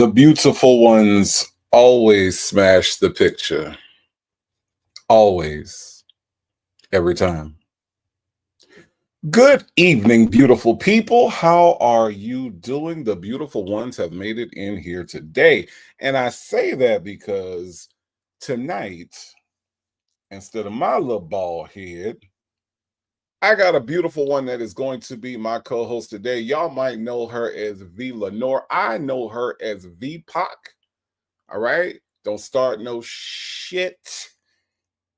The beautiful ones always smash the picture. Always. Every time. Good evening, beautiful people. How are you doing? The beautiful ones have made it in here today. And I say that because tonight, instead of my little bald head, I got a beautiful one that is going to be my co-host today. Y'all might know her as V Lenore. I know her as V Pac. All right. Don't start no shit,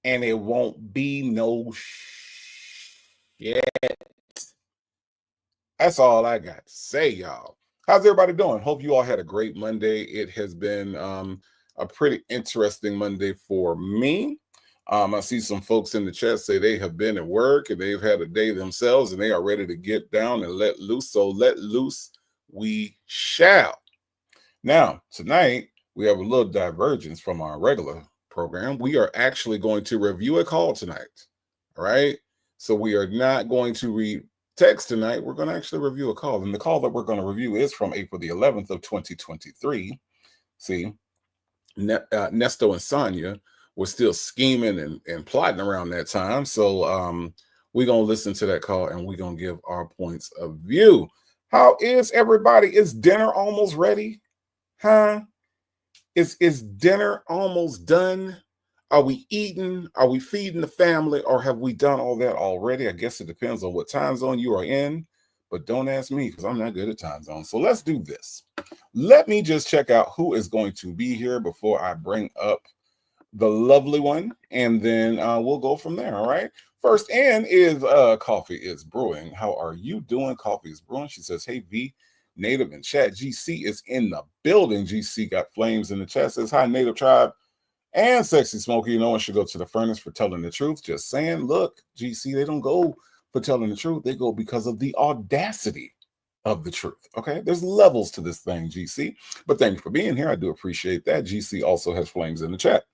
and it won't be no shit. That's all I got to say, y'all. How's everybody doing? Hope you all had a great Monday. It has been a pretty interesting Monday for me. I see some folks in the chat say they have been at work and they've had a day themselves and they are ready to get down and let loose. So let loose we shall. Now, tonight, we have a little divergence from our regular program. We are actually going to review a call tonight. All right. So we are not going to read text tonight. We're going to actually review a call. And the call that we're going to review is from April the 11th of 2023. See, Nesto and Sonia were still scheming and plotting around that time. So we're going to listen to that call and we're going to give our points of view. How is everybody? Is dinner almost ready? Huh? Is dinner almost done? Are we eating? Are we feeding the family? Or have we done all that already? I guess it depends on what time zone you are in. But don't ask me because I'm not good at time zones. So let's do this. Let me just check out who is going to be here before I bring up the lovely one. And then we'll go from there. All right. First in is Coffee is Brewing. How are you doing? Coffee is Brewing. She says, hey, V. Native in chat. GC is in the building. GC got flames in the chat. Says, hi, Native Tribe and Sexy Smoky. No one should go to the furnace for telling the truth. Just saying, look, GC, they don't go for telling the truth. They go because of the audacity of the truth. Okay, there's levels to this thing, GC. But thank you for being here. I do appreciate that. GC also has flames in the chat.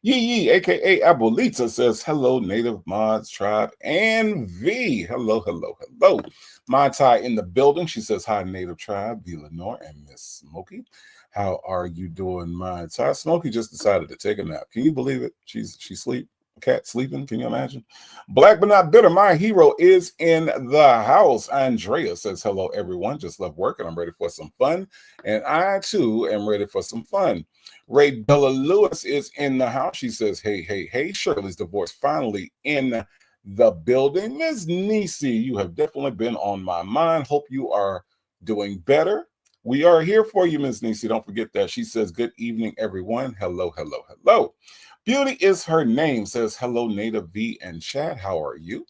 Yee, aka Abuelita, says, hello, Native Mods, Tribe, and V. Hello, hello, hello. Mai Tai in the building. She says, hi, Native Tribe, V Lenore, and Miss Smokey. How are you doing, Mai Tai? Smokey just decided to take a nap. Can you believe it? She's sleep. Cat sleeping. Can you imagine? Black but not bitter. My hero is in the house. Andrea says, hello, everyone. Just left work and I'm ready for some fun. And I, too, am ready for some fun. Ray Bella Lewis is in the house. She says, hey, hey, hey. Shirley's divorce finally in the building. Ms. Nisi, you have definitely been on my mind. Hope you are doing better. We are here for you, Ms. Nisi. Don't forget that. She says, good evening, everyone. Hello, hello, hello. Beauty is her name. Says, hello, Native V and chat. How are you?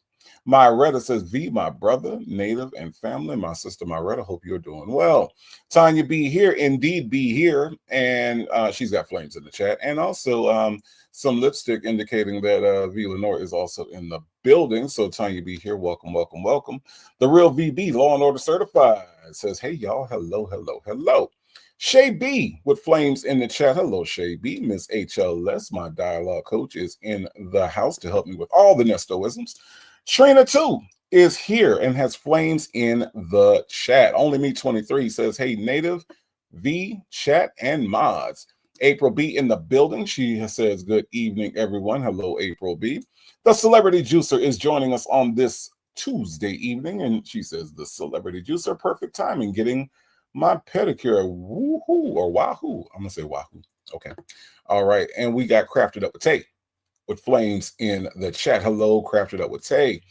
Myretta says, V, my brother, Native and family. My sister Myretta, hope you're doing well. Tanya be here, indeed be here. And she's got flames in the chat. And also some lipstick indicating that V Lenore is also in the building. So Tanya be here. Welcome, welcome, welcome. The real VB, Law and Order Certified, says, hey, y'all. Hello, hello, hello. Shay B with flames in the chat. Hello, Shay B. Miss HLS, my dialogue coach, is in the house to help me with all the Nestoisms. Trina, too, is here and has flames in the chat. Only Me 23 says, hey, Native, V, chat, and mods. April B in the building. She says, good evening, everyone. Hello, April B. The Celebrity Juicer is joining us on this Tuesday evening, and she says, the Celebrity Juicer, perfect timing, getting my pedicure. Woohoo or wahoo. I'm going to say wahoo. Okay. All right. And we got Crafted Up with Tay with flames in the chat. Hello, Crafted Up with Tay.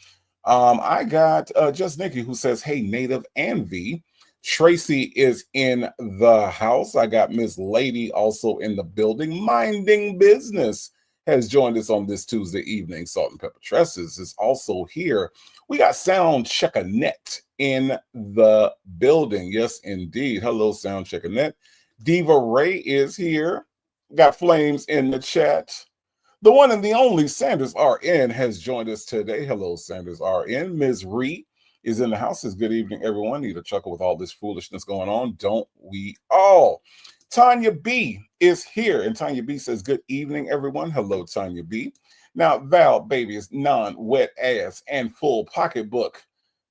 I got Just Nikki who says, hey, Native and V. Tracy is in the house. I got Miss Lady also in the building. Minding Business has joined us on this Tuesday evening. Salt and Pepper Tresses is also here. We got Sound Checker Net in the building. Yes, indeed. Hello, Sound Checker Net. Diva Ray is here. Got flames in the chat. The one and the only Sanders RN has joined us today. Hello, Sanders RN. Ms. Ree is in the house. Says, good evening, everyone. Need a chuckle with all this foolishness going on. Don't we all? Tanya B is here. And Tanya B says, good evening, everyone. Hello, Tanya B. Now, Val, baby, is non-wet ass and full pocketbook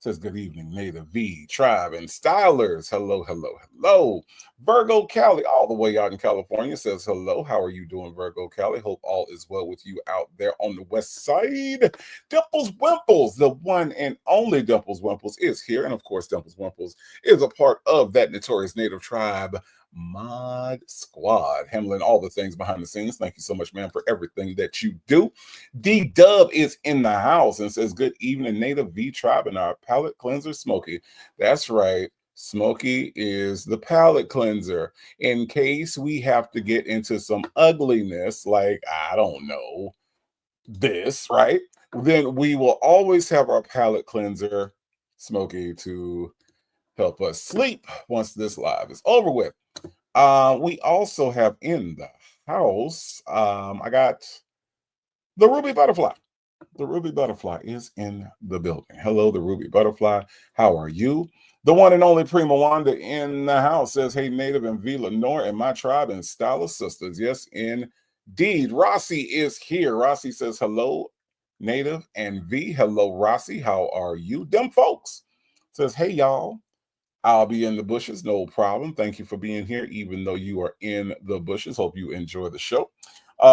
Says good evening, Native V, Tribe, and Stylers. Hello, hello, hello. Virgo Cali, all the way out in California, says hello. How are you doing, Virgo Cali? Hope all is well with you out there on the west side. Dimples Wimples, the one and only Dimples Wimples, is here. And of course, Dimples Wimples is a part of that notorious Native Tribe Mod Squad, handling all the things behind the scenes. Thank you so much, man, for everything that you do. D Dub is in the house and says, good evening, Native V Tribe and our palate cleanser, Smokey. That's right. Smokey is the palate cleanser. In case we have to get into some ugliness, like, I don't know, this, right? Then we will always have our palate cleanser, Smokey, to help us sleep once this live is over with. We also have in the house, I got the Ruby Butterfly. The Ruby Butterfly is in the building. Hello, the Ruby Butterfly. How are you? The one and only Prima Wanda in the house says, hey, Native and V Lenore and my tribe and stylist sisters. Yes, indeed. Rossi is here. Rossi says, hello, Native and V. Hello, Rossi. How are you? Them folks says, hey, y'all. I'll be in the bushes, no problem. Thank you for being here, even though you are in the bushes. Hope you enjoy the show.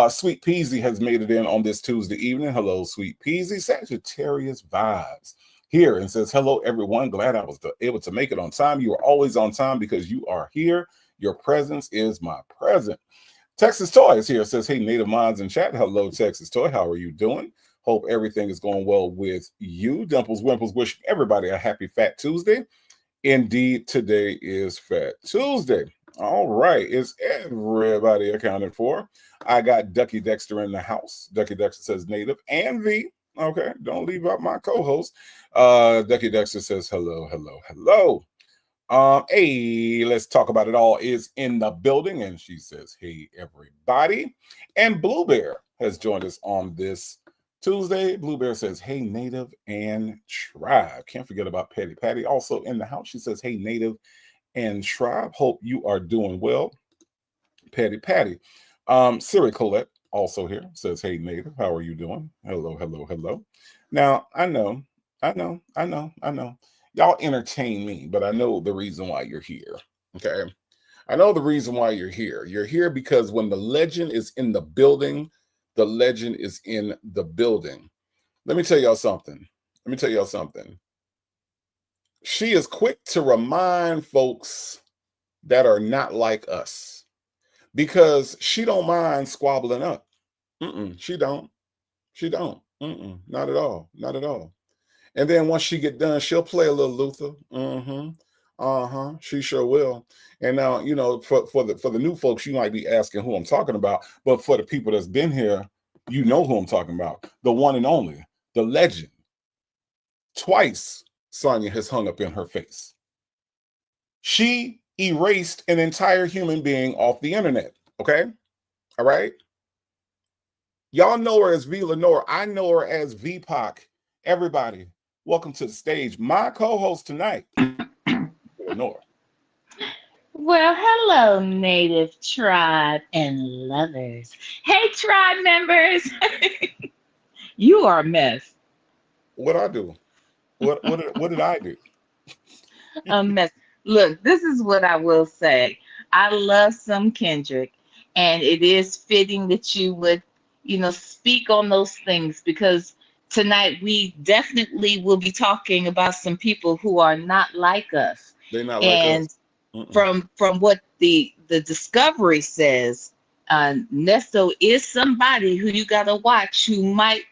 Sweet Peasy has made it in on this Tuesday evening. Hello, Sweet Peasy. Sagittarius Vibes here and says, hello, everyone. Glad I was able to make it on time. You are always on time because you are here. Your presence is my present. Texas Toy is here. Says, hey, Native Minds in chat. Hello, Texas Toy. How are you doing? Hope everything is going well with you. Dimples Wimples wishing everybody a happy Fat Tuesday. Indeed, today is Fat Tuesday. All right, is everybody accounted for? I got Ducky Dexter in the house. Ducky Dexter says Native and V. Okay, don't leave out my co-host. Ducky Dexter says hello, hello, hello. Hey, let's talk about it all is in the building, and she says, hey, everybody. And Blue Bear has joined us on this Tuesday. Blue Bear says, hey, Native and Tribe. Can't forget about Patty. Patty also in the house. She says, hey, Native and Tribe. Hope you are doing well. Patty. Siri Colette also here says, hey, Native. How are you doing? Hello, hello, hello. Now, I know. Y'all entertain me, but I know the reason why you're here. Okay. I know the reason why you're here. You're here because when the legend is in the building, the legend is in the building. Let me tell y'all something. She is quick to remind folks that are not like us because she don't mind squabbling up. She don't. Not at all. And then once she get done, she'll play a little Luther. She sure will. And now, you know, for the new folks, you might be asking who I'm talking about, but for the people that's been here, you know who I'm talking about. The one and only, the legend. Twice Sonya has hung up in her face. She erased an entire human being off the internet. Okay? All right? Y'all know her as V Lenore. I know her as VPOC. Everybody, welcome to the stage. My co-host tonight, Lenore. Well, hello, Native Tribe and lovers. Hey, tribe members. You are a mess. What I do? What did I do? A mess. Look, this is what I will say. I love some Kendrick, and it is fitting that you would, speak on those things because tonight we definitely will be talking about some people who are not like us. They're not like us. And from what the discovery says, Nesto is somebody who you got to watch who might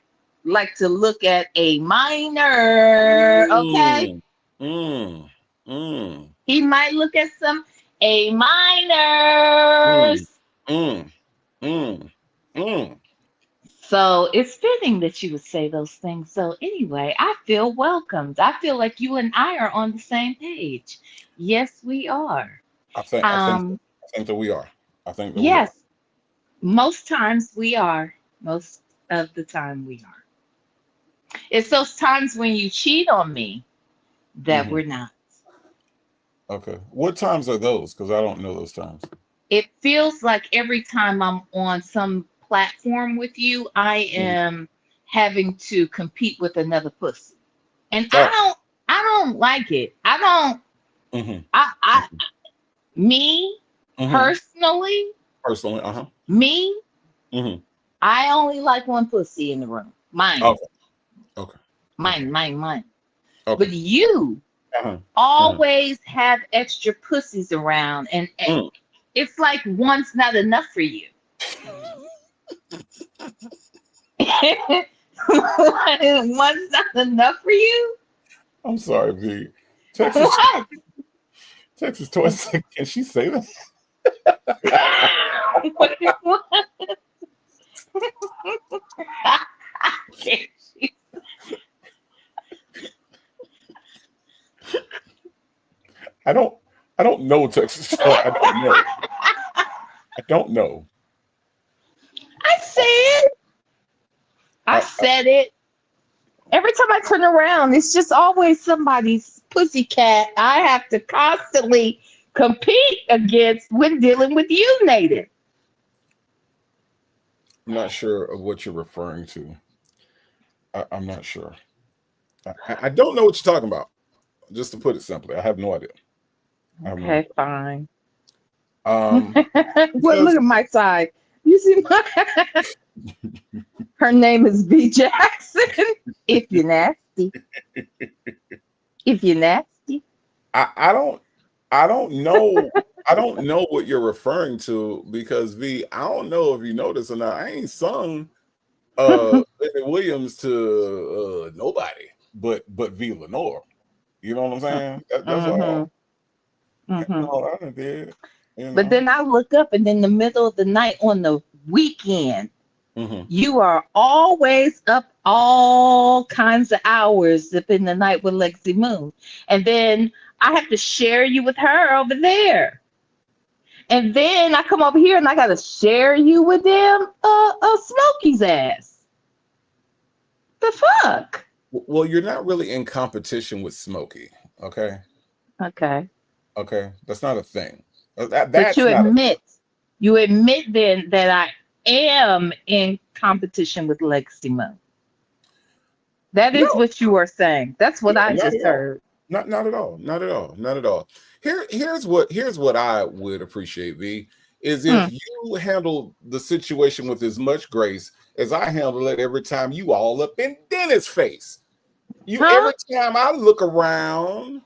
like to look at a minor. Okay, he might look at some A minors. Mm, mm, mm. So it's fitting that you would say those things. So anyway, I feel welcomed. I feel like you and I are on the same page. Yes, we are. I think Um, that we are. I think that we are. yes, most times we are. Most of the time we are. It's those times when you cheat on me that Hmm. we're not. Okay. What times are those? Because I don't know those times. It feels like every time I'm on some platform with you, I Mhm. am having to compete with another pussy. And Oh, I don't like it. I don't. Mm-hmm. I me Mm-hmm. personally, Personally, me, Mm-hmm. I only like one pussy in the room. Mine. Okay. Okay. Mine. Okay. But you Uh-huh. always have extra pussies around, and Mm. it's like one's not enough for you. One's not enough for you. I'm sorry, V. Texas What? Texas Toy said, can she say that? I don't know Texas Toy. I don't know. I don't know. I said it. Every time I turn around, it's just always somebody's pussycat I have to constantly compete against when dealing with you, Native. I'm not sure of what you're referring to. I'm not sure. I don't know what you're talking about. Just to put it simply, I have no idea. Okay, fine. Well, look at my side. You see my her name is B Jackson. If you're nasty. If you're nasty. I don't know. I don't know what you're referring to because V, I don't know if you noticed or not. I ain't sung Baby Williams to nobody but V Lenore. You know what I'm saying? That's all. That's all I did. You know? But then I look up, and in the middle of the night on the weekend, you are always up all kinds of hours up in the night with Lexi Moon. And then I have to share you with her over there. And then I come over here and I got to share you with them, Smokey's ass. The fuck? Well, you're not really in competition with Smokey, okay? Okay. That's not a thing. But you admit then that I am in competition with Lexi Moon. That is what you are saying. That's what I just heard. Not at all. Here's what I would appreciate, V, is if you handle the situation with as much grace as I handle it every time you all up in Dennis' face. Every time I look around,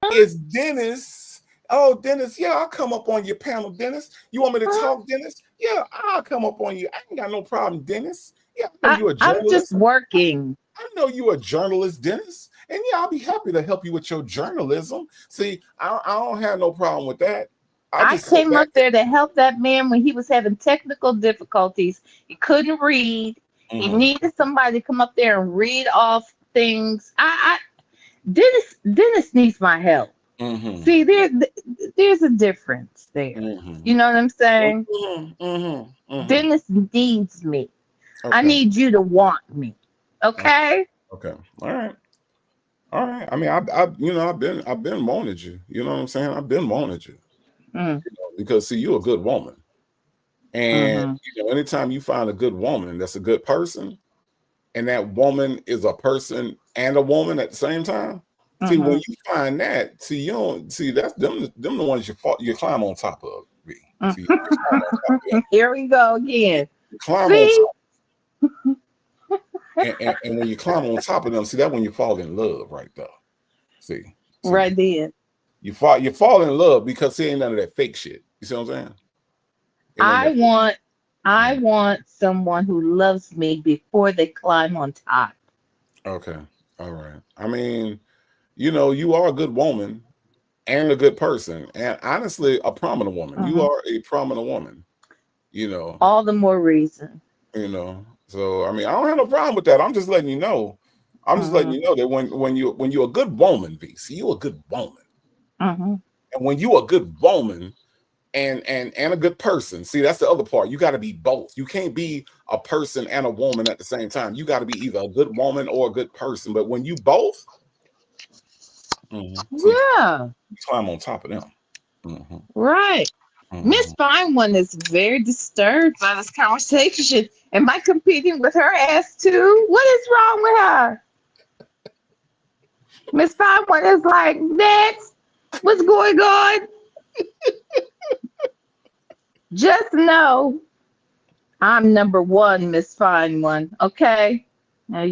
it's Dennis. Oh, Dennis, yeah, I'll come up on your panel, Dennis. You want me to talk, Dennis? Yeah, I'll come up on you. I ain't got no problem, Dennis. Yeah, I know you're a journalist. I'm just working. I know you're a journalist, Dennis. And yeah, I'll be happy to help you with your journalism. See, I don't have no problem with that. I came up there to help that man when he was having technical difficulties. He couldn't read. He needed somebody to come up there and read off things. Dennis needs my help. See, there's a difference there. You know what I'm saying? Dennis needs me. I need you to want me. Okay. All right. I mean, I've been wanting you. You know what I'm saying? I've been wanting you. Because see, you're a good woman, and anytime you find a good woman that's a good person, and that woman is a person and a woman at the same time. See, when you find that, that's them the ones you climb on top of. See, here we go again. You climb on top. And when you climb on top of them, see that when you fall in love right there. See right then. You fall in love because he ain't none of that fake shit. You see what I'm saying? I want someone who loves me before they climb on top. Okay. All right. I mean, you are a good woman and a good person. And honestly, a prominent woman. You are a prominent woman. All the more reason. So I mean, I don't have no problem with that. I'm just letting you know. I'm just letting you know that when you're a good woman, V, see, you're a good woman. And when you're a good woman and a good person, see, that's the other part. You got to be both. You can't be a person and a woman at the same time. You got to be either a good woman or a good person. But when you both, you climb on top of them. Right. Miss Fine One is very disturbed by this conversation. Am I competing with her ass too? What is wrong with her? Miss Fine One is like, next, what's going on? Just know I'm number one, Miss Fine One. Okay? Now,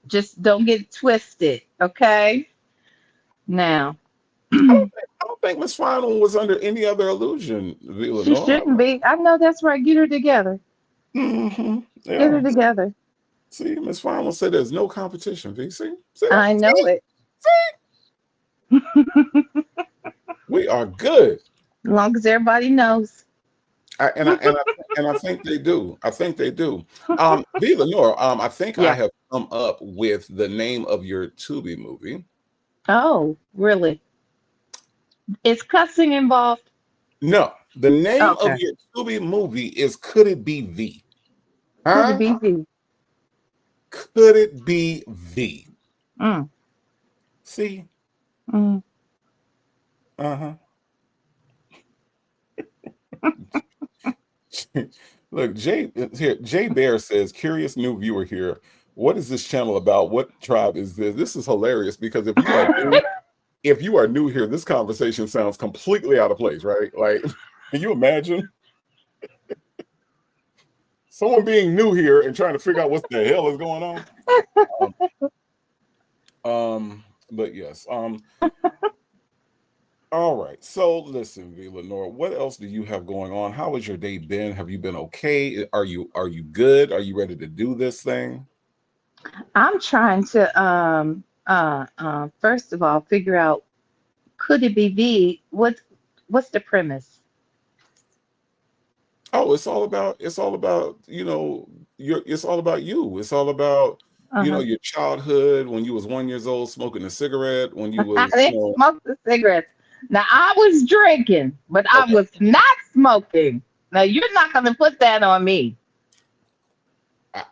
just don't get it twisted. Okay? Now, I don't think Miss Final was under any other illusion, she Lenore. shouldn't be. I know that's right. Get her together. Get her Yeah. together. See, Miss Final said there's no competition. V. See, I know it. we are good. As long as everybody knows. And I think they do. I think they do. V. Lenore, I think I Yeah. have come up with the name of your Tubi movie. Oh, really? Is cussing involved? No, the name of Okay. your Tubi movie is Could It Be V? Could it Huh? be V? Could it be V? Mm, See? mm. Uh-huh. Look, Jay Bear says, curious new viewer here. What is this channel about? What tribe is this? This is hilarious because if you are new here, this conversation sounds completely out of place, right? Like, can you imagine someone being new here and trying to figure out what the hell is going on? But yes. All right. So listen, V. Lenore, what else do you have going on? How has your day been? Have you been okay? Are you good? Are you ready to do this thing? I'm trying to first of all figure out, could it be V? What's the premise? Oh, it's all about it's all about it's all about you. It's all about Uh-huh. your childhood when you was 1 years old smoking a cigarette, when you I was didn't smoke the cigarettes. Now I was drinking, but I okay. was not smoking. Now you're not gonna put that on me.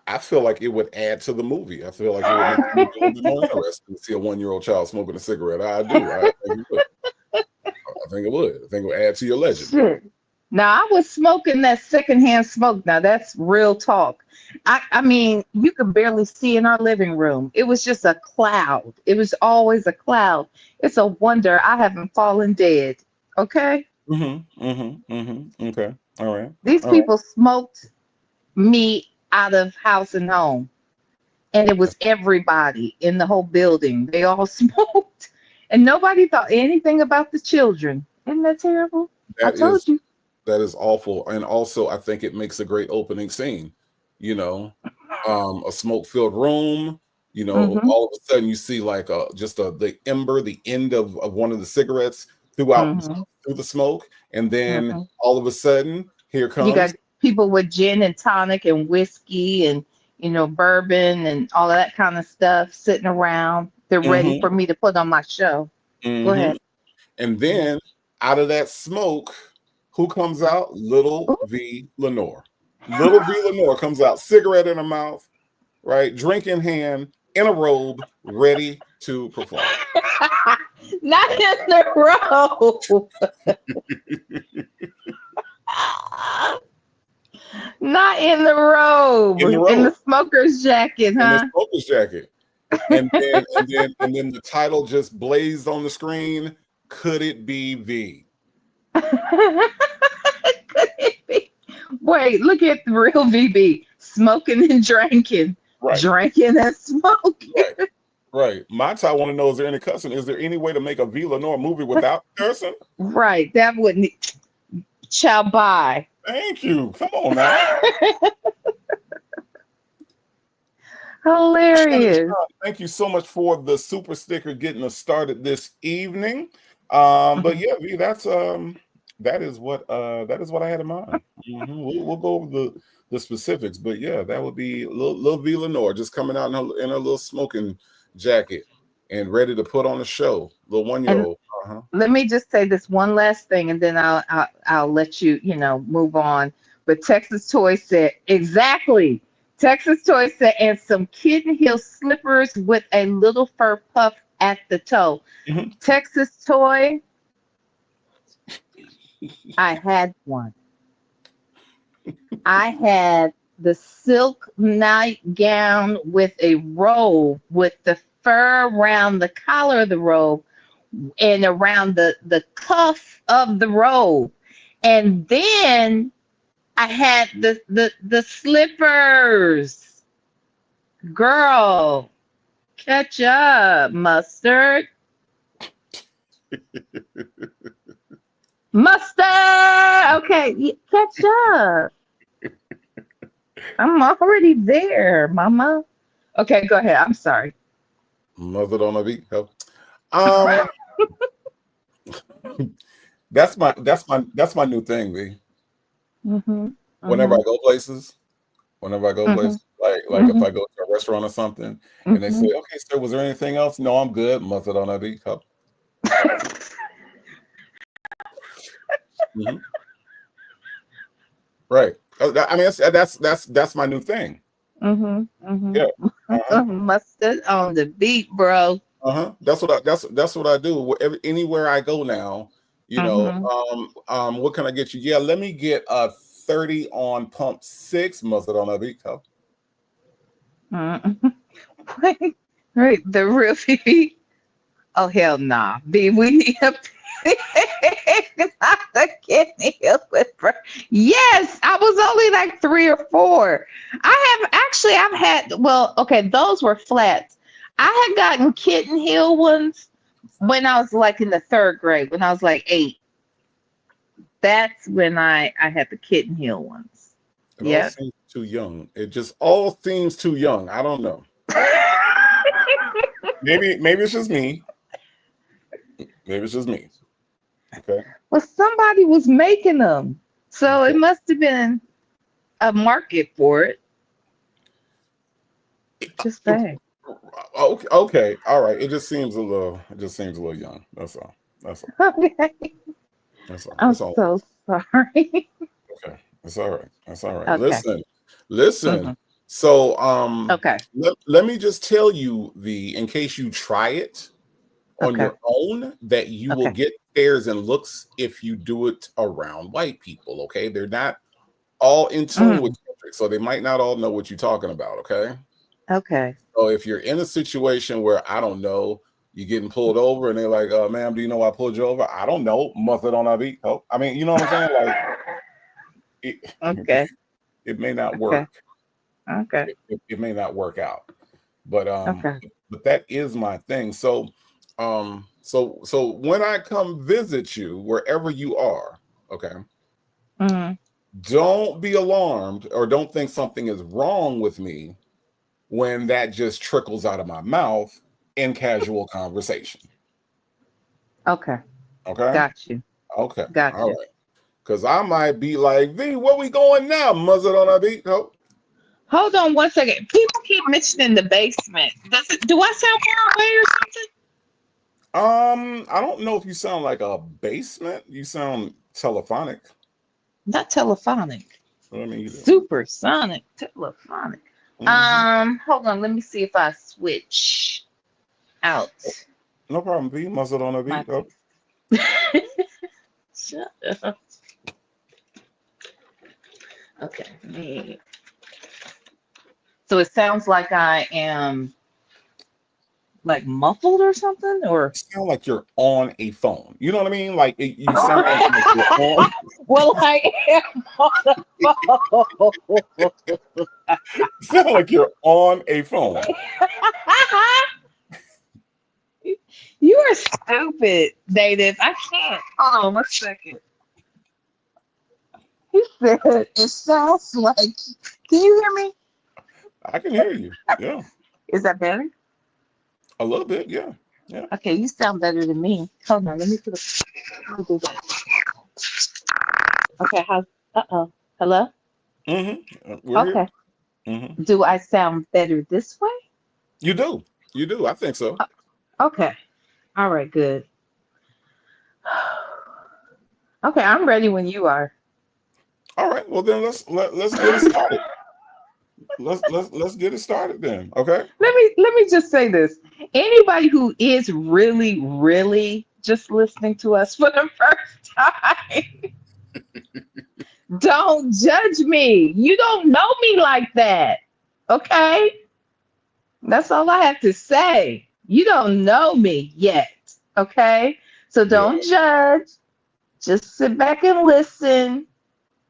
I feel like it would add to the movie. I feel like it would make the movie a little bit more interesting to see a 1-year-old child smoking a cigarette. I do. I think it would. I think it would. I think it would add to your legend. Shit. Now I was smoking that secondhand smoke. Now that's real talk. I mean, you could barely see in our living room. It was just a cloud. It was always a cloud. It's a wonder I haven't fallen dead. Okay? Okay. All right. These All right. people smoked me out of house and home. And it was everybody in the whole building. They all smoked. And nobody thought anything about the children. Isn't that terrible? I That told is you. that is awful. And also I think it makes a great opening scene. You know, a smoke-filled room, Mm-hmm. all of a sudden you see like the ember, the end of one of the cigarettes throughout Mm-hmm. through the smoke, and then Mm-hmm. all of a sudden here You comes got people with gin and tonic and whiskey and bourbon and all of that kind of stuff sitting around. They're ready hmm for me to put on my show. Go hmm ahead. and then out of that smoke, who comes out? Little Ooh. V. Lenore. Little V. Lenore comes out, cigarette in her mouth, right? Drink in hand, in a robe, ready to perform. Not in the row. Not in the In the robe. In the robe, smoker's jacket, in the huh? smoker's jacket. And then the title just blazed on the screen. Could it be V? Could it be? Wait, look at the real VB smoking and drinking, Right, drinking and smoking. right, right. My child want to know: is there any cussing? Is there any way to make a V. Lenore movie without cursing? Right, that wouldn't. Chow bye. Thank you. Come on now. Hilarious. Thank you so much for the super sticker getting us started this evening. But yeah, V, that is what I had in mind. We'll go over the specifics, but yeah, that would be little V. Lenore just coming out in her little smoking jacket and ready to put on a show. Little And 1-year-old. let me just say this one last thing, and then I'll let you move on. But Texas Toy said exactly. Texas Toy said, and some kitten heel slippers with a little fur puff at the toe. Mhm. Texas Toy, I had one. I had the silk nightgown with a robe with the fur around the collar of the robe and around the cuff of the robe. And then I had the slippers. Girl, catch up, mustard. Mustard. Okay, catch up. I'm already there, mama. Okay, go ahead. I'm sorry. Mother on a beat. Help. Um, that's my new thing, B. Mm-hmm. Whenever Mm-hmm. I go places, Mm-hmm. like if Mm-hmm. I go to a restaurant or something, and they Mm-hmm. say, "Okay, sir, was there anything else?" No, I'm good. Mother on a beat. Help. Mhm. Right. I mean, that's my new thing. Mm-hmm. Yeah. Uh-huh. Mm-hmm. Mustard on the beat, bro. Uh-huh. That's what I do. Anywhere I go now, Mm-hmm. what can I get you? Yeah, let me get a 30 on pump six, mustard on a beat. Help. Mm-hmm. Wait, wait, the real BB. Oh hell nah. B, we need a not kidney whisperer. Yes, I was only like 3 or 4. I've had, well, okay, those were flats. I had gotten kitten heel ones when I was like in the 3rd grade, when I was like 8. That's when I had the kitten heel ones. It all Yep. seems too young. It just all seems too young. I don't know. Maybe it's just me. Maybe it's just me. Okay. Well, somebody was making them. So it Okay. must have been a market for it. Just saying. Okay. Okay. All right. It just seems a little young. That's all. That's all. Okay. That's all. I'm That's all. so sorry. Okay. That's all right. That's all right. Okay. Listen. Hmm. So Okay. let me just tell you in case you try it on Okay. your own, that you will Okay. get stares and looks if you do it around white people. Okay. They're not all in tune with Mm. Kendrick, so they might not all know what you're talking about. Okay. Okay. So if you're in a situation where I don't know, you're getting pulled over and they're like, ma'am, do you know why I pulled you over? I don't know. Mustard on our beat. Oh, I mean, you know what I'm saying? Like it, Okay. it may not Okay. work. Okay. It may not work out. But Okay. that is my thing. So when I come visit you wherever you are, okay, Mm. don't be alarmed or don't think something is wrong with me when that just trickles out of my mouth in casual conversation. Okay. Okay. Got you. Okay. Got All you. right. Because I might be like, V, where we going now? Muzzle on our beat. Oh. Hold on one second. People keep mentioning the basement. Do I sound far away or something? I don't know if you sound like a basement. You sound telephonic. Not telephonic. Let me either. Supersonic. Telephonic. Hmm. Hold on. Let me see if I switch out No problem, V. Muzzle on our my beat. Oh. Shut up. Okay. So it sounds like I am like muffled or something, or You sound like you're on a phone. You know what I mean? Like you sound like you're on. well, I am on the phone. You sound like you're on a phone. You are stupid, Native. I can't. Hold on one second. He said it sounds like. Can you hear me? I can hear you. Yeah, Is that better? a little bit. Yeah, yeah. Okay, you sound better than me. Hold on, let me do that. Okay, how's hello? We're here. Okay. Hmm. Do I sound better this way? You do. You do. I think so. Okay. All right, good. Okay, I'm ready when you are. All right. Well, then let's get it started. Let's get it started then. Okay. Let me just say this. Anybody who is really, really just listening to us for the first time, don't judge me. You don't know me like that. Okay? That's all I have to say. You don't know me yet. Okay? So Yeah, don't judge. Just sit back and listen.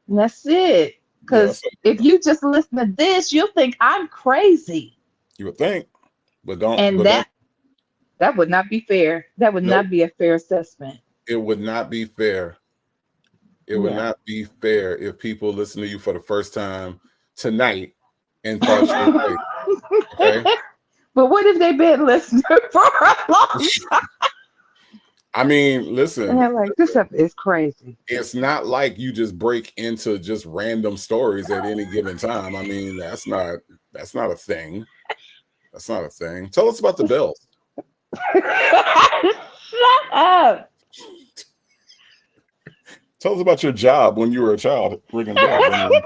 And that's it. yeah. Because So if you just listen to this, you'll think I'm crazy. you would think, And but don't. that would not be fair. That would Nope. not be a fair assessment. It would not be fair. It would Yeah. not be fair if people listen to you for the first time tonight and thought you were crazy. Okay. But what if they've been listening for a long time? I mean, And listen, they're like, this stuff is crazy. it's not like you just break into just random stories at any given time. I mean, that's not a thing. That's not a thing. Tell us about the bells. Shut up. Tell us about your job when you were a child ringing bells. I mean,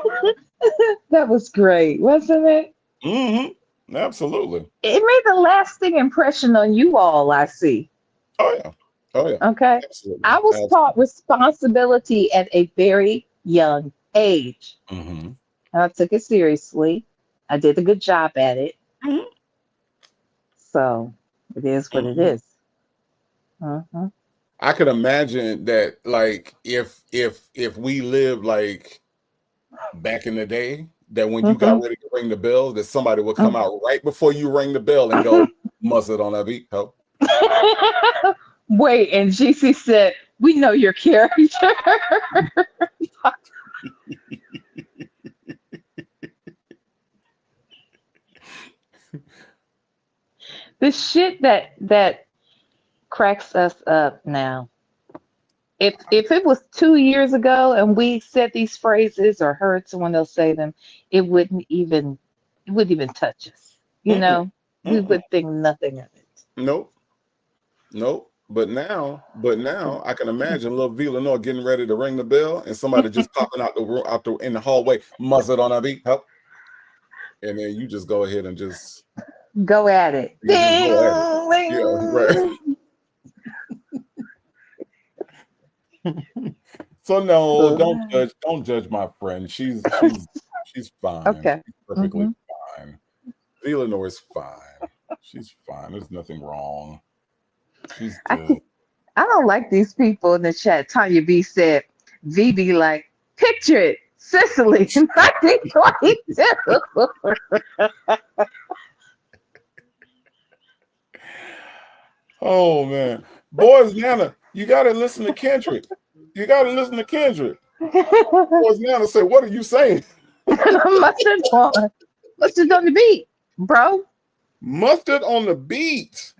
That was great, wasn't it? absolutely. It made a lasting impression on you all, I see. Oh yeah. Oh yeah. Okay. Absolutely. I was taught responsibility at a very young age. Mm-hmm. And I took it seriously. I did a good job at it. Mm-hmm. So it is what it Mm-hmm. is. Mhm. I could imagine that, like, if we lived like back in the day, that when you got Mhm. ready to ring the bell, that somebody would come out right before you ring the bell and go, mustard on that beat. Help. Wait, and GC said, we know your character. The shit that cracks us up now. If it was 2 years ago and we said these phrases or heard someone else say them, it wouldn't even touch us. You Mm-mm, know, we mm-mm. would think nothing of it. Nope. Nope. But now I can imagine little Villanor getting ready to ring the bell and somebody just popping out the room in the hallway, mustard on that beat, help. And then you just go ahead and Go at it. you just Ding, go at it. Yeah, right. ding. So no, don't judge my friend. She's fine. Okay. She's perfectly Hmm. fine. Villanor is fine. She's fine. There's nothing wrong. She's I good. I don't like these people in the chat. Tanya B said, V be like, picture it, Sicily, 1922. Oh man. Boys Nana, you gotta listen to Kendrick. You gotta listen to Kendrick. Boys Nana say, what are you saying? Mustard on, mustard on the beat, bro. Mustard on the beat.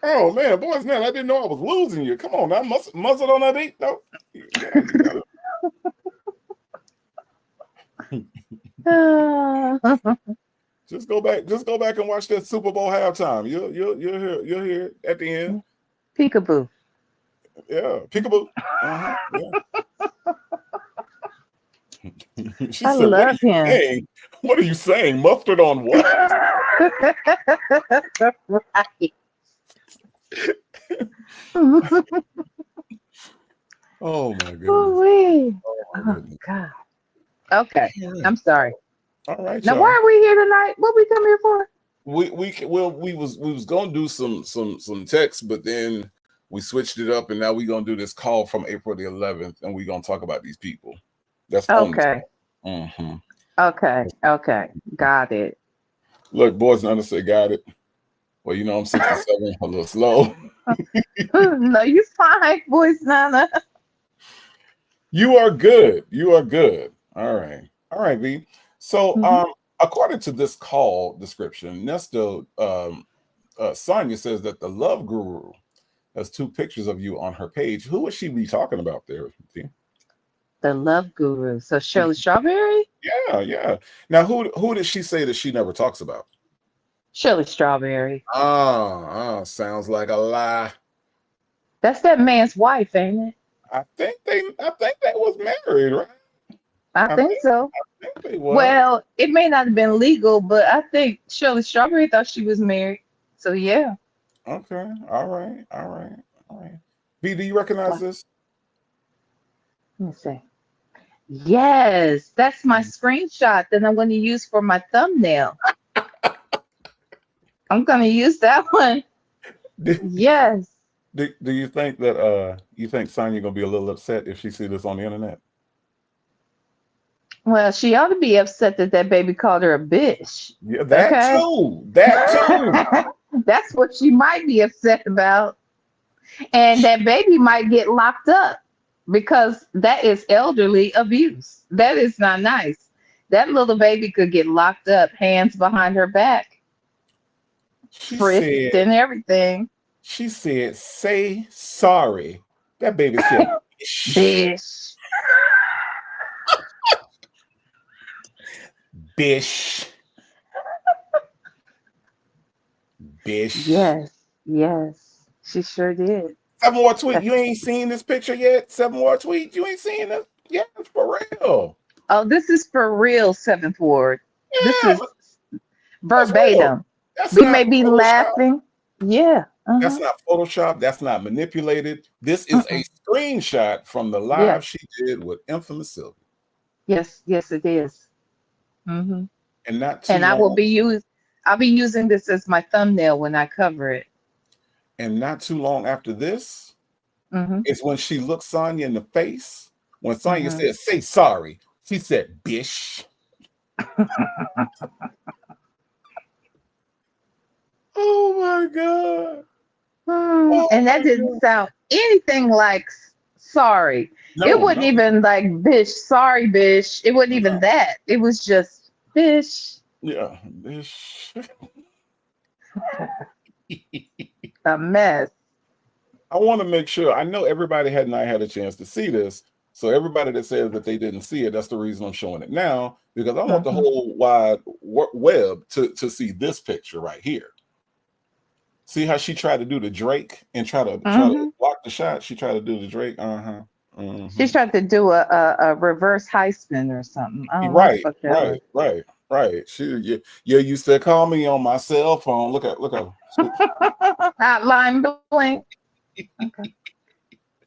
Oh man, Boys Nana, I didn't know I was losing you. Come on now, mustard on that beat. No. You gotta. Just go back and watch that Super Bowl halftime. You'll hear it at the end. Peekaboo. Yeah, peekaboo. Uh-huh. Yeah. She I said, "What are love you him. saying? What are you saying? Mustard on what?" Right. Oh my goodness. Ooh-wee. Oh my Oh goodness. God. Okay. All right, I'm sorry. all right, Now, y'all. why are we here tonight? What we come here for? We was gonna do some text, but then we switched it up, and now we're gonna do this call from April the 11th, and we're gonna talk about these people. That's on the Okay. mm-hmm. Okay. Okay. Got it. Look, boys, and say got it. Well, I'm 67, a little slow. No, you fine, boys, Nana. You are good. You are good. All right, V. So, Mhm. according to this call description, Nesta Sonia says that the Love Guru has 2 pictures of you on her page. Who would she be talking about there, V? The love guru. So Shirley Strawberry? Yeah. Now, who did she say that she never talks about? Shirley Strawberry. Sounds like a lie. That's that man's wife, ain't it? I think they was married, right? I I think so. think they was. Well, it may not have been legal, but I think Shirley Strawberry thought she was married. So yeah. Okay. All right. V, do you recognize What? this? Let me see. Yes, that's my screenshot that I'm going to use for my thumbnail. I'm going to use that one. Do, Yes. do you think that you think Sonya gonna be a little upset if she see this on the internet? Well, she ought to be upset that that baby called her a bitch. Yeah, that Okay. too. That too. That's what she might be upset about. And that baby might get locked up because that is elderly abuse. That is not nice. That little baby could get locked up, hands behind her back, She frisked said, and everything. say sorry. That baby said, "Bish, Bitch. bish, bish." Yes, yes, she sure did. Seven more tweet. That's, You ain't seen this picture yet? Seven more tweet. You ain't seen it? Yeah, for real. oh, this is for real, Seventh Ward. This Yeah, is that's real. verbatim. That's We may not be Photoshop. laughing. Yeah. That's Uh-huh. not Photoshop. That's not manipulated. This is a Mm-mm. screenshot from the live Yes, she did with Infamous Sylvia. yes, yes, it is. Mm-hmm. And not too And I will long, be I'll be using this as my thumbnail when I cover it. after this Mm-hmm. is when she looked Sonya in the face. When Sonya Mm-hmm. said, say sorry, she said, bish. Oh my God. And Oh that my didn't God. sound anything like sorry. It No, wasn't no, even like bish, sorry, bish. It wasn't even no. that. It was just bish, Yeah, bish. a mess. I want to make sure. I know everybody had not had a chance to see this. So everybody that says that they didn't see it, that's the reason I'm showing it now, because I want the Mm-hmm. whole wide web to see this picture right here. See how she tried to do the Drake and try to Mm-hmm. block the shot. She tried to do the Drake. Uh-huh. She Mm-hmm. tried to do a reverse high spin or something. I don't know what the Right, fuck that was. right, right, right. You used to call me on my cell phone. Look at. Hotline bling. Okay.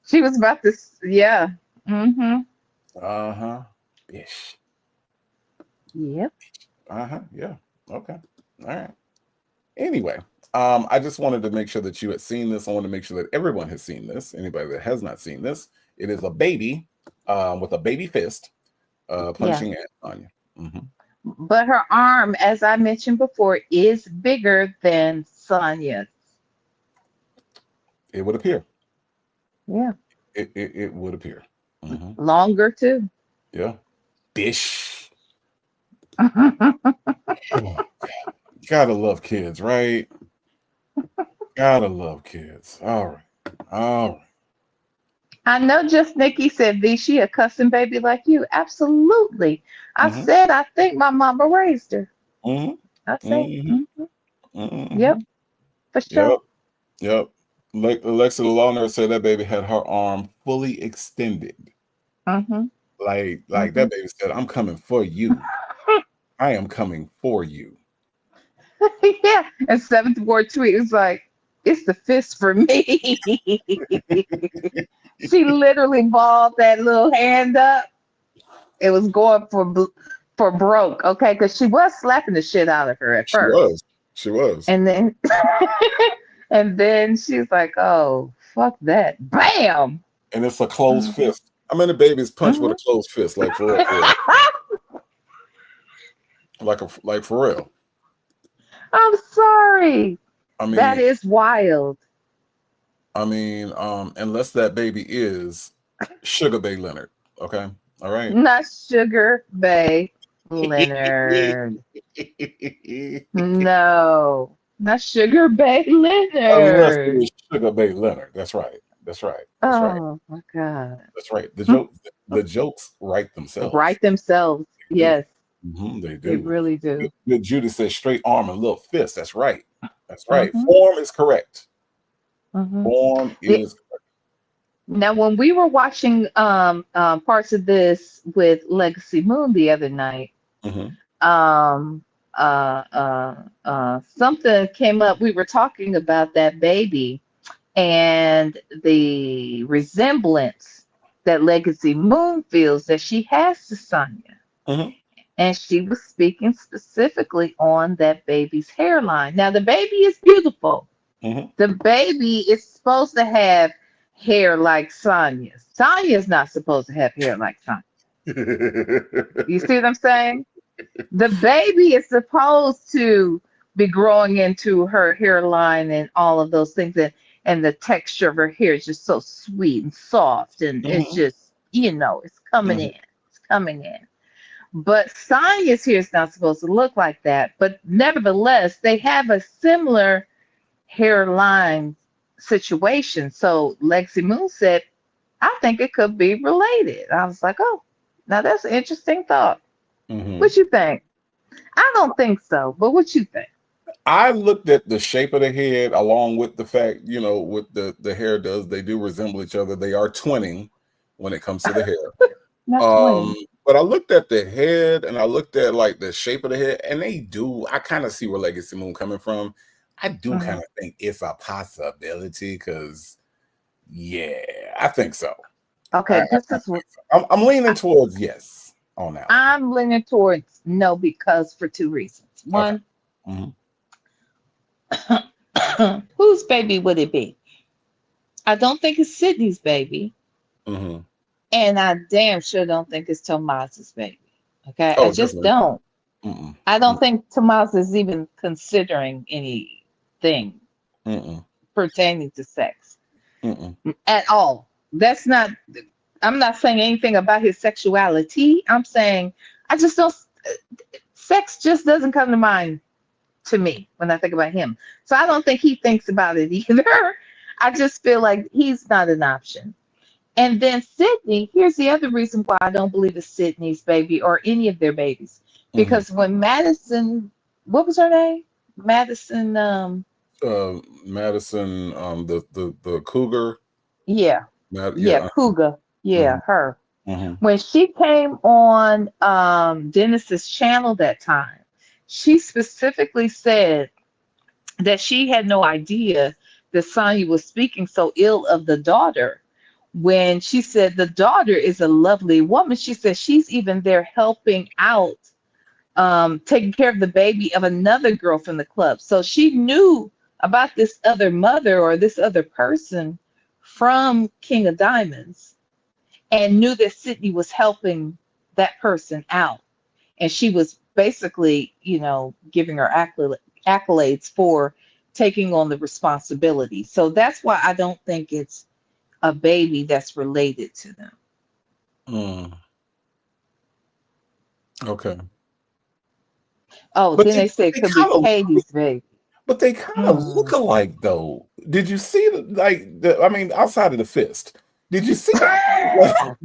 She was about to, yeah. Mm-hmm. Uh-huh. Bish. Yep. Uh-huh. Yeah. Okay. All right. Anyway, I just wanted to make sure that you had seen this. I want to make sure that everyone has seen this. Anybody that has not seen this, it is a baby with a baby fist Yeah. punching at Anya. Hmm. But her arm, as I mentioned before, is bigger than Sonya's. It would appear. Yeah. It would appear. Hmm. Longer too. Yeah. Bish. Oh, gotta love kids, right? Gotta love kids. All right. All right. I know just Nikki said, V, she a custom baby like you. Absolutely. I Mm-hmm. said, I think my mama raised her. I Mm-hmm. said, Mm-hmm. Mm-hmm. yep, for Yep. sure. Yep. Like Alexa the law nurse said, that baby had her arm fully extended. Hmm. Like Hmm. that baby said, I'm coming for you. I am coming for you. Yeah. And Seventh Ward tweet is like, it's the fist for me. She literally balled that little hand up. It was going for broke, okay? Because she was slapping the shit out of her at She first, was. She was. and then and then she's like, "Oh, fuck that!" Bam. And it's a closed Mhm. fist. I mean, the baby's punched with a Mhm. closed fist, like for real, like for real. I'm sorry. I That mean, is wild. unless that baby is Sugar Bay Leonard. Okay. All right. Not Sugar Bay Leonard. No, not Sugar Bay Unless it Leonard. is Sugar Bay Leonard. That's right. That's right. That's right. Oh my God. That's right. The jokes write themselves. Write themselves. They do. Yes, They they do. really do. Good Judy says straight arm and little fist. That's right. That's right. Hmm. Form is correct. Hmm. Form is correct. Now, when we were watching parts of this with Legacy Moon the other night, Mhm. um, something came up. We were talking about that baby and the resemblance that Legacy Moon feels that she has to Sonya. Mm-hmm. And she was speaking specifically on that baby's hairline. Now, the baby is beautiful. Mm-hmm. The baby is supposed to have hair like Sonya's. Sonya's not supposed to have hair like Sonya. You see what I'm saying? The baby is supposed to be growing into her hairline and all of those things. And the texture of her hair is just so sweet and soft. And it's Mm-hmm. just, it's coming Mm-hmm. in. It's coming in. But Sonya's hair is not supposed to look like that. But nevertheless, they have a similar hairline situation. So Lexi Moon said, I think it could be related. I was like, oh, now that's an interesting thought. Mm-hmm. What you think? I don't think so, but what you think? I looked at the shape of the head along with the fact, what the hair does, they do resemble each other. They are twinning when it comes to the hair. Not 20. But I looked at the head and I looked at like the shape of the head, and I kind of see where Legacy Moon coming from. I do kind Mhm. of think it's a possibility because, yeah, I think so. Okay, this is what I'm leaning towards yes on that I'm leaning towards no because for two reasons. one. Okay. One, Mm-hmm. whose baby would it be? I don't think it's Sydney's baby, Mm-hmm. and I damn sure don't think it's Tomas's baby. Okay, I Oh, just definitely. don't. Mm-mm. I don't think Tomas is even considering anything Mm-mm. pertaining to sex Mm-mm. at all. That's not. I'm not saying anything about his sexuality. I'm saying I just don't. Sex just doesn't come to mind to me when I think about him. So I don't think he thinks about it either. I just feel like he's not an option. And then Sydney, here's the other reason why I don't believe it's Sydney's baby or any of their babies. Mm-hmm. Because when Madison, what was her name? Madison, Madison, the cougar. yeah, Yeah. Cougar. Yeah, Mm-hmm. her. Mm-hmm. When she came on Dennis's channel that time, she specifically said that she had no idea that Sonya was speaking so ill of the daughter. When she said the daughter is a lovely woman, she said she's even there helping out, taking care of the baby of another girl from the club. So she knew about this other mother or this other person from King of Diamonds and knew that Sydney was helping that person out. And she was basically, giving her accolades for taking on the responsibility. So that's why I don't think it's a baby that's related to them. Mm. Okay. Oh, But then they say it they could be kind of Katie's baby. look Mm. alike though. Did you see I mean, outside of the fist, did you see that?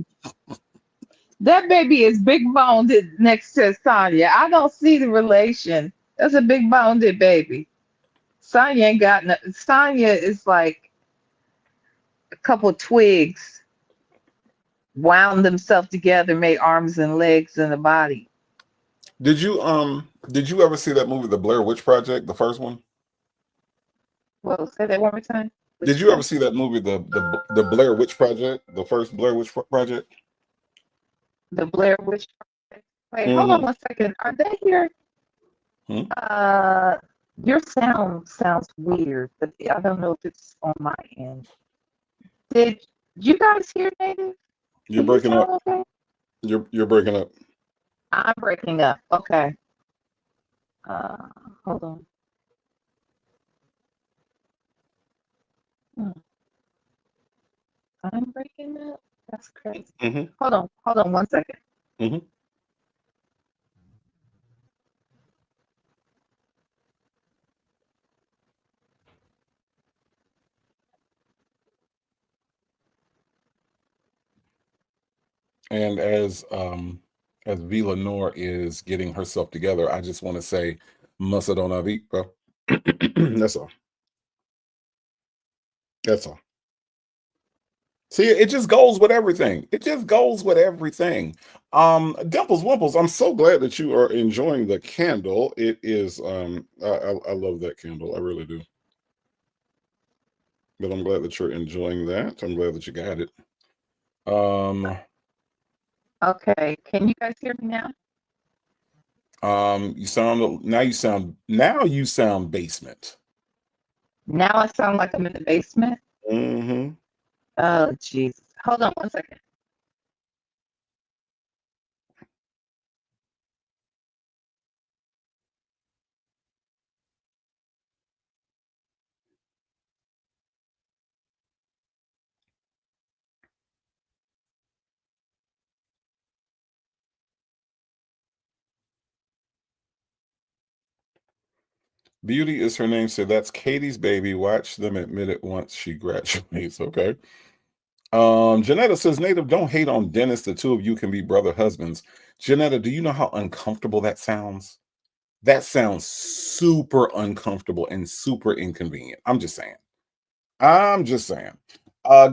That baby is big boned next to Sonya. I don't see the relation. That's a big boned baby. Sonya ain't got no. Sonya is like a couple twigs wound themselves together, made arms and legs and a body. Did you ever see that movie, The Blair Witch Project, the first one? Well, say that one more time. Did Which you ever one? see that movie, the Blair Witch Project, the first Blair Witch Project? The Blair Witch. Wait, hold on Mm-hmm. 1 second. Are they here? Hmm? Uh, your sound sounds weird, but I don't know if it's on my end. Did you guys hear Native? You're Can you breaking sound up. okay? You're breaking up. I'm breaking up. Okay. Uh, hold on. Hmm, I'm breaking up. That's crazy. Mm-hmm. Hold on 1 second. Mm-hmm. And as V Lenore is getting herself together, I just want to say Masadon Avit, bro. That's all. That's all. See, it just goes with everything. It just goes with everything. Dimples Wimples, I'm so glad that you are enjoying the candle. It is I love that candle. I really do. But I'm glad that you're enjoying that. I'm glad that you got it. Okay, can you guys hear me now? You sound basement. Now I sound like I'm in the basement. Mm-hmm. Oh, Jesus. Hold on 1 second. Beauty is her name. So that's Katie's baby. Watch them admit it once she graduates. Okay. Janetta says, Native, don't hate on Dennis. The two of you can be brother husbands. Janetta, do you know how uncomfortable that sounds? That sounds super uncomfortable and super inconvenient. I'm just saying. I'm just saying.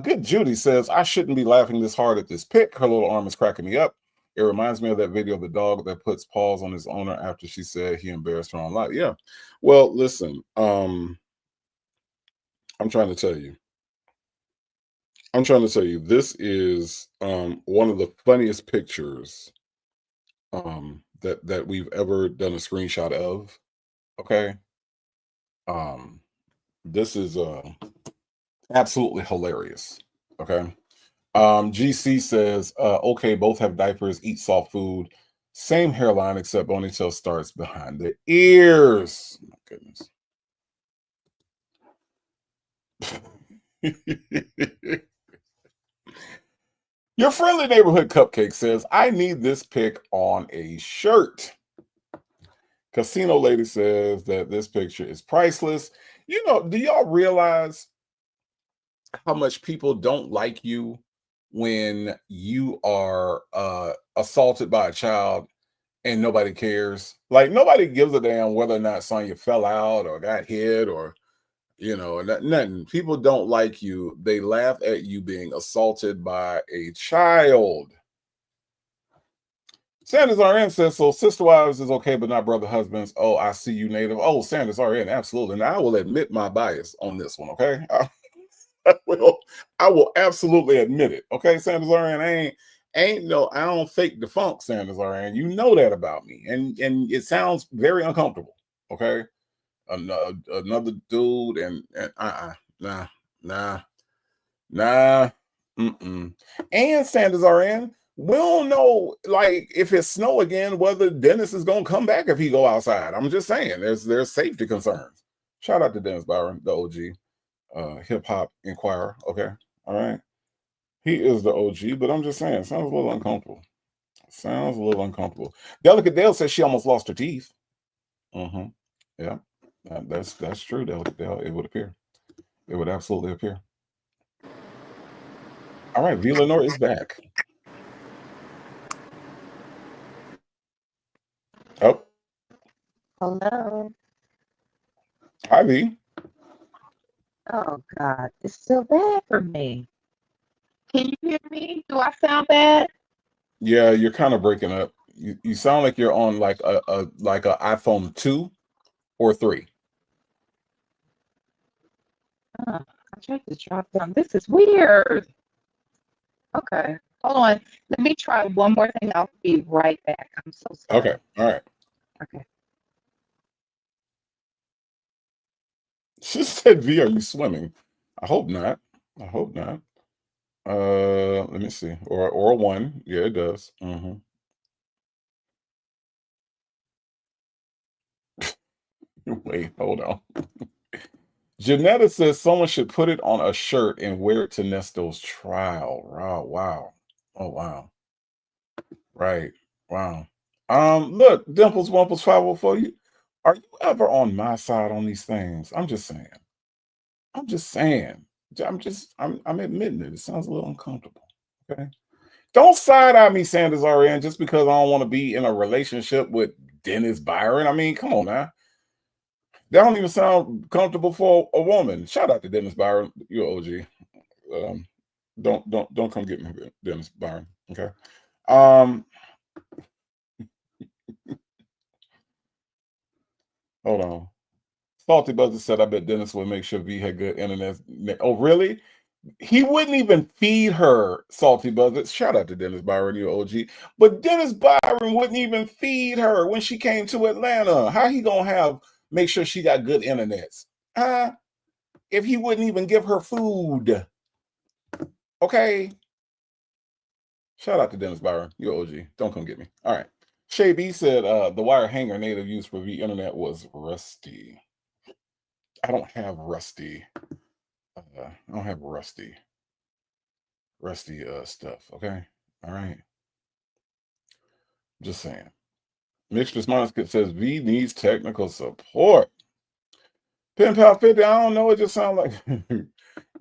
Good Judy says, I shouldn't be laughing this hard at this pic. Her little arm is cracking me up. It reminds me of that video of the dog that puts paws on his owner after she said he embarrassed her online. Yeah. Well, listen, I'm trying to tell you. This is one of the funniest pictures that we've ever done a screenshot of. Okay. Um, this is absolutely hilarious. Okay. GC says, okay, both have diapers, eat soft food, same hairline, except ponytail starts behind the ears. My goodness. Your friendly neighborhood cupcake says, I need this pic on a shirt. Casino Lady says that this picture is priceless. You know, do y'all realize how much people don't like you when you are assaulted by a child and nobody cares? Like nobody gives a damn whether or not Sonya fell out or got hit or nothing. People don't like you. They laugh at you being assaulted by a child. Sanders RN says, so sister wives is okay, but not brother husbands. Oh, I see you, Native. Oh, Sanders RN, absolutely. Now I will admit my bias on this one, okay? I will absolutely admit it. Okay, Sanders RN, I don't fake the funk, Sanders RN. You know that about me. And it sounds very uncomfortable. Okay. Another dude and nah, nah, nah. Mm-mm. And Sanders RN, we don't know like if it's snow again, whether Dennis is gonna come back if he go outside. I'm just saying there's safety concerns. Shout out to Dennis Byron, the OG hip hop inquirer. Okay. All right. He is the OG, but I'm just saying, sounds a little uncomfortable. Sounds a little uncomfortable. Delicate Dale says she almost lost her teeth. Mm-hmm. Yeah. That's true, Delicate Dale. It would appear. It would absolutely appear. All right, V. Lenore is back. Oh, Hello. hi, V. Oh, God. It's still bad for me. Can you hear me? Do I sound bad? Yeah, you're kind of breaking up. You sound like you're on like a iPhone 2 or 3. I tried to drop down. This is weird. Okay. Hold on. Let me try one more thing. I'll be right back. I'm so sorry. Okay. All right. Okay. She said, V, are you swimming? I hope not. I hope not. Let me see. Or one. Yeah, it does. Mm-hmm. Wait, hold on. Janetta says someone should put it on a shirt and wear it to Nesto's trial. Wow, wow. Oh, wow. Right. Wow. Look, Dimples Wumples 504, are you ever on my side on these things? I'm just saying. I'm just saying. I'm admitting it. It sounds a little uncomfortable. Okay. Don't side eye me, Sanders RN, just because I don't want to be in a relationship with Dennis Byron. I mean, come on now. That don't even sound comfortable for a woman. Shout out to Dennis Byron, you're OG. Don't come get me, Dennis Byron. Okay. Um, hold on. Salty Buzzer said, I bet Dennis would make sure V had good internet. Oh, really? He wouldn't even feed her Salty Buzzards. Shout out to Dennis Byron, your OG. But Dennis Byron wouldn't even feed her when she came to Atlanta. How he gonna make sure she got good internets? If he wouldn't even give her food. Okay. Shout out to Dennis Byron, your OG. Don't come get me. All right. Shay B said the wire hanger native used for V internet was rusty. I don't have rusty. I don't have rusty stuff. Okay. All right. Just saying. Mixed Response says V needs technical support. Pen Pal 50, I don't know. It just sounds like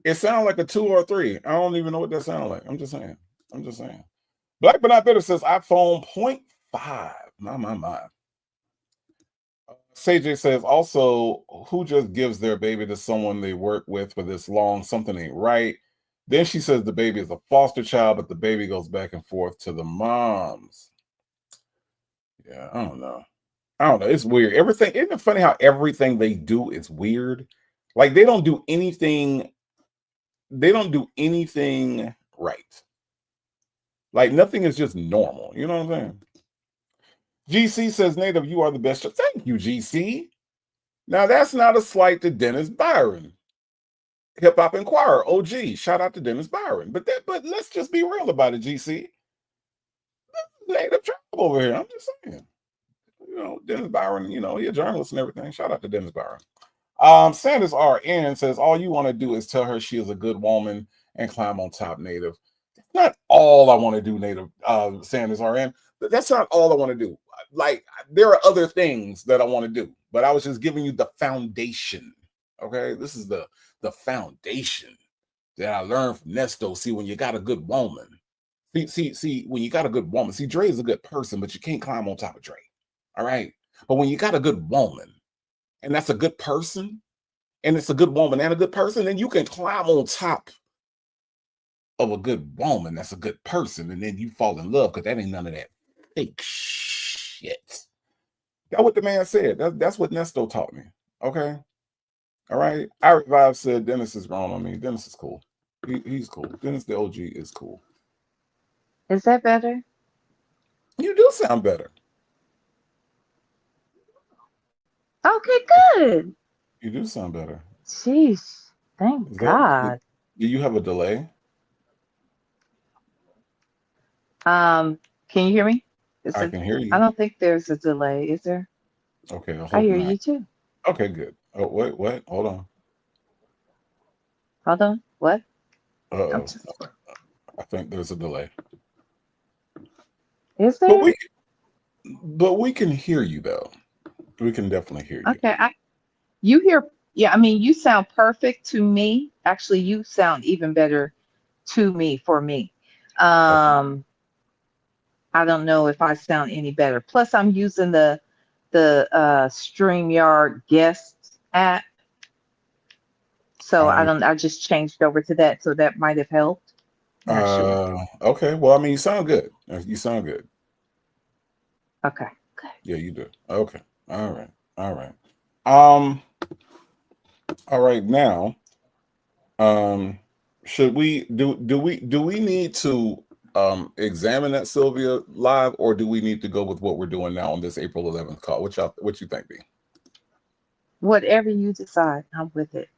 it sounds like a 2 or a 3. I don't even know what that sounds like. I'm just saying. Black but not bitter says iPhone 0.5. My. CJ says also, who just gives their baby to someone they work with for this long? Something ain't right. Then she says the baby is a foster child, but the baby goes back and forth to the moms. Yeah, I don't know. It's weird. Everything, isn't it funny how everything they do is weird? Like they don't do anything right. Like nothing is just normal. You know what I'm saying? GC says, Native, you are the best. Thank you, GC. Now that's not a slight to Dennis Byron. Hip Hop Inquirer, OG. Shout out to Dennis Byron. But let's just be real about it, GC. Native trouble over here. I'm just saying. Dennis Byron, he's a journalist and everything. Shout out to Dennis Byron. Sanders RN says, all you want to do is tell her she is a good woman and climb on top, Native. That's not all I want to do, Native, Sanders RN. That's not all I want to do. Like, there are other things that I want to do, but I was just giving you the foundation. Okay, this is the foundation that I learned from Nesto. See, when you got a good woman, see, when you got a good woman, see, Dre is a good person, but you can't climb on top of Dre. All right, but when you got a good woman, and that's a good person, and it's a good woman and a good person, then you can climb on top of a good woman that's a good person, and then you fall in love because that ain't none of that fake shit. That's what the man said. That's what Nesto taught me. Okay. All right. I Revive said Dennis is wrong on me. Dennis is cool. He's cool. Dennis the OG is cool. Is that better? You do sound better. Okay, good. You do sound better. Jeez. Thank God. Do you have a delay? Can you hear me? I can hear you. I don't think there's a delay, is there? Okay, I hear you too. Okay, good. Oh, what? Hold on. What? Uh-oh. I think there's a delay. Is there? But we can hear you though. We can definitely hear you. Okay. You sound perfect to me. Actually, you sound even better to me for me. I don't know if I sound any better. Plus, I'm using the StreamYard guest app. So I just changed over to that, so that might have helped. Okay. Well, I mean, you sound good. Okay. Good. Yeah, you do. Okay. All right. All right, now, should we do we need to examine that Sylvia live, or do we need to go with what we're doing now on this April 11th call? What you think, B? Whatever you decide, I'm with it.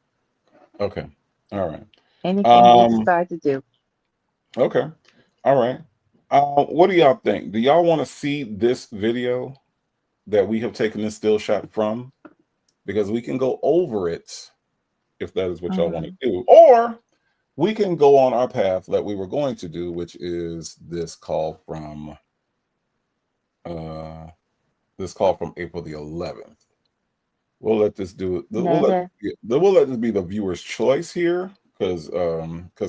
Okay. All right. Anything you decide to do. Okay. All right. What do y'all think? Do y'all want to see this video that we have taken this still shot from? Because we can go over it if that is what y'all want to do, or we can go on our path that we were going to do, which is this call from April the 11th. We'll let this do. We'll let this be the viewer's choice here, because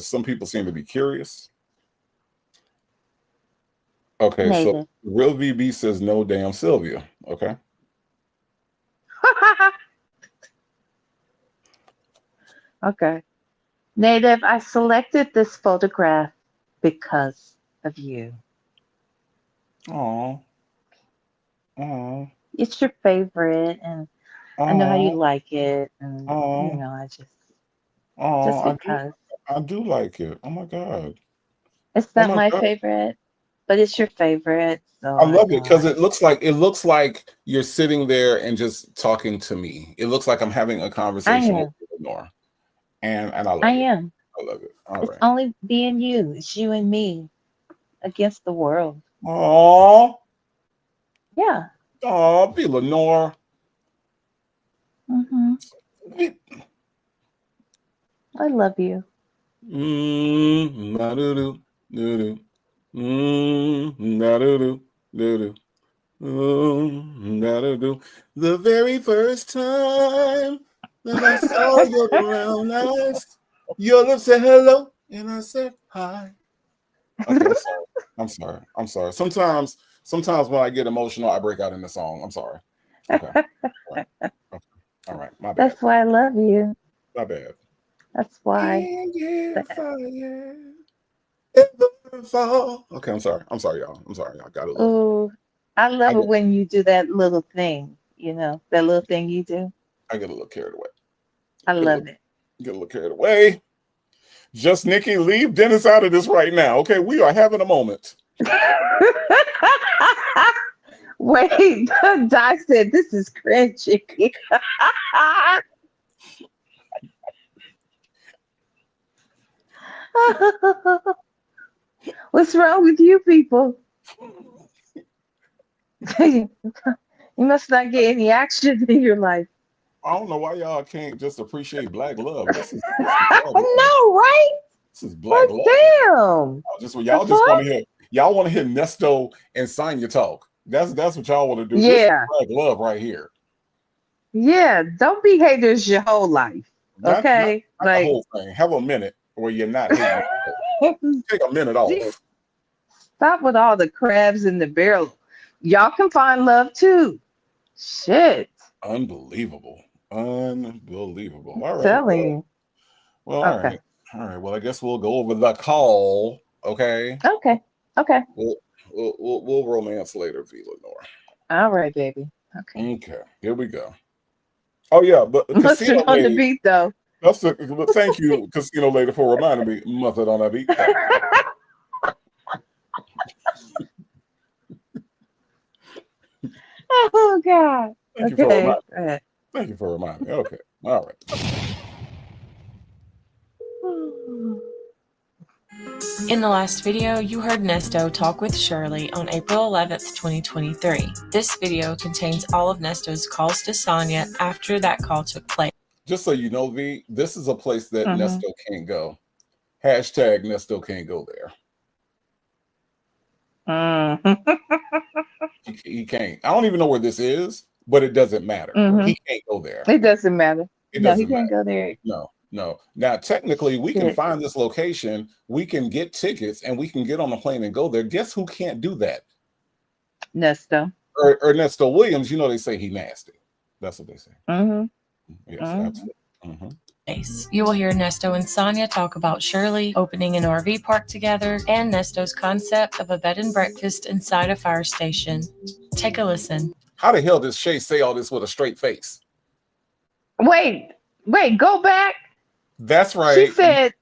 some people seem to be curious. Okay, so Real VB says no damn Sylvia. Okay. Okay. Native, I selected this photograph because of you. Oh. It's your favorite, and I know how you like it, and I just because. I do like it. Oh my God. It's Oh not my my God. favorite, but it's your favorite, so I I love it go because ahead. it looks like you're sitting there and just talking to me. It looks like I'm having a I conversation with am. you, Lenore. And I I love it. am. I love it. All It's right. only being you. It's you and me against the world. Oh, Yeah. oh, be Lenore. hmm Be, I love you. na-do-do, do-do. Na-do-do, do-do. Na-do-do. The very first time that I saw your brown eyes, your lips said hello, and I said hi. Okay, I'm sorry. I'm sorry. I'm sorry. Sometimes when I get emotional, I break out in the song. I'm sorry. Okay. All right. Okay. All right. My bad. That's why I love you. My bad. That's why. Can you That- fire ever fall? Okay, I'm sorry. I'm sorry, y'all. I'm sorry. I got a little. Oh, I I love it get. when you do that little thing, that little thing you do. I get a little carried away. I Get a little. love it. Get a little carried away. Just Nikki, leave Dennis out of this right now. Okay, we are having a moment. Wait, Doc said this is cringy. What's wrong with you people? You must not get any action in your life. I don't know why y'all can't just appreciate black love. This is black love. No, right? This is black Well, love. damn. The Y'all just want fuck? to hear y'all want to hear Nesto and Sonya talk. That's what y'all want to do. This is Yeah, black love right here. yeah. Don't be haters your whole life, Not okay? the Like, whole thing. Have a minute where you're not hating. Take a minute Gee, off. stop with all the crabs in the barrel. Y'all can find love too. Shit, Unbelievable. Unbelievable. I'm All right. telling you. Well, all Okay, right. All right. Well, I guess we'll go over the call. Okay. okay, okay. We'll we'll romance later, V Lenore. All right, baby. Okay. Okay. Here we go. Oh yeah, but the casino Mustard on the lady. beat though. Thank you, casino lady, for reminding me. Mustard on that beat. Thank Oh God. you for Okay. reminding. Thank you for reminding me. Okay. All right. In the last video, you heard Nesto talk with Shirley on April 11th, 2023. This video contains all of Nesto's calls to Sonya after that call took place. Just so you know, V, this is a place that Mhm. Nesto can't go. Hashtag Nesto can't go there. Mhm. He can't. I don't even know where this is, but it doesn't matter. He Mhm. can't go there. It doesn't matter. It No, he doesn't matter. can't go there. No, no. Now, technically, we can Shit. find this location, we can get tickets, and we can get on a plane and go there. Guess who can't do that? Nesto. Ernesto Williams. You know they say he nasty. That's what they say. Mhm. Yes, Mhm. absolutely. Mhm. You will hear Nesto and Sonya talk about Shirley opening an RV park together and Nesto's concept of a bed and breakfast inside a fire station. Take a listen. How the hell does Shay say all this with a straight face? Wait, go back. That's She right. said,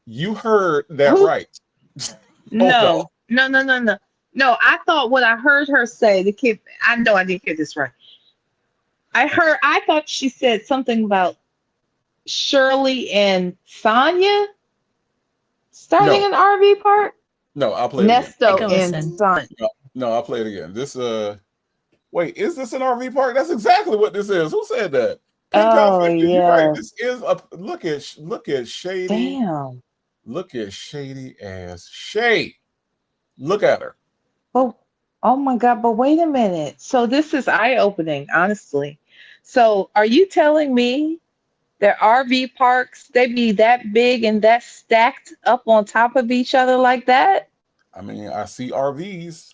You heard that "Who? right. Hold on. No, no, no, no, no, no." I thought what I heard her say. The kid. I know I didn't hear this right. I thought she said something about Shirley and Sonya starting No, an RV park. no, I'll play it again. Take Nesto a and listen. Sonya. No, I'll play it again. This wait, is this an RV park? That's exactly what this is. Who said that? Pen Pal Oh 50. You're right. yeah. This is a look at shady. Damn. Look at shady ass Shay. Look at her. Oh, oh my God, but wait a minute. So this is eye-opening, honestly. So are you telling me that RV parks, they be that big and that stacked up on top of each other like that? I mean, I see RVs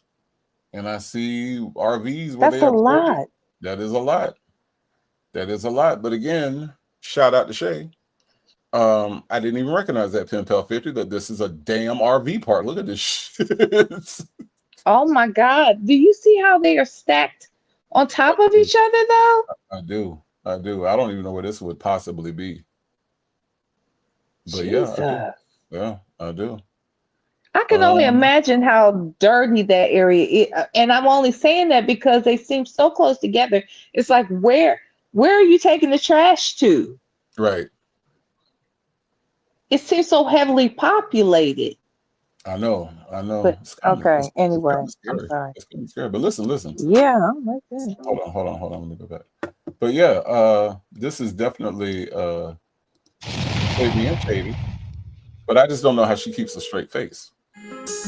and I see RVs where That's they a are built. lot. That is a lot. That is a lot. But again, shout out to Shay. I didn't even recognize that Pen Pal 50 that this is a damn RV park. Look at this shit. Oh my God. Do you see how they are stacked on top of each other though? I do. I do. I don't even know where this would possibly be. But yeah, I do. Jesus. Yeah, I do. I can only Um, imagine how dirty that area is. And I'm only saying that because they seem so close together. It's like where are you taking the trash to? right. It seems so heavily populated. I know. I know. But It's kind of okay, it's kind anyway, of I'm scary. sorry. It's kind of scary. But listen, listen. Yeah, I'm like that. Hold on. Let me go back. But yeah, this is definitely wavy and shady. But I just don't know how she keeps a straight face.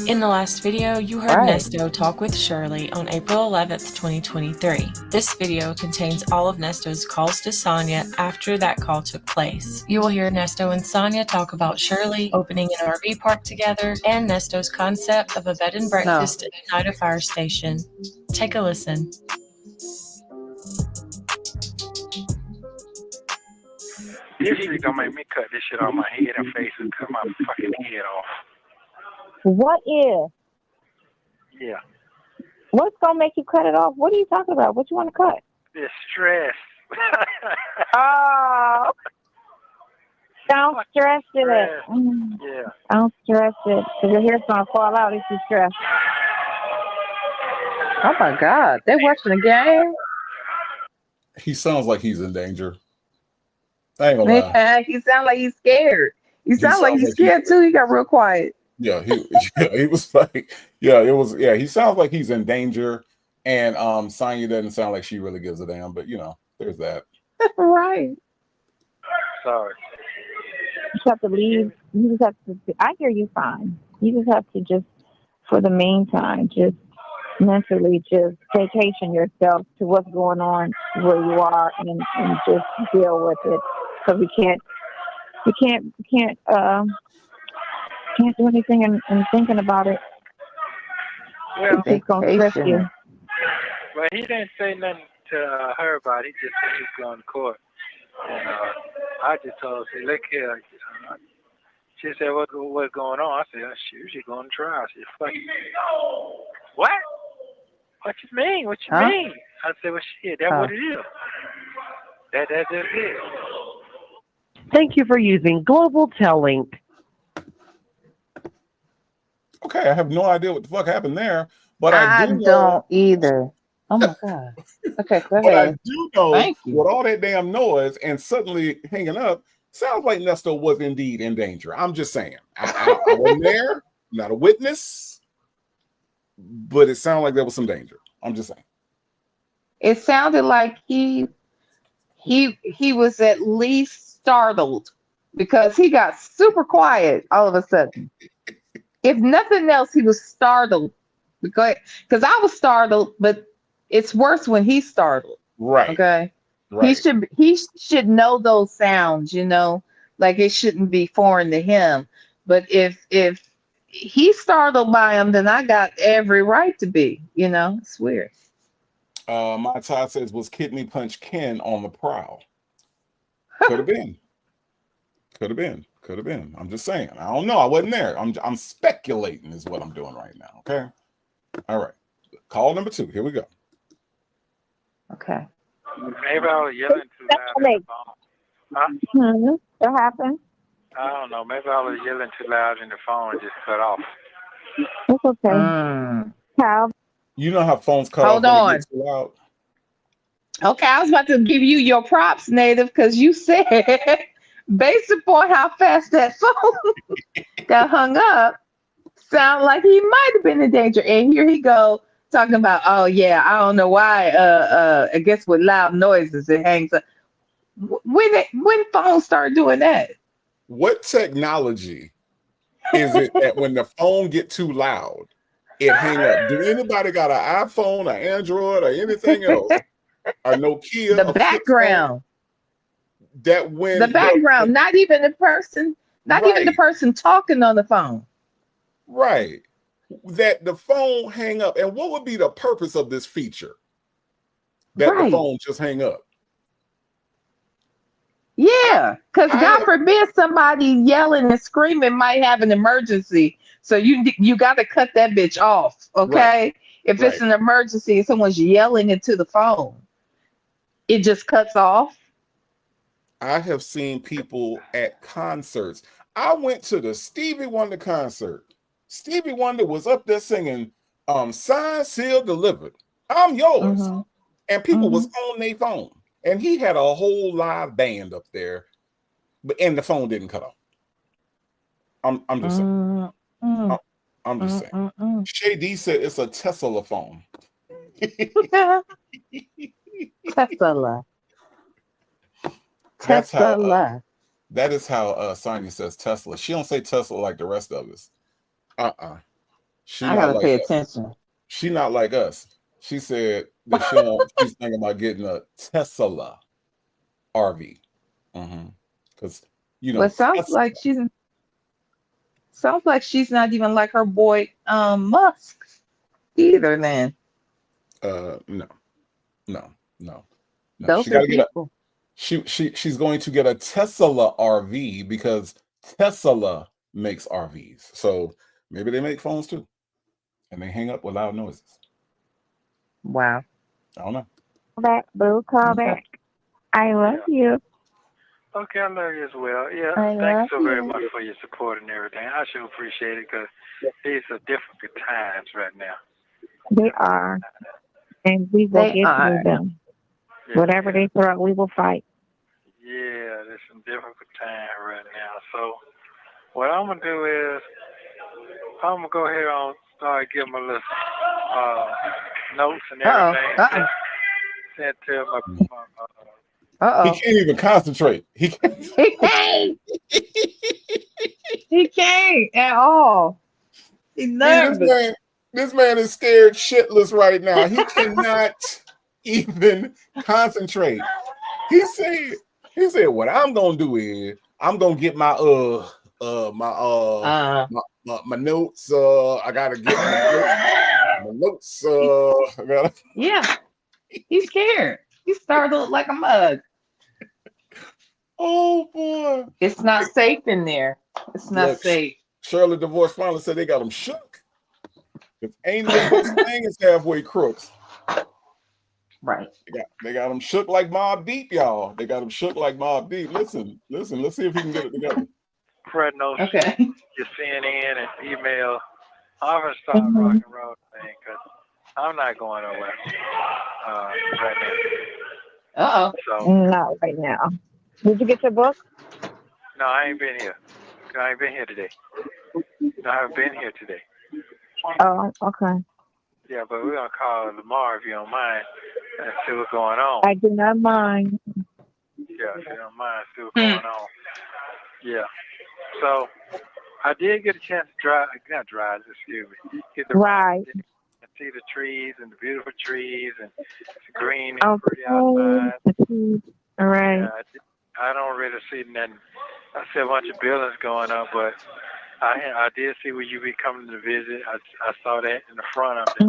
In the last video, you heard Right. Nesto talk with Shirley on April 11th, 2023. This video contains all of Nesto's calls to Sonya after that call took place. You will hear Nesto and Sonya talk about Shirley opening an RV park together and Nesto's concept of a bed and breakfast inside a fire station. Take a listen. This shit gonna make me cut this shit off my head and face and cut my fucking head off. What is? Yeah. What's gonna make you cut it off? What are you talking about? What you want to cut? This stress. Oh, don't stress it. Stress. Mm, Yeah. Don't stress it, because your hair's gonna fall out if you stress. Oh my God. They're watching the game? He sounds like he's in danger. I ain't gonna lie. Man, he sounds like he's scared. He sounds like sounds he's like he- scared too. He got real quiet. Yeah, he was like, he sounds like he's in danger. And Sonya doesn't sound like she really gives a damn, but there's that. Right. Sorry. You just have to leave. You just have to. I hear you fine. You just have to just, for the meantime, just mentally just vacation yourself to what's going on where you are and just deal with it, because we can't do anything and thinking about it. Well, It's gonna stress you. well, he didn't say nothing to her about it. He just said he's going to court. And I just told her, say, look here. She said, what's going on? I said, she's going to trial. She said, fuck you. What? What you mean? What you Huh? mean? I said, well, shit, that's what it is. That's just it. Thank you for using Global Tellink. Okay, I have no idea what the fuck happened there, but I do know, don't either. Oh my God. Okay, go but I ahead. do know Thank you. with all that damn noise and suddenly hanging up, sounds like Nesto was indeed in danger. I'm just saying. I wasn't there, not a witness, but it sounded like there was some danger. I'm just saying. It sounded like he was at least startled because he got super quiet all of a sudden. If nothing else, he was startled because I was startled, but it's worse when he's startled. Right. Okay. Right. He should know those sounds, like it shouldn't be foreign to him. But if he's startled by them, then I got every right to be, it's weird. My Todd says, was Kidney Punch Ken on the prowl? Could have been. Could have been. Could have been. I'm just saying. I don't know. I wasn't there. I'm speculating is what I'm doing right now. Okay. All right. Call number 2. Here we go. Okay. Maybe I was yelling too loud in the phone. Huh? What happened? I don't know. Maybe I was yelling too loud in the phone and just cut off. It's okay. Mm. Kyle, You know how phones cut Hold off when on. it gets too loud? Okay, I was about to give you your props, Native, because you said, based upon how fast that phone got hung up, sound like he might have been in danger. And here he go talking about, oh yeah, I don't know why. I guess with loud noises it hangs up. When phones start doing that? What technology is it that when the phone get too loud, it hang up? Do anybody got an iPhone, an Android, or anything else? Or Nokia? The background. That when The background, not even the person, even the person talking on the phone. Right. That the phone hang up. And what would be the purpose of this feature? That the Right. phone just hang up. Yeah, because I God have- forbid somebody yelling and screaming might have an emergency. So you got to cut that bitch off, okay? If it's Right. an emergency and someone's yelling into the phone, it just cuts off. I have seen people at concerts. I went to the Stevie Wonder concert. Stevie Wonder was up there singing Signed, Sealed, Delivered. I'm yours. Mhm. And people was on their phone. And he had a whole live band up there, and the phone didn't cut off. I'm just saying. I'm just saying. Shay D said it's a Tesla phone. Tesla. That's how Tesla. that is how Sonya says Tesla. She don't say Tesla like the rest of us. She I not gotta like pay us. attention. She not like us. She said that she's thinking about getting a Tesla RV. Because you know, But sounds Tesla- like she's not even like her boy Musk either. Then no. those She are gotta get a people. she's going to get a Tesla RV because Tesla makes RVs. So maybe they make phones too. And they hang up with loud noises. Wow. I don't know. Call back, boo. Call back. I love you. Okay, I love you as well. Yeah, I love thanks so very you. much for your support and everything. I sure appreciate it because these are difficult times right now. They are. And we will They get are. through them. Yeah, Whatever they throw, we will fight. Yeah, there's some difficult time right now. So what I'm gonna do is I'm gonna go ahead and start giving my little notes and everything. Sent to my He can't even concentrate. He can't. He can't. He can't at all. He's nervous. This man is scared shitless right now. He cannot even concentrate. He said, what I'm gonna do is I'm gonna get my my notes. I gotta get my notes. I gotta. Yeah. He's scared. He started to look like a mug. Oh boy. It's not safe in there. It's not Look, safe. Shirley Divorce finally said they got him shook. If ain't no such thing as halfway crooks. Right. They got him shook like Mobb Deep, y'all. They got him shook like Mobb Deep. Listen. Let's see if he can get it together. Fred knows Okay. your CNN and email. I'm gonna start rock and roll thing because I'm not going nowhere right now. So Not right now. Did you get your book? no, I ain't been here. I ain't been here today. No, I haven't been here today. Oh, okay. Yeah, but we're gonna call Lamar if you don't mind and see what's going on. I do not mind. Yeah, if you don't mind, see what's going on. Yeah. So I did get a chance to not drive, excuse me. Get the Right. and see the trees and the beautiful trees and it's green and Okay. pretty outside. All right. Yeah, I don't really see nothing. I see a bunch of buildings going up, but I did see where you be coming to visit. I saw that in the front of it.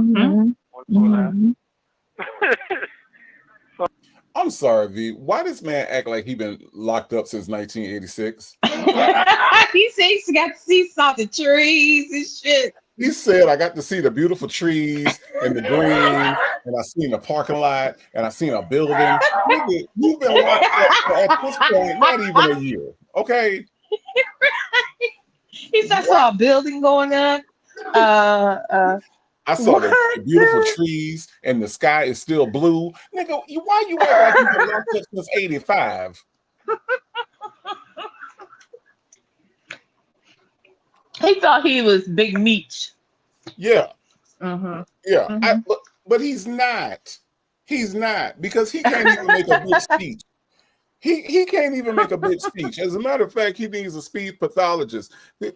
I'm sorry, V. Why does man act like he been locked up since 1986? He said he got to see some of the trees and shit. He said I got to see the beautiful trees and the green, and I seen a parking lot, and I seen a building. Nigga, you've been locked up at this point not even a year, okay? He said I saw a building going up. I saw the beautiful trees, and the sky is still blue. Nigga, why you act like you've been locked up since 85? He thought he was Big Meech. Yeah. Mm-hmm. But he's not. He's not, because he can't even make a good speech. He can't even make a good speech. As a matter of fact, he needs a speech pathologist. He's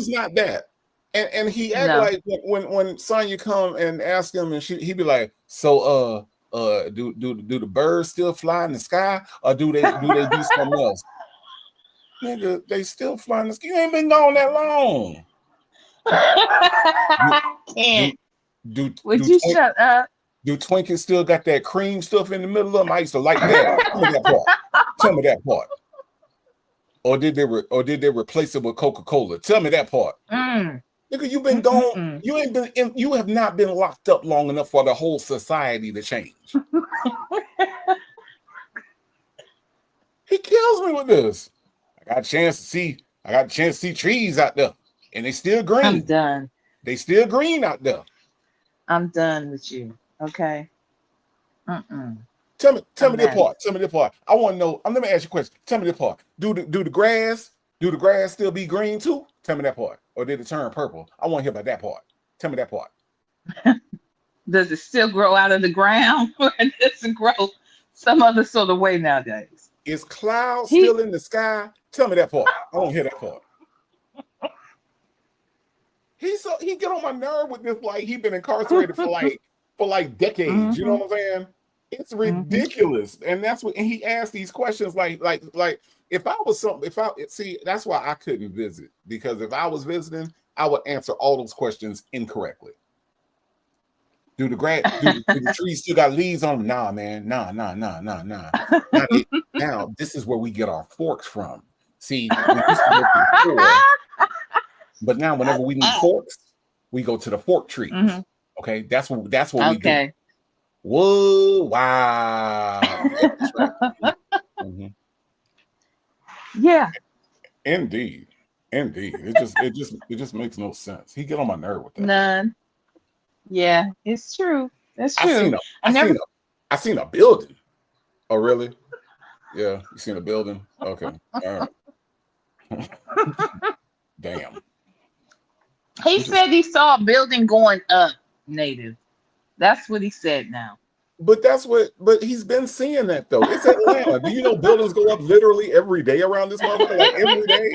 not that. And he act like when Sonya come and ask him, and he be like, so do the birds still fly in the sky, or do they do something else? Nigga, they still fly in the sky. You ain't been gone that long. Can't. Would you shut up? Do Twinkies still got that cream stuff in the middle of them? I used to like that. Tell me that part. Or did they replace it with Coca-Cola? Tell me that part. Nigga, you've been gone. You have not been locked up long enough for the whole society to change. He kills me with this. I I got a chance to see trees out there, and they still I'm green. done. They still green out there. I'm done with you. Okay. Mm-mm. Tell me A the mess. part. Tell me the part. I want to know. Let me ask you a question. Tell me the part. Do the grass still be green too? Tell me that part. Or did it turn purple? I want to hear about that part. Tell me that part. Does it still grow out of the ground, or does it grow some other sort of way nowadays? Is clouds He still in the sky? Tell me that part. I want to hear that part. He get on my nerve with this, like he been incarcerated for like decades. You know Mhm, what I'm saying? It's mhm. ridiculous. And that's what, and he asked these questions like if I was something, if I see, that's why I couldn't visit, because if I was visiting, I would answer all those questions incorrectly. Do the trees still got leaves on them? Nah, man. Nah. Now this is where we get our forks from. See, we used to go to the store, but now whenever we need forks, we go to the fork trees. Mhm. Okay, that's what we do. Okay. Whoa, wow. Mhm. Yeah. Indeed. It just makes no sense. He get on my nerve with that. None. Yeah, it's true. That's I true. seen I never. I seen a building. Oh, really? Yeah, you seen a building? Okay. All right. Damn. He said he saw a building going up, Native. That's what he said now. But he's been seeing that though. It's Atlanta. Do you know buildings go up literally every day around this motherfucker? Like every day?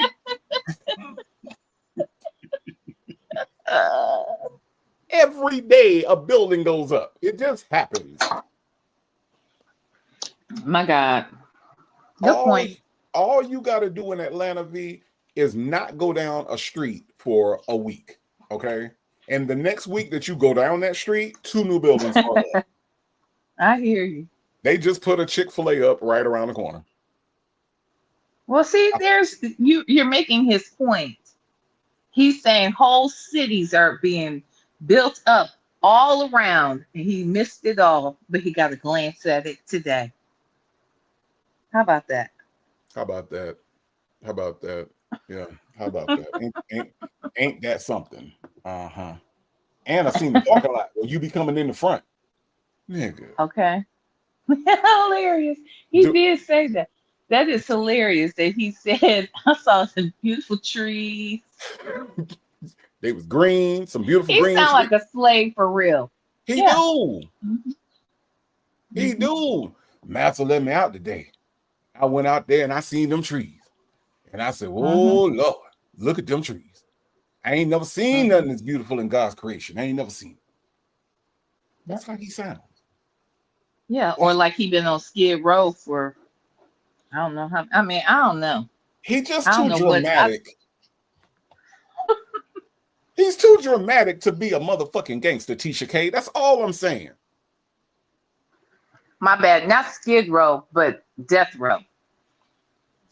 Every day a building goes up. It just happens. My God. Good point. All you got to do in Atlanta, V, is not go down a street for a week. Okay. And the next week that you go down that street, 2 new buildings are up. I hear you. They just put a Chick-fil-A up right around the corner. Well, see, you're making his point. He's saying whole cities are being built up all around, and he missed it all, but he got a glance at it today. How about that? How about that? Yeah. How about that? Ain't that something? Uh-huh. And I seen the parking lot where you be coming in the front. Nigga. Okay. Hilarious. He did say that. That is hilarious that he said, I saw some beautiful trees. They was green, some beautiful He green sound trees. like a slave for real. He Yeah. do. Mhm. He do. Master let me out today. I went out there and I seen them trees. And I said, oh, Lord, look at them trees. I ain't never seen nothing that's beautiful in God's creation. I ain't never seen it. That's how he sounds. Yeah, or like he been on Skid Row for, I don't know how, I mean, I don't know. He just I don't too know what dramatic. He's too dramatic to be a motherfucking gangster, Tisha K. That's all I'm saying. My bad, not Skid Row, but Death Row.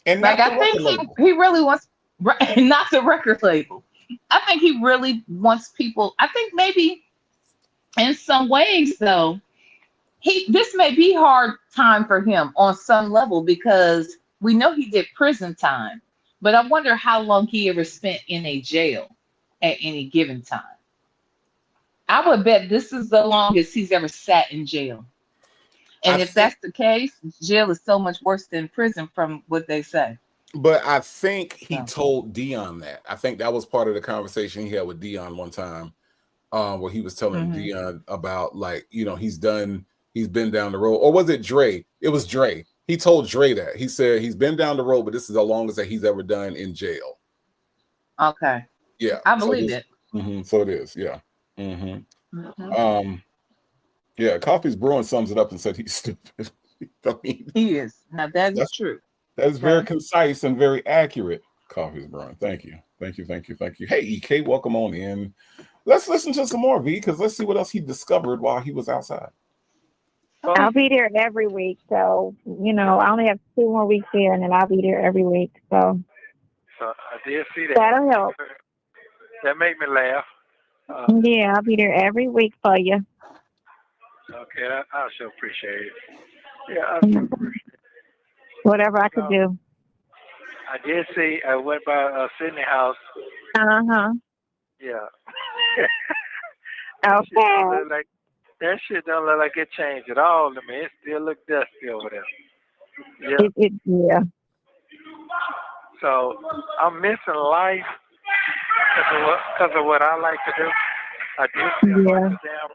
And Like, not I the record think label. he really wants, not the record label. I think he really wants people, I think maybe in some ways, though, this may be hard time for him on some level, because we know he did prison time, but I wonder how long he ever spent in a jail at any given time. I would bet this is the longest he's ever sat in jail. And if that's the case, jail is so much worse than prison from what they say. But I think he told Dion that. I think that was part of the conversation he had with Dion one time, where he was telling Dion about, like, you know, he's been down the road. Or was it Dre? It was Dre. He told Dre that. He said he's been down the road, but this is the longest that he's ever done in jail. Okay. Yeah. I believe it. So it is. Yeah. Yeah, Coffee's Brewing sums it up and said he's stupid. I mean, he is. Now that is true. That is very concise and very accurate. Coffee's Brewing. Thank you. Hey, EK, welcome on in. Let's listen to some more, V, because let's see what else he discovered while he was outside. I'll be there every week. So, you know, I only have 2 more weeks here, and then I'll be there every week. So I did see that. That'll help. That made me laugh. Yeah, I'll be there every week for you. Okay, I sure appreciate it. Yeah, I sure appreciate it. Whatever I could do. I did see. I went by Sydney House. Uh-huh. Yeah. Okay. That shit don't look like it changed at all to me. It still look dusty over there. Yeah. Yeah. So I'm missing life because of what I like to do. I do see a bunch of damn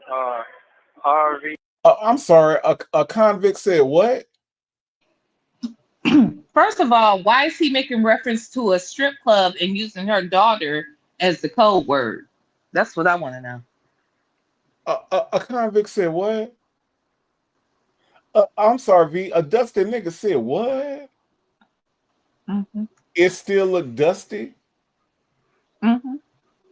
RV. I'm sorry. A convict said what? First of all, why is he making reference to a strip club and using her daughter as the code word? That's what I want to know. A convict said what? I'm sorry, V. A dusty nigga said what? Mm-hmm. It still look dusty. Mm-hmm.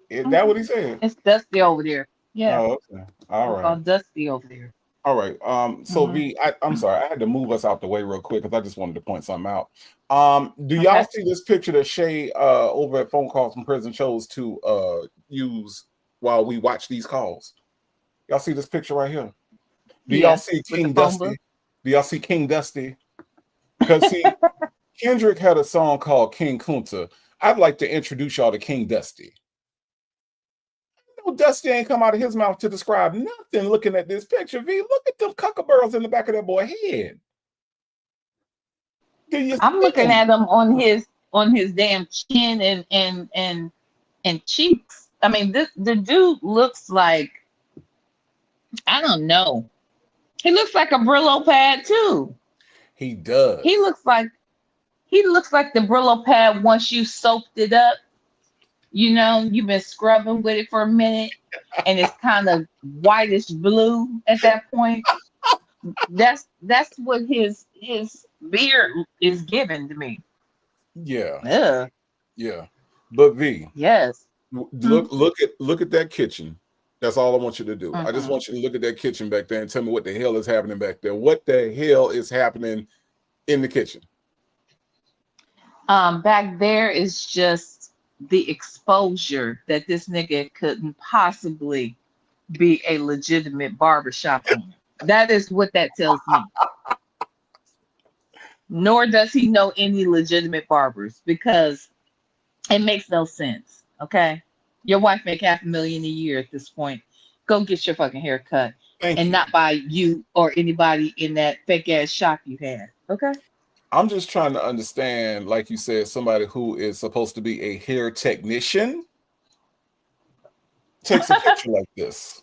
Is that what he said? It's dusty over there. Yeah. Oh, okay. All It's right. all dusty over there. All right. So Mhm. V, I'm sorry, I had to move us out the way real quick because I just wanted to point something out. Do Okay. y'all see this picture that Shay over at Phone Calls from Prison chose to use while we watch these calls? Y'all see this picture right here? Do y'all see With the King phone Dusty? book. Do y'all see King Dusty? Because see, Kendrick had a song called King Kunta. I'd like to introduce y'all to King Dusty. No, Dusty ain't come out of his mouth to describe nothing looking at this picture. V, look at them cuckaburls in the back of that boy head. Do you I'm see looking them? at him on his damn chin and cheeks. I mean, the dude looks like, I don't know. He looks like a Brillo pad too. He does. He looks like the Brillo pad once you soaked it up. You know, you've been scrubbing with it for a minute, and it's kind of whitish blue at that point. That's what his beard is giving to me. Yeah, Ugh. yeah. But V, Yes. look at that kitchen. That's all I want you to do. I just Mhm. want you to look at that kitchen back there and tell me what the hell is happening back there. What the hell is happening in the kitchen? Back there is just the exposure that this nigga couldn't possibly be a legitimate barbershop owner. That is what that tells me. Nor does he know any legitimate barbers because it makes no sense. Okay. Your wife make $500,000 a year at this point. Go get your fucking hair cut Thank and you. not by you or anybody in that fake ass shop you had. Okay. I'm just trying to understand, like you said, somebody who is supposed to be a hair technician takes a picture like this.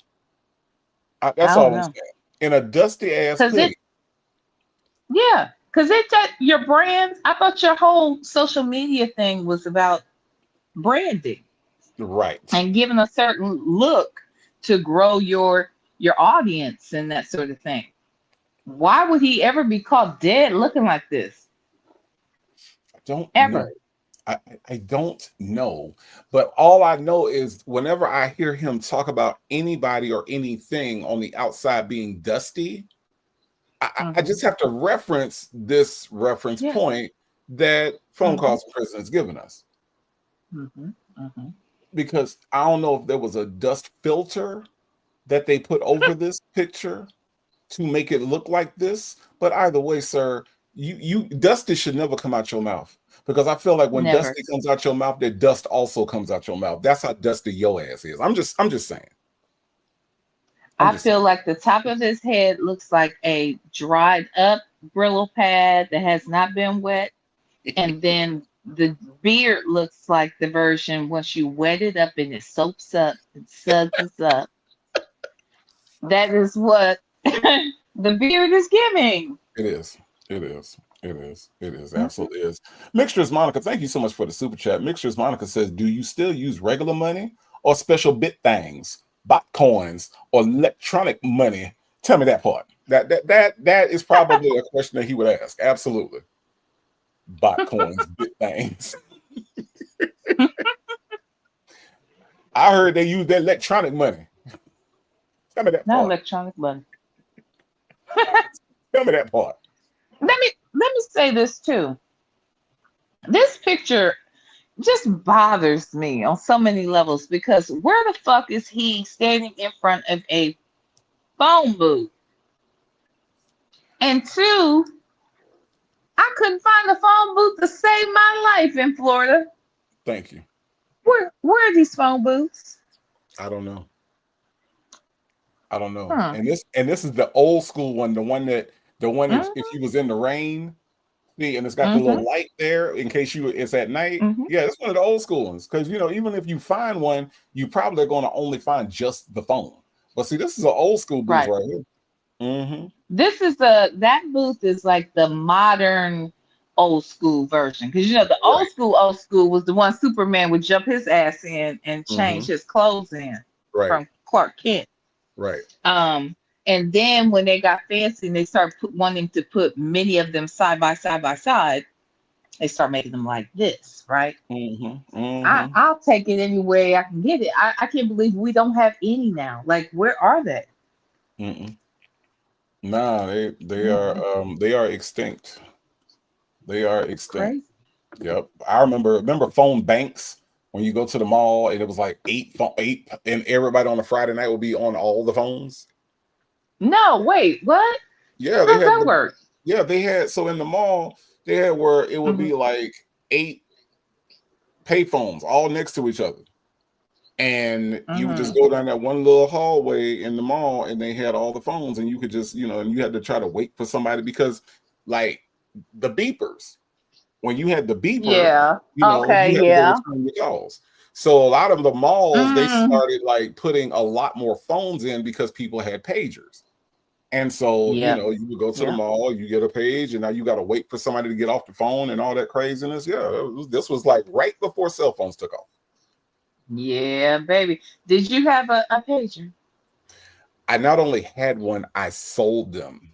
That's I all don't I'm know. saying. In a dusty ass Cause hoodie. because it just your brand. I thought your whole social media thing was about branding Right. and giving a certain look to grow your audience and that sort of thing. Why would he ever be caught dead looking like this? I don't Ever. know. I don't know. But all I know is whenever I hear him talk about anybody or anything on the outside being dusty, I just have to reference this reference Yeah. point that Phone Calls from Prison has given us. Because I don't know if there was a dust filter that they put over this picture to make it look like this. But either way, sir, you dusty should never come out your mouth. Because I feel like when Never. dusty comes out your mouth, that dust also comes out your mouth. That's how dusty your ass is. I'm just saying. I feel like the top of his head looks like a dried up Brillo pad that has not been wet. And then the beard looks like the version once you wet it up and it soaks up and suds up. That is what the beard is giving. It is. It is. It is. It is. Absolutely is. Mixtures Monica, thank you so much for the super chat. Mixtures Monica says, do you still use regular money or special bit things, bot coins, or electronic money? Tell me that part. That is probably a question that he would ask. Absolutely. Bot coins, bit things. I heard they use that electronic money. Tell me that Not part. electronic money. Tell me that part. Let me say this too. This picture just bothers me on so many levels because where the fuck is he standing in front of a phone booth? And two, I couldn't find a phone booth to save my life in Florida. Thank you. Where are these phone booths? I don't know. Huh. And this is the old school one, the one that Mhm. if you was in the rain, see, and it's got the Mhm. little light there in case it's at night. Mhm. Yeah, it's one of the old school ones. Because even if you find one, you probably are going to only find just the phone. But see, this is an old school booth Right. right here. Mm-hmm. This is that booth is like the modern old school version. Because the old school was the one Superman would jump his ass in and change his clothes in Right. from Clark Kent. Right. And then when they got fancy and they started wanting to put many of them side by side, they start making them like this, right? I'll take it any way I can get it. I can't believe we don't have any now. Like, where are they? Nah, they are extinct. They are extinct. Crazy. Yep. I remember phone banks when you go to the mall and it was like eight, and everybody on a Friday night would be on all the phones. No, wait, what? Yeah, How does that work? Yeah, they had, so in the mall, they had where it would be like 8 pay phones all next to each other. And you would just go down that one little hallway in the mall and they had all the phones and you could just, and you had to try to wait for somebody because like the beepers, when you had the beeper, Yeah. you had to go return your calls. So a lot of the malls, they started like putting a lot more phones in because people had pagers. And so, you would go to the mall, you get a page, and now you got to wait for somebody to get off the phone and all that craziness. Yeah, this was like right before cell phones took off. Yeah, baby. Did you have a pager? I not only had one, I sold them.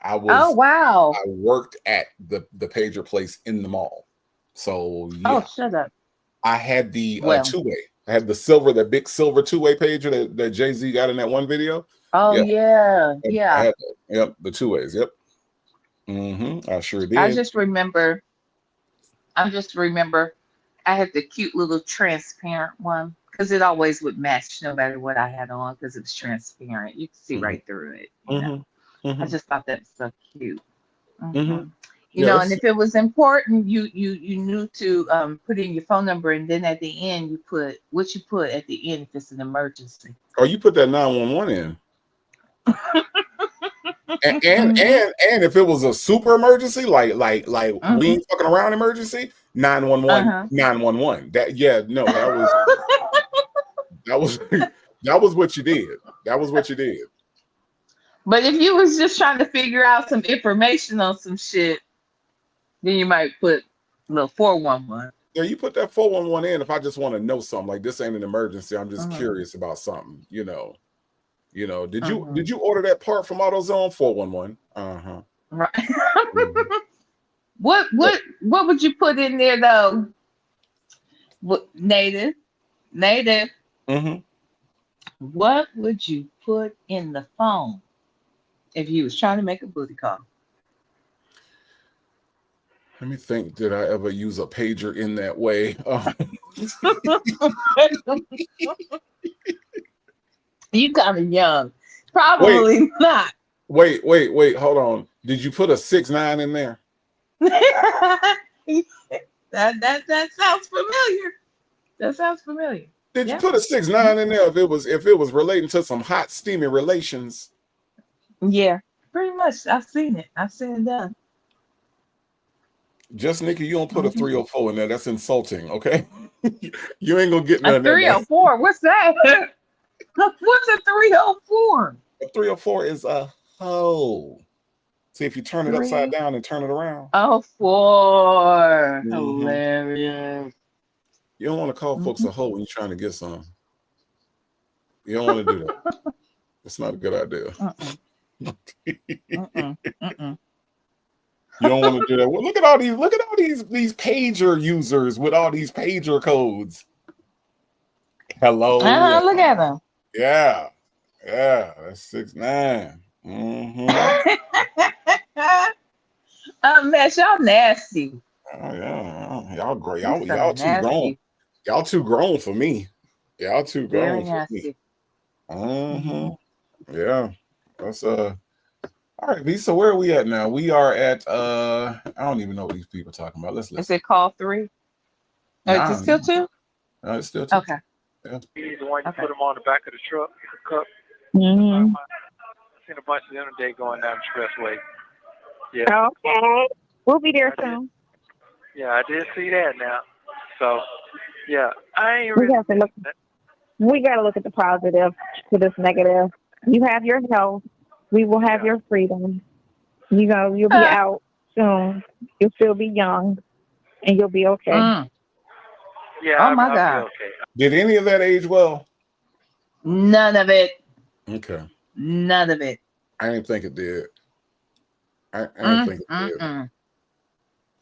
Oh, wow. I worked at the pager place in the mall. So yeah. Oh, shut up. I had the two-way. I had the big silver two-way pager that Jay-Z got in that one video. Oh, yeah. I had that. Yep, the two-ways. Yep. I sure did. I just remember I had the cute little transparent one because it always would match no matter what I had on because it was transparent. You could see right through it. I just thought that was so cute. And if it was important, you knew to put in your phone number, and then at the end you put what you put at the end if it's an emergency. Or you put that 911 in. and if it was a super emergency, like we ain't fucking around emergency, 911, 911. That was what you did. That was what you did. But if you was just trying to figure out some information on some shit, then you might put a little 411. Yeah, you put that 411 in if I just want to know something. Like, this ain't an emergency. I'm just curious about something, Did you order that part from AutoZone? 411. Right. What would you put in there though? Native. What would you put in the phone if you was trying to make a booty call? Let me think. Did I ever use a pager in that way? You kind of young. Probably not. Wait. Hold on. Did you put a 6-9 in there? That sounds familiar. That sounds familiar. Did you put a 6-9 in there if it was relating to some hot, steamy relations? Yeah, pretty much. I've seen it done. Just Nikki, you don't put a 304 in there. That's insulting, okay? You ain't gonna get nothing. A 304. What's that? What's a 304? A 304 is a hoe. See, if you turn it upside down and turn it around. Oh, 4. Hilarious. You don't want to call folks a hoe when you're trying to get some. You don't want to do that. It's not a good idea. You don't want to do that. Well, look at all these pager users with all these pager codes. Hello. Look at them. Yeah, that's 6-9. Matt, y'all nasty. Oh yeah, y'all great. Y'all too grown. Y'all too grown for me. Y'all too grown for me. Yeah, that's All right, V. So where are we at now? We are at I don't even know what these people are talking about. Let's Is listen. it call 3? Or is Nah, it still 2? it's still two. Okay. He's the one you Okay. put him on the back of the truck. Hook up. Mm-hmm. I've seen a bunch of them today going down the expressway. Yeah. Okay. We'll be there I did. soon. Yeah, I did see that now. So, yeah, I ain't We really. have to look. We got to look at the positive to this negative. You have your health. We will have your freedom. You know, you'll be out soon. You'll still be young, and you'll be okay. Yeah, Oh my I'll God. be okay. Did any of that age well? None of it. Okay. None of it. I didn't think it did. I didn't think it did.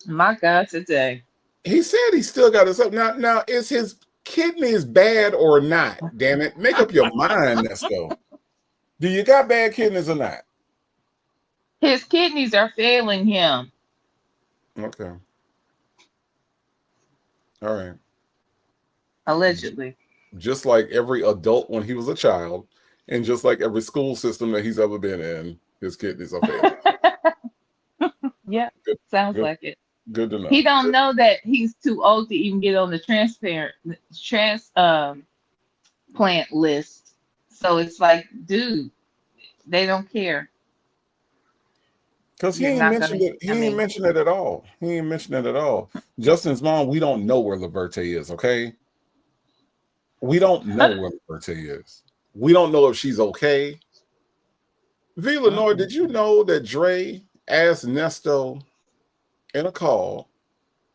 My God, today. He said he still got his up. Now, is his kidneys bad or not? Damn it. Make up your mind, Nesto. Do you got bad kidneys or not? His kidneys are failing him. Okay. All right. Allegedly. Just like every adult when he was a child, and just like every school system that he's ever been in, his kidneys are failing. Yeah, Good, sounds good. like it. Good to know. He don't know that he's too old to even get on the plant list. So it's like, dude, they don't care. Because he You're ain't not mentioned gonna- it. He I ain't mean- mentioned it at all. He ain't mentioned it at all. Justin's mom, we don't know where Laverte is, okay? We don't know where Laverte is. We don't know if she's okay. V. Lenore, did you know that Dre asked Nesto in a call?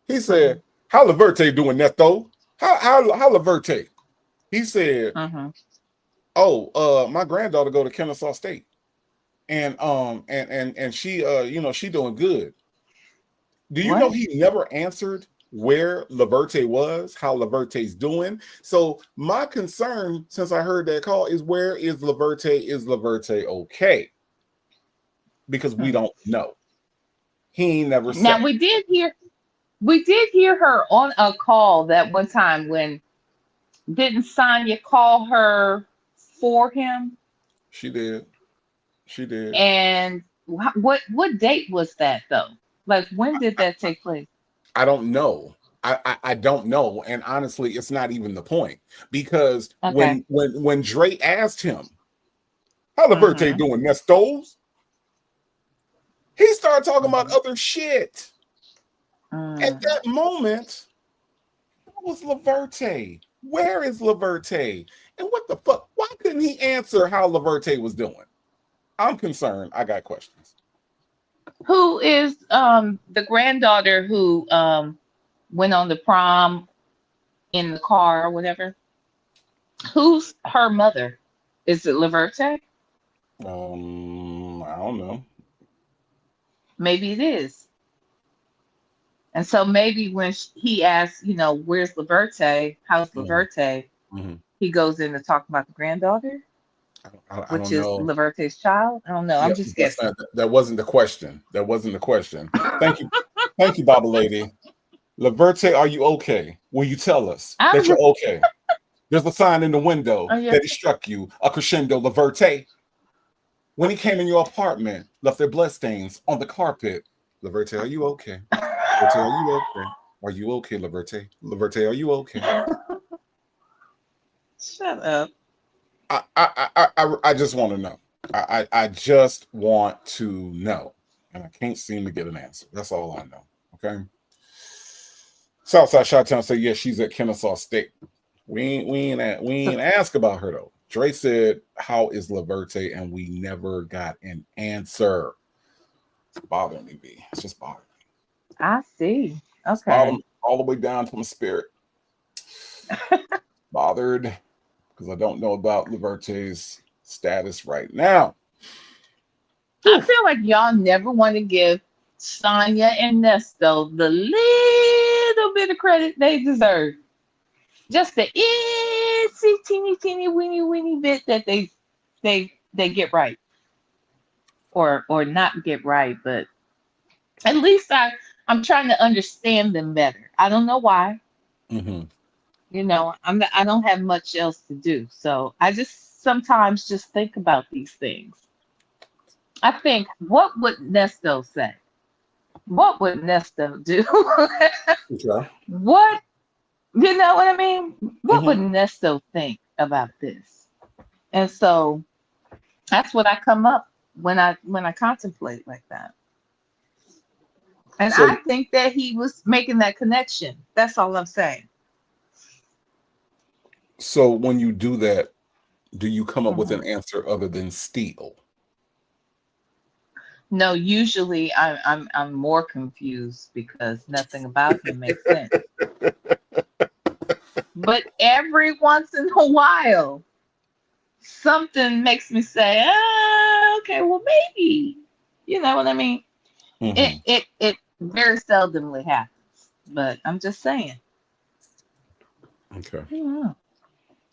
He said, "How Laverte doing, Nesto? How Laverte?" He said, "Oh, my granddaughter go to Kennesaw State, and she she doing good." Do you know he never answered where Laverte was, how Laverte's doing? So my concern, since I heard that call, is where is Laverte? Is Laverte okay? Because we don't know. He ain't never said. Now we did hear her on a call that one time when didn't Sonya call her for him? She did. She did. And what date was that though? Like when did that take place? I don't know. I don't know, and honestly, it's not even the point because when Dre asked him, "How Laverte doing, Nestos?" He started talking about other shit. At that moment, what was Laverte? Where is Laverte? And what the fuck? Why couldn't he answer how Laverte was doing? I'm concerned. I got questions. Who is the granddaughter who went on the prom in the car or whatever? Who's her mother? Is it Laverte? I don't know. Maybe it is. And so maybe when he asks, where's Laverte? How's Laverte? He goes in to talk about the granddaughter, which is Laverte's child. I don't know. I'm just guessing. That wasn't the question. That wasn't the question. Thank you. Thank you, Baba Lady. Laverte, are you okay? Will you tell us that you're okay? There's a sign in the window that he struck you, a crescendo, Laverte. When he came in your apartment, left their bloodstains on the carpet. Laverte, are you okay? Laverte, are you okay? Are you okay, Laverte? Laverte, are you okay? Shut up. I just want to know. I just want to know. And I can't seem to get an answer. That's all I know. Okay. Southside Chi-Town say, yeah, she's at Kennesaw State. We ain't ask about her though. Dre said, "How is Laverte?" and we never got an answer. It's bothering me, B. It's just bothering me. I see. Okay. All the way down to my spirit. Bothered because I don't know about Laverte's status right now. I feel like y'all never want to give Sonya and Nesto the little bit of credit they deserve. Just the itsy teeny weeny bit that they get right, or not get right, but at least I'm trying to understand them better. I don't know why. I don't have much else to do, so I just sometimes just think about these things. I think, what would Nesto say? What would Nesto do? Okay. What, you know what I mean? What would Mhm. Nesto think about this? And so that's what I come up when I contemplate like that. And So I think that he was making that connection. That's all I'm saying. so when you do that, do you come up with Mhm. an answer other than steal? No, usually I'm more confused because nothing about him makes sense. But every once in a while, something makes me say, ah, okay, well maybe. You know what I mean? Mhm. It very seldomly happens. But I'm just saying. Okay. Yeah.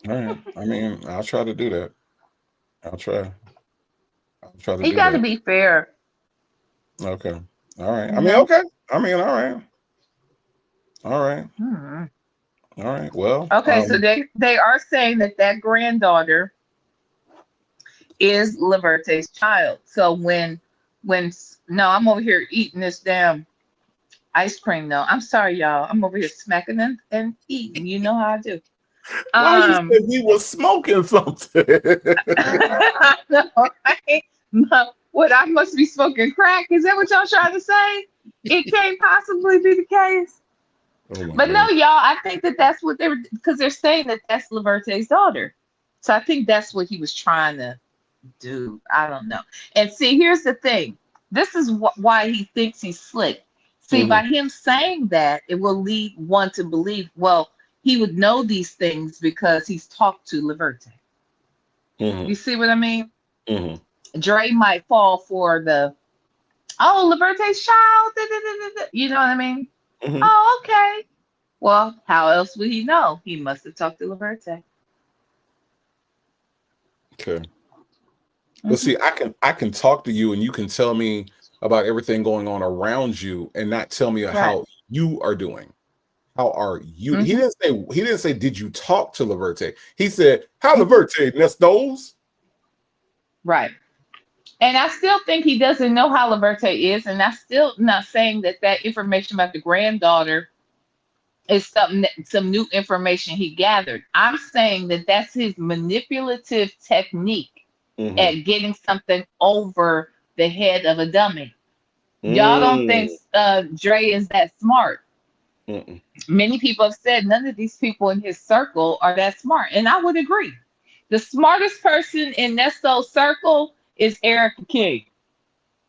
All right. I mean, I'll try to do that. I'll try. I'll try to He do got to that. be fair, Okay. All right. I you mean, know. okay. I mean, all right. All right. Hmm. All right. Well, Okay, so they are saying that that granddaughter is Laverte's child. So when no, I'm over here eating this damn ice cream. No, I'm sorry, y'all. I'm over here smacking and eating. You know how I do. why you said we was smoking something? I know, right? What, I must be smoking crack? Is that what y'all trying to say? It can't possibly be the case. Oh my But no, God. y'all, I think that that's what they're, because they're saying that that's Laverte's daughter. So I think that's what he was trying to do. I don't know. And see, here's the thing. This is why he thinks he's slick. See, Mhm. by him saying that, it will lead one to believe, well, he would know these things because he's talked to Laverte. You Mhm. see what I mean? Mhm. Dre might fall for the, oh, Laverte's child. Da, da, da, da, da. You know what I mean? Mhm. Oh, okay. Well, how else would he know? He must have talked to Laverte. Okay. But Mhm. see, I can talk to you and you can tell me about everything going on around you and not tell me Right. how you are doing. How are you? He Hmm. didn't say did you talk to Laverte? He said, how Hmm. Laverte, Nestos? Right. And I still think he doesn't know how Laverte is, and I'm still not saying that that information about the granddaughter is some new information he gathered. I'm saying that that's his manipulative technique Mm-hmm. at getting something over the head of a dummy. Y'all don't think Mm. Dre is that smart? Mm-mm. Many people have said none of these people in his circle are that smart, and I would agree. The smartest person in Nesto's circle is Erica King.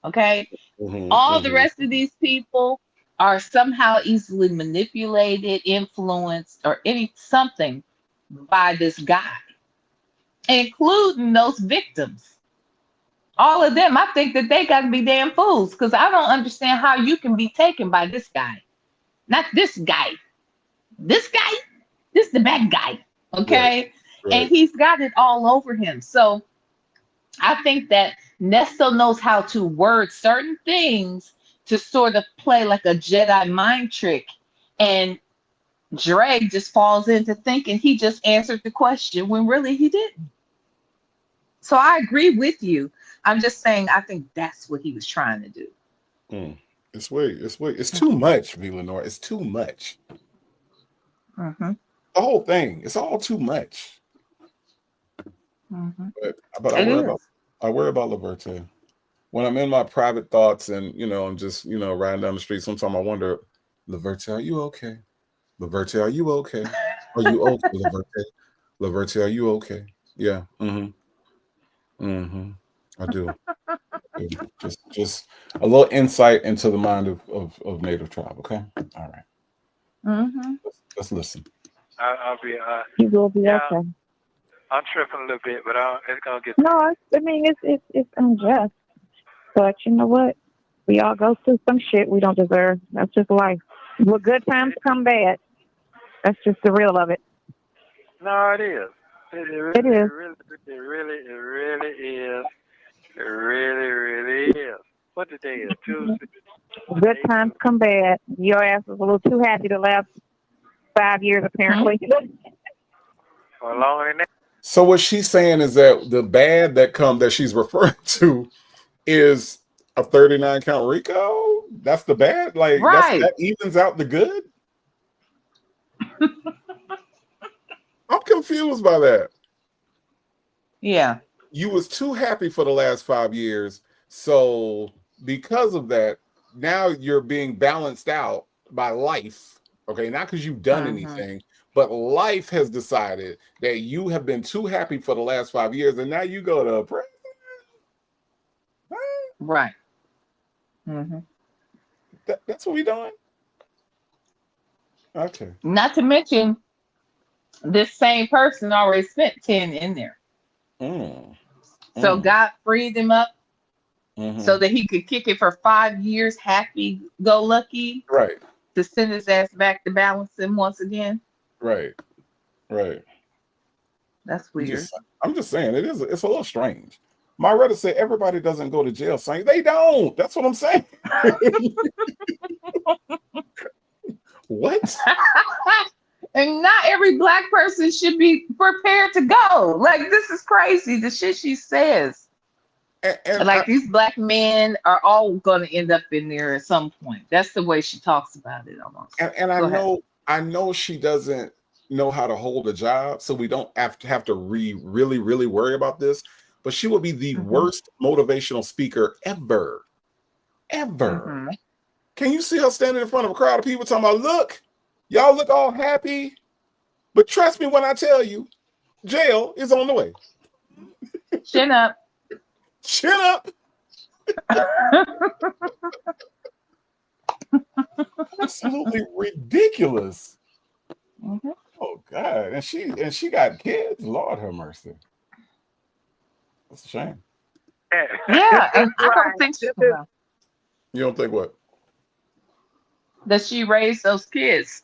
Okay, Mm-hmm. all the Mm-hmm. rest of these people are somehow easily manipulated, influenced, or any something by this guy, including those victims. All of them, I think that they got to be damn fools because I don't understand how you can be taken by this guy. Not this guy. This guy, this the bad guy. Right. Okay. And Right. he's got it all over him. So I think that Nesto knows how to word certain things to sort of play like a Jedi mind trick. And Dre just falls into thinking he just answered the question when really he didn't. So I agree with you. I'm just saying I think that's what he was trying to do. Mm. It's way. It's way. It's too much, V. Lenore. It's too much. Mm-hmm. The whole thing. It's all too much. Mm-hmm. But It is. I worry about Laverte. When I'm in my private thoughts and I'm just, riding down the street, sometimes I wonder, Laverte, are you okay? Laverte, are you okay? Are you okay, Laverte? Laverte, are you okay? Yeah. Mm-hmm. Mm-hmm. I do. Just a little insight into the mind of Native tribe. Okay. All right. Mm-hmm. Let's listen. I'll be You will be yeah. okay. I'm tripping a little bit, but it's gonna get. No, I mean it's unjust, but you know what? We all go through some shit we don't deserve. That's just life. Well, good times come bad. That's just the real of it. No, it is. It It is. really is. It really is. What the day is? Tuesday. Good times come bad. Your ass was a little too happy to last 5 years, apparently. Or longer than that. So what she's saying is that the bad that she's referring to is a 39 count RICO. That's the bad. Like Right. that evens out the good. I'm confused by that. Yeah. You was too happy for the last 5 years, so because of that, now you're being balanced out by life. Okay, not because you've done anything, but life has decided that you have been too happy for the last 5 years, and now you go to prison. Right. That's what we doing. Okay. Not to mention, this same person already spent 10 in there. So God freed him up so that he could kick it for 5 years, happy go lucky, Right. to send his ass back to balance him once again. Right. That's weird. I'm just saying it's a little strange. My Reddit said everybody doesn't go to jail, saying they don't. That's what I'm saying. What? And not every black person should be prepared to go. Like, this is crazy, the shit she says. And like, these black men are all going to end up in there at some point. That's the way she talks about it almost. And I know she doesn't know how to hold a job, so we don't have to really worry about this. But she would be the worst motivational speaker ever. Can you see her standing in front of a crowd of people talking about, look, y'all look all happy, but trust me when I tell you, jail is on the way. Chin up. Chin up. Absolutely ridiculous. Oh God. And she got kids. Lord have mercy. That's a shame. Yeah, and I don't think You don't think what? that she raised those kids.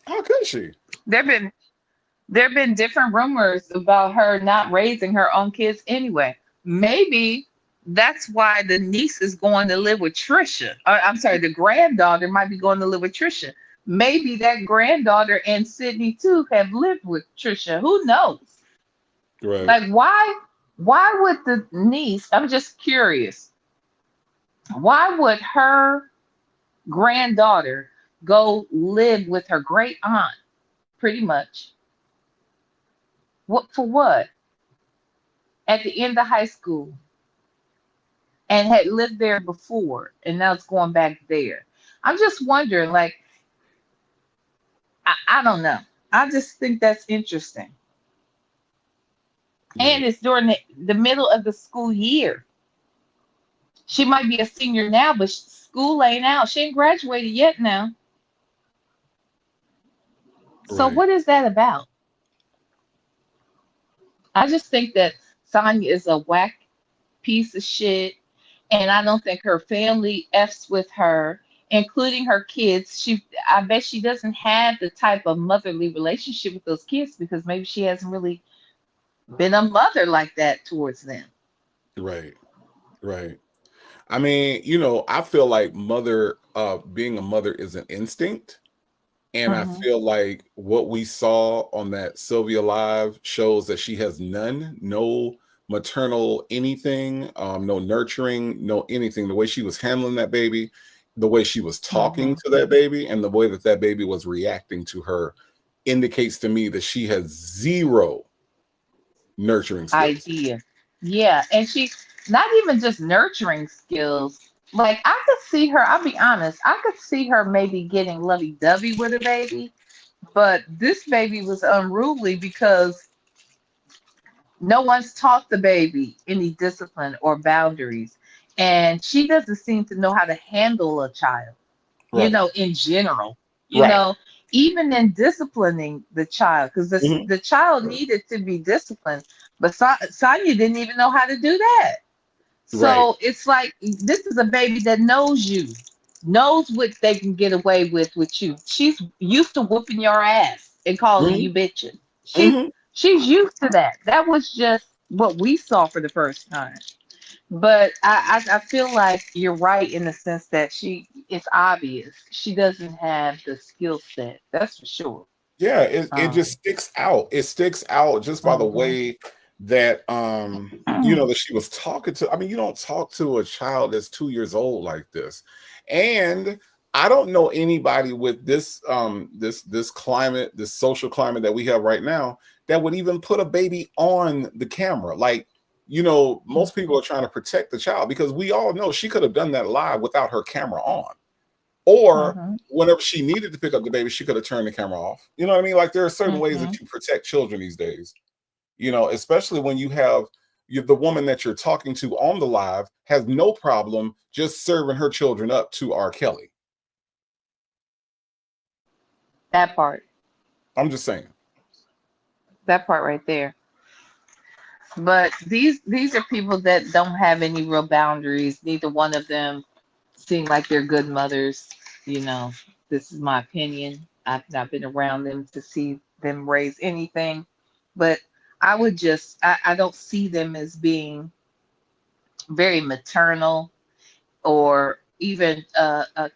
How could she? There have been different rumors about her not raising her own kids anyway. Maybe that's why the niece is going to live with Trisha. I'm sorry, the granddaughter might be going to live with Trisha. Maybe that granddaughter and Sydney too have lived with Trisha. Who knows? Right. Like, why would the niece, I'm just curious, why would her granddaughter go live with her great aunt, pretty much? What for what? At the end of high school, and had lived there before, and now it's going back there. I'm just wondering, like, I don't know. I just think that's interesting. And it's during the middle of the school year. She might be a senior now, but school ain't out. She ain't graduated yet now. So what is that about? I just think that Sonya is a whack piece of shit, and I don't think her family F's with her, including her kids. I bet she doesn't have the type of motherly relationship with those kids because maybe she hasn't really been a mother like that towards them. Right. I mean, I feel like being a mother is an instinct. And I feel like what we saw on that Sylvia Live shows that she has no maternal anything, no nurturing, no anything. The way she was handling that baby, the way she was talking to that baby, and the way that baby was reacting to her indicates to me that she has zero nurturing skills. Idea. Yeah. And she's not even just nurturing skills. Like, I could see her, I'll be honest, I could see her maybe getting lovey-dovey with a baby, but this baby was unruly because no one's taught the baby any discipline or boundaries. And she doesn't seem to know how to handle a child, in general, even in disciplining the child, because the child needed to be disciplined, but Sonya didn't even know how to do that. So it's like, this is a baby that knows what they can get away with you. She's used to whooping your ass and calling you bitches. She's used to that. That was just what we saw for the first time. But I feel like you're right in the sense that it's obvious she doesn't have the skill set. That's for sure. Yeah, it just sticks out. It sticks out just by the way that that she was talking to. I mean, you don't talk to a child that's 2 years old like this. And I don't know anybody with this this climate, this social climate that we have right now, that would even put a baby on the camera. Like, most people are trying to protect the child, because we all know she could have done that live without her camera on. Or whenever she needed to pick up the baby, she could have turned the camera off. You know what I mean? Like, there are certain ways that you protect children these days, especially when you have the woman that you're talking to on the live has no problem just serving her children up to R. Kelly. That part. I'm just saying. That part right there. But these are people that don't have any real boundaries. Neither one of them seem like they're good mothers. This is my opinion. I've not been around them to see them raise anything. But I don't see them as being very maternal or even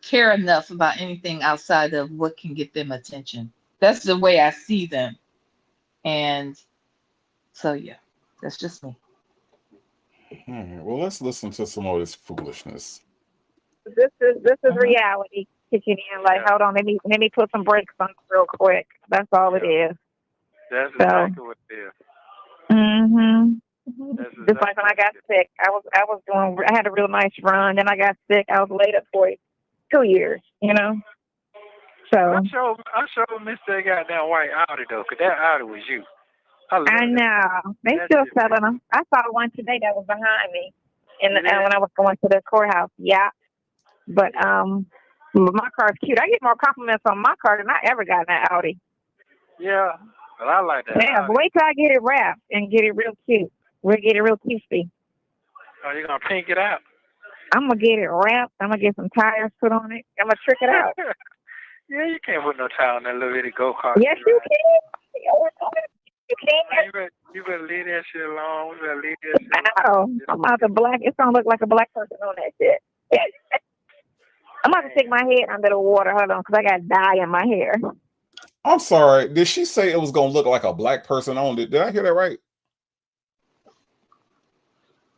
care enough about anything outside of what can get them attention. That's the way I see them. And so, yeah, that's just me. All right, well, let's listen to some of this foolishness. This is reality kicking in. Like, hold on, let me put some brakes on real quick. That's all it is. That's exactly what it is. Just like when I got sick, I had a real nice run, then I got sick. I was laid up for 2 years, So I'm sure missed that goddamn white Audi though, 'cause that Audi was you. I know they still selling them. I saw one today that was behind me, when I was going to the courthouse. Yeah, but my car's cute. I get more compliments on my car than I ever got in that Audi. Yeah, but I like that. Yeah, but wait till I get it wrapped and get it real cute. We'll get it real cutesy. Oh, you gonna pink it out? I'm gonna get it wrapped. I'm gonna get some tires put on it. I'm gonna trick it out. Yeah, you can't put no tire on that little bitty go-kart. Yes, you can. You can. You better leave that shit alone. We better leave that shit alone. I'm about to black. It's gonna look like a black person on that shit. I'm about to stick my head under the water. Hold on, because I got dye in my hair. I'm sorry. Did she say it was gonna look like a black person on it? Did I hear that right?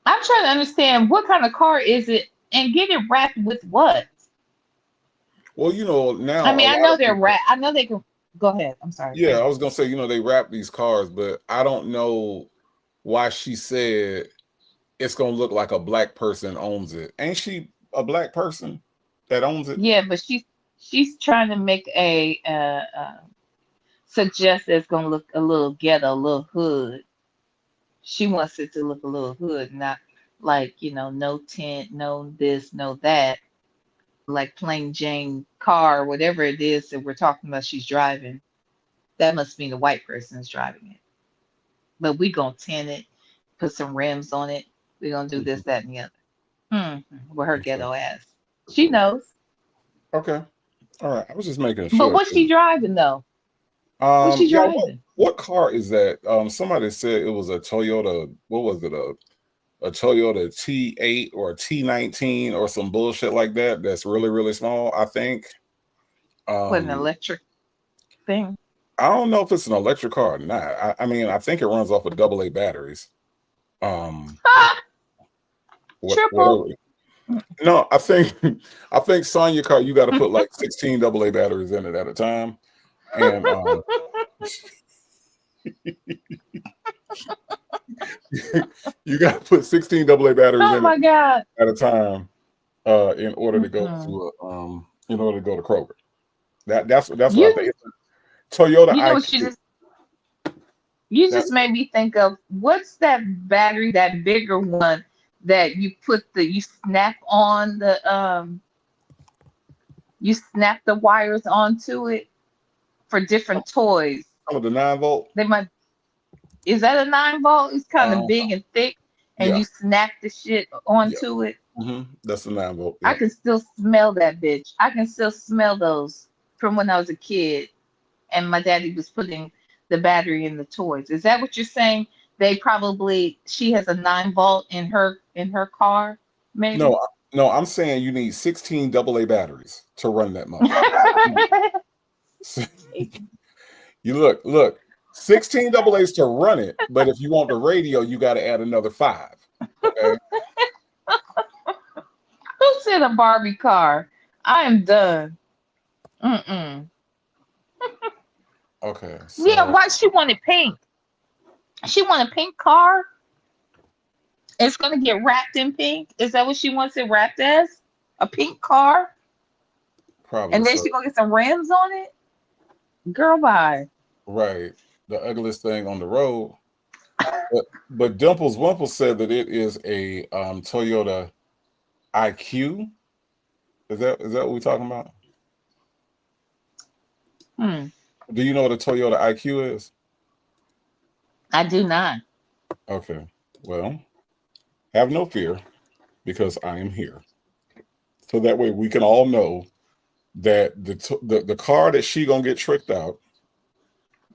I'm trying to understand what kind of car is it, and get it wrapped with what? Well, now. I mean, I know they're wrapped. I know they can. Go ahead. I'm sorry. Yeah, I was gonna say, they wrap these cars, but I don't know why she said it's gonna look like a black person owns it. Ain't she a black person that owns it? Yeah, but she's trying to make a suggest that it's gonna look a little ghetto, a little hood. She wants it to look a little hood, not like, no tint, no this, no that, like plain Jane car, whatever it is that we're talking about she's driving. That must mean the white person is driving it. But we gonna tint it, put some rims on it. We're gonna do this, that, and the other. With her ghetto ass. She knows. Okay. All right. I was just making sure. But what's she driving though? What's she driving? What car is that? Somebody said it was a Toyota. What was it? A Toyota T8 or a T19 or some bullshit like that. That's really, really small, I think. What, an electric thing? I don't know if it's an electric car or not. I mean, I think it runs off of AA batteries. Triple. No, I think Sonya car, you got to put like 16 AA batteries in it at a time. And you got to put 16 AA batteries in it at a time in order to go to Kroger. That's what I think. Toyota. You just made me think of, what's that battery, that bigger one that you snap on the you snap the wires onto it for different toys. Oh, the 9-volt. Is that a 9-volt? It's kind of big and thick, and you snap the shit onto it. That's the 9-volt. Yeah. I can still smell that bitch. I can still smell those from when I was a kid, and my daddy was putting the battery in the toys. Is that what you're saying? She has a 9-volt in her car, maybe? No, I'm saying you need 16 AA batteries to run that much. You look. 16 double A's to run it, but if you want the radio, you got to add another 5. Okay. Who said a Barbie car? I am done. Mm-mm. Okay. Yeah, why she wanted pink? She want a pink car. It's gonna get wrapped in pink. Is that what she wants it wrapped as? A pink car? Probably. And then so. she gonna get some rims on it? Girl, bye. Right. The ugliest thing on the road. But Dimples Wimple said that it is a Toyota IQ. Is that what we're talking about? Do you know what a Toyota IQ is? I do not. Okay. Well, have no fear because I am here. So that way we can all know that the car that she gonna get tricked out.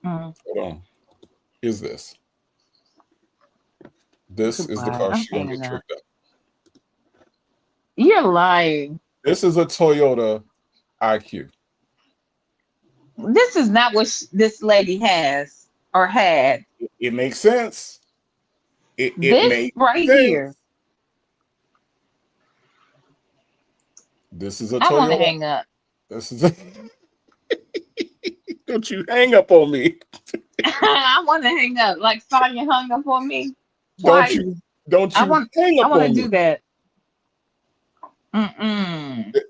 Hold on. Is this? This is the car she's gonna get tricked out. You're lying. This is a Toyota IQ. This is not what this lady has or had. It makes sense. It this makes right sense. here. This is a I want to Toyota. hang up. This is a Don't you hang up on me. I want to hang up like Sonya hung up on me. Don't you hang up on me. I want to do that.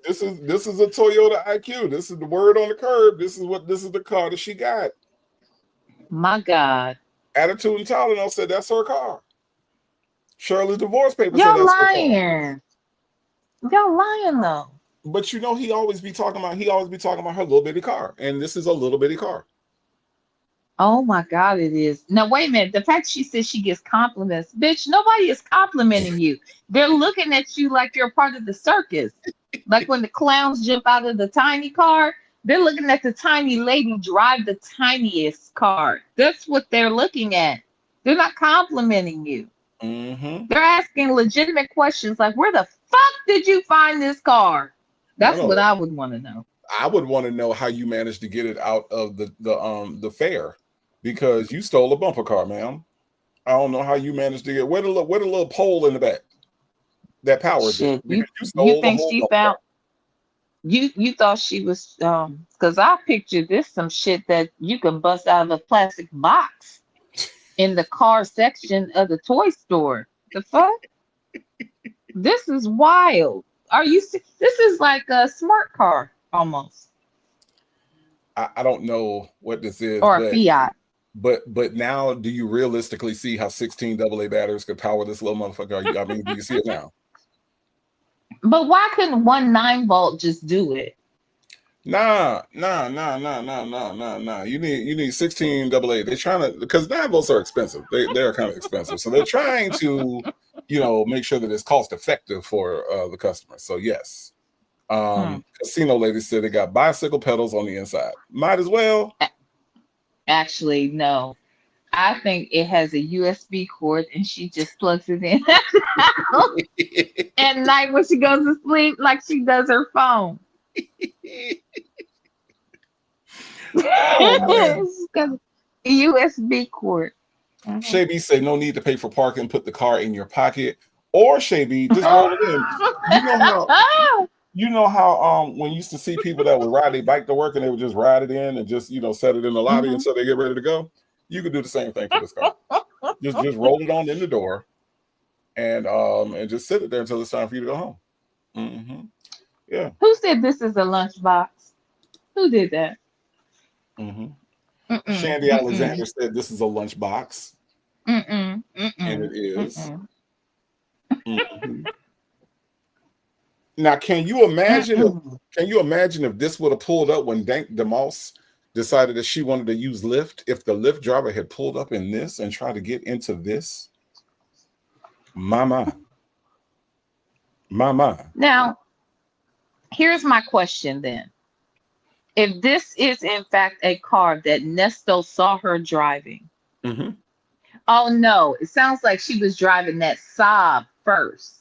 This is a Toyota IQ. This is the word on the curb. This is the car that she got. My God. Attitude and Tylenol said that's her car. Shirley's divorce papers Y'all said that's lying. her car. Y'all lying though. But you know he always be talking about her little bitty car, and this is a little bitty car. Oh my God, it is. Now wait a minute. The fact she says she gets compliments, bitch. Nobody is complimenting you. They're looking at you like you're a part of the circus. Like when the clowns jump out of the tiny car, they're looking at the tiny lady drive the tiniest car. That's what they're looking at. They're not complimenting you. They're asking legitimate questions like, where the fuck did you find this car? That's what I would want to know. I would want to know how you managed to get it out of the fair, because you stole a bumper car, ma'am. I don't know how you managed to get where the little pole in the back that powers it. You think she found? You thought she was because I pictured this some shit that you can bust out of a plastic box in the car section of the toy store. The fuck? This is wild. This is like a smart car almost. I don't know what this is. Or a Fiat. But now do you realistically see how 16 AA batteries could power this little motherfucker? I mean, do you see it now? But why couldn't 1 9-volt just do it? Nah. You need 16 AA. They're trying to, because 9 volts are expensive. They're kind of expensive. So they're trying to, make sure that it's cost effective for the customer. So yes. Casino lady said it got bicycle pedals on the inside. Might as well. Actually, no. I think it has a USB cord and she just plugs it in at night when she goes to sleep, like she does her phone. It's got a USB cord. Shay B say no need to pay for parking. Put the car in your pocket, or Shay B just roll it in. You know how when you used to see people that would ride their bike to work and they would just ride it in and just set it in the lobby until they get ready to go. You could do the same thing for this car. just roll it on in the door, and just sit it there until it's time for you to go home. Yeah. Who said this is a lunchbox? Who did that? Shandy Alexander said this is a lunchbox, and it is. Now, can you imagine? If this would have pulled up when Dank DeMoss decided that she wanted to use Lyft? If the Lyft driver had pulled up in this and tried to get into this, my. Now, here's my question then. If this is in fact a car that Nesto saw her driving, oh no, it sounds like she was driving that Saab first.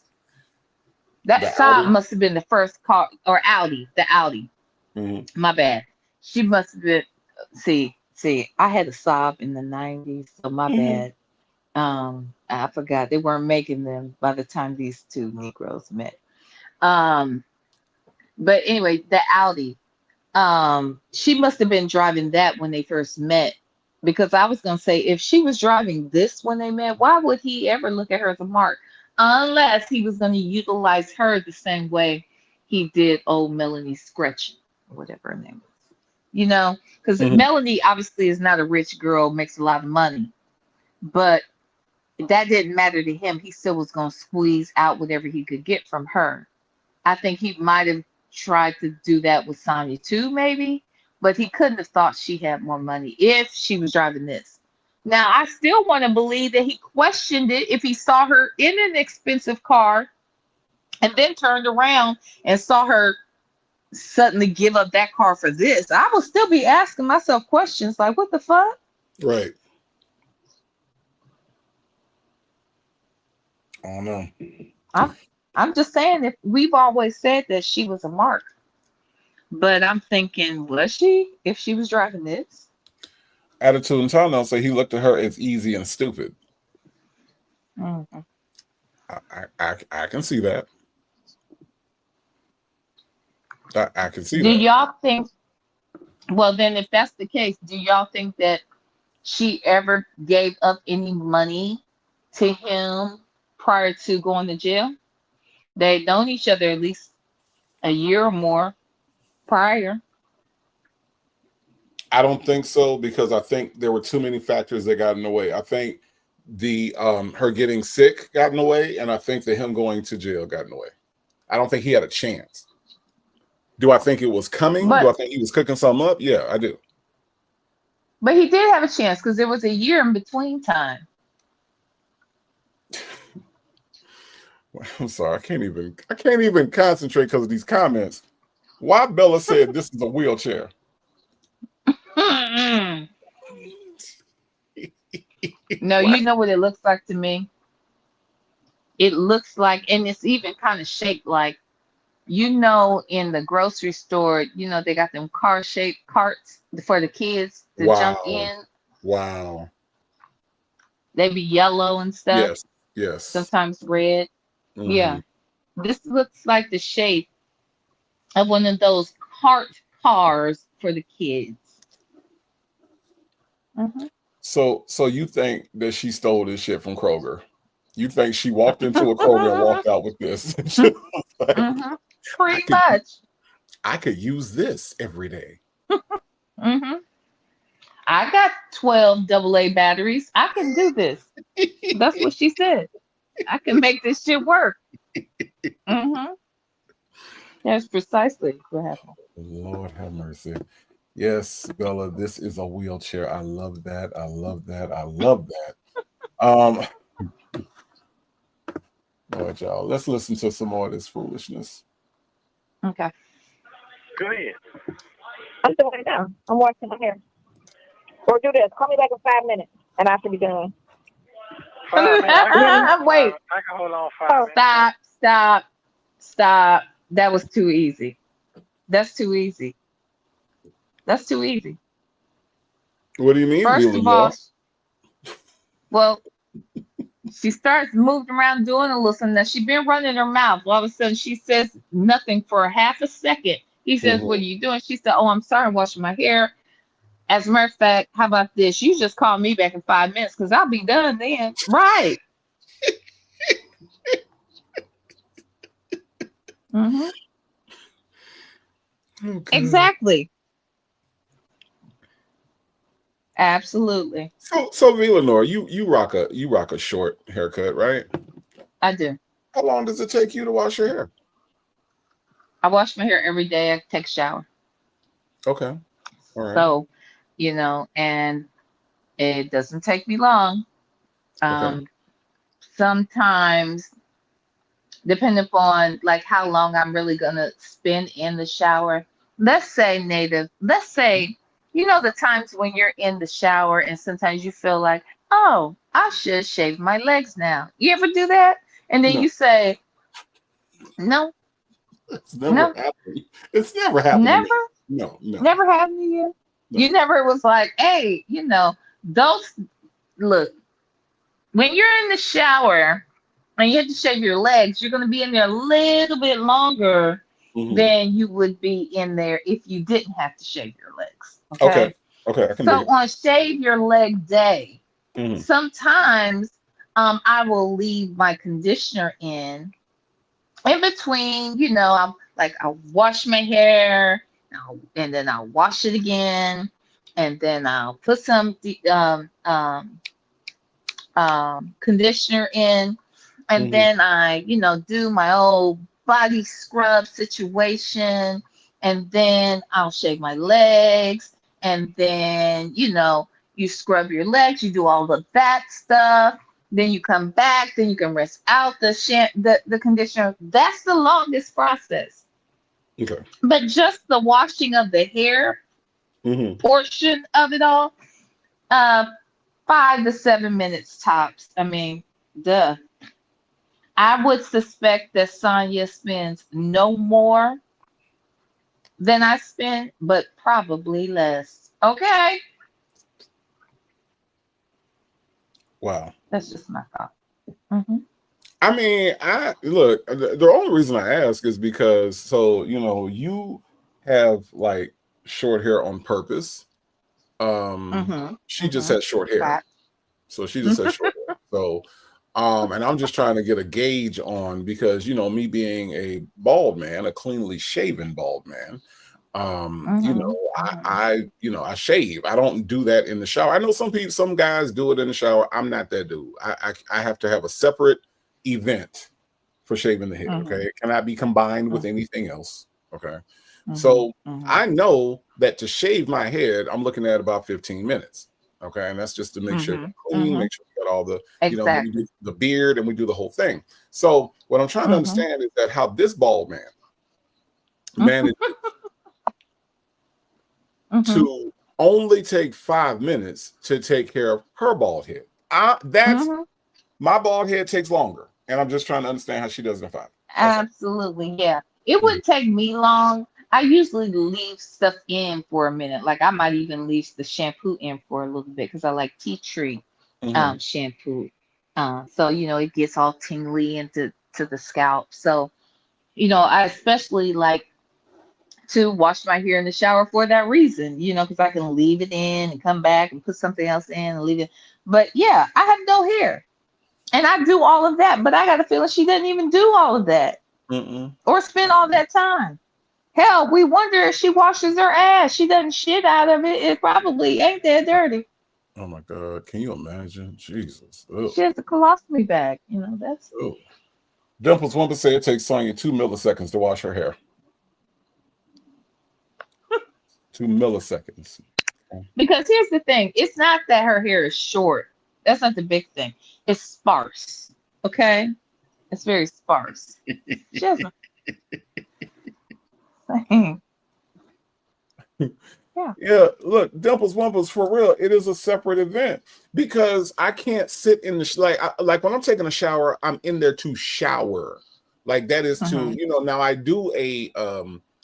That Saab must have been the first car, or Audi, the Audi. My bad. She must have been, See, I had a sob in the 90s, so my bad. I forgot they weren't making them by the time these two Negroes met. Um, but anyway, the Audi. She must have been driving that when they first met, because I was gonna say if she was driving this when they met, why would he ever look at her as a mark? Unless he was gonna utilize her the same way he did old Melanie Scretch, or whatever her name was. You know, because Mhm. Melanie obviously is not a rich girl, makes a lot of money, but that didn't matter to him. He still was gonna squeeze out whatever he could get from her. I think he might have tried to do that with Sonya too, maybe, but he couldn't have thought she had more money if she was driving this. Now, I still want to believe that he questioned it if he saw her in an expensive car and then turned around and saw her suddenly give up that car for this. I will still be asking myself questions like, what the fuck? Right. I don't know. I'm just saying, if we've always said that she was a mark, but I'm thinking, was she if she was driving this? Attitude and Tano say he looked at her as easy and stupid. Mhm. I can see that. I can see Do that. y'all think, well, then if that's the case, do y'all think that she ever gave up any money to him prior to going to jail? They'd known each other at least a year or more prior. I don't think so, because I think there were too many factors that got in the way. I think the her getting sick got in the way, and I think that him going to jail got in the way. I don't think he had a chance. Do I think it was coming? Do I But think he was cooking something up? Yeah, I do. he did have a chance because there was a year in between time. I'm sorry, I can't even concentrate because of these comments. Why Bella said this is a wheelchair? Mm-mm. No, you know what it looks like to me? It looks like, and it's even kind of shaped like, you know, in the grocery store, you know, they got them car-shaped carts for the kids to jump Wow. in. Wow. They be yellow and stuff, Yes. Yes. sometimes red. Mhm. Yeah, this looks like the shape of one of those cart cars for the kids. Mhm. So you think that she stole this shit from Kroger? You think she walked into a Kroger and walked out with this? She was like, Mhm. Pretty could- much. I could use this every day. Mhm. I got 12 AA batteries. I can do this. That's what she said. I can make this shit work. Mm-hmm. That's precisely what happened. Lord have mercy. Yes, Bella, this is a wheelchair. I love that. I love that. I love that. All right, y'all. Let's listen to some more of this foolishness. Okay. Go ahead. I'm doing it now. I'm washing my hair. Or do this. Call me back in 5 minutes, and I should be done. 5 minutes. Wait. I can hold on 5 minutes. Stop. That was too easy. That's too easy. What do you mean? First Wheeling of all, Law? well, she starts moving around doing a little something. Now she been running her mouth. All of a sudden, she says nothing for half a second. He says, "What are you doing?" She said, "Oh, I'm sorry, I'm washing my hair." As a matter of fact, how about this? You just call me back in 5 minutes because I'll be done then. Right. Mm-hmm. Okay. Exactly. Absolutely. So Villanor, you rock a short haircut, right? I do. How long does it take you to wash your hair? I wash my hair every day. I take a shower. Okay. All right. So, you know, and it doesn't take me long. Okay. Sometimes, depending upon like how long I'm really gonna spend in the shower. Let's say you know, the times when you're in the shower and sometimes you feel like, oh, I should shave my legs now. You ever do that? And then No. you say, no, It's never No. happened. It's never happened. never, No. never happened to you. You never was like, hey, those look, when you're in the shower and you have to shave your legs, you're going to be in there a little bit longer than you would be in there if you didn't have to shave your legs. Okay. Okay. I can So dig it. on shave your leg day, sometimes I will leave my conditioner in between, I'll wash my hair and then I'll wash it again. And then I'll put some conditioner in. And then I, do my old body scrub situation. And then I'll shave my legs. And then, you scrub your legs, you do all of that stuff. Then you come back, then you can rinse out the conditioner. That's the longest process. Okay. But just the washing of the hair portion of it all, 5 to 7 minutes tops. I mean, duh. I would suspect that Sonya spends no more than I spend, but probably less. Okay. Wow. That's just my thought. I mean, the only reason I ask is because, you have like short hair on purpose. She just has short hair. Fact. So she just has short hair. So, and I'm just trying to get a gauge on, because, me being a bald man, a cleanly shaven bald man, I shave. I don't do that in the shower. I know some guys do it in the shower. I'm not that dude. I have to have a separate event for shaving the head. Okay. It cannot be combined with anything else. Okay. So I know that to shave my head, I'm looking at about 15 minutes. Okay. And that's just to make sure it's clean, make sure we got all the, we do the beard and we do the whole thing. So what I'm trying to understand is that how this bald man managed to only take 5 minutes to take care of her bald head. My bald head takes longer. And I'm just trying to understand how she does it in 5. Absolutely. Yeah. It wouldn't take me long. I usually leave stuff in for a minute. Like I might even leave the shampoo in for a little bit because I like tea tree shampoo. So, it gets all tingly into the scalp. So, I especially like to wash my hair in the shower for that reason, because I can leave it in and come back and put something else in and leave it. But yeah, I have no hair. And I do all of that, but I got a feeling she doesn't even do all of that or spend all that time. Hell, we wonder if she washes her ass. She doesn't shit out of it. It probably ain't that dirty. Oh my God. Can you imagine? Jesus. Ugh. She has a colostomy bag. That's. Ugh. Dimples want to say it takes Sonya 2 milliseconds to wash her hair. 2 milliseconds. Because here's the thing. It's not that her hair is short. That's not the big thing. It's sparse. Okay? It's very sparse. She doesn't. Yeah, look, Dimples Wumples, for real, it is a separate event because I can't sit in the like when I'm taking a shower, I'm in there to shower. Like that is to, now I do a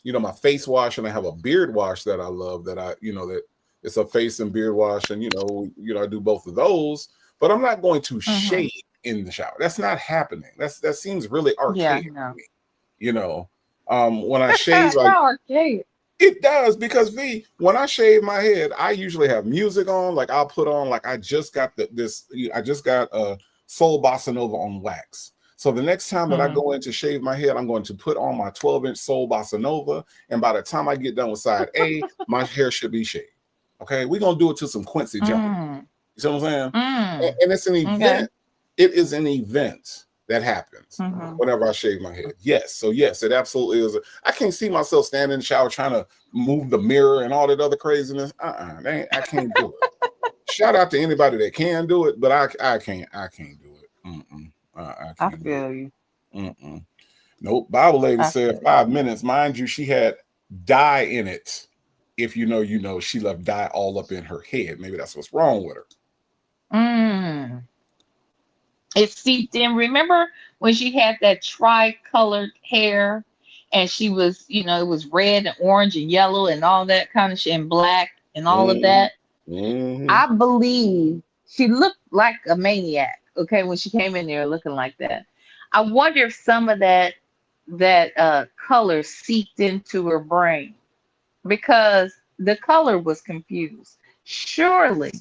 my face wash, and I have a beard wash that I love, that that it's a face and beard wash, and I do both of those, but I'm not going to shave in the shower. That's not happening. That seems really archaic to me. When I shave, archaic. It does, because when I shave my head, I usually have music on. Like I'll put on, like I just got a Soul Bossa Nova on wax. So the next time that I go in to shave my head, I'm going to put on my 12-inch Soul Bossa Nova. And by the time I get done with side A, my hair should be shaved. Okay. We're going to do it to some Quincy Jones. You see what I'm saying? And it's an event. Okay. It is an event that happens whenever I shave my head. Yes. So yes, it absolutely is. I can't see myself standing in the shower trying to move the mirror and all that other craziness. I can't do it. Shout out to anybody that can do it, but I can't do it. I feel you. Nope. Bible lady said 5 minutes. Mind you, she had dye in it. If you know, she left dye all up in her head. Maybe that's what's wrong with her. It seeped in. Remember when she had that tri-colored hair and she was, it was red and orange and yellow and all that kind of shit and black? and all of that. Mhm. I believe she looked like a maniac, okay, when she came in there looking like that. I wonder if some of that color seeped into her brain because the color was confused. Surely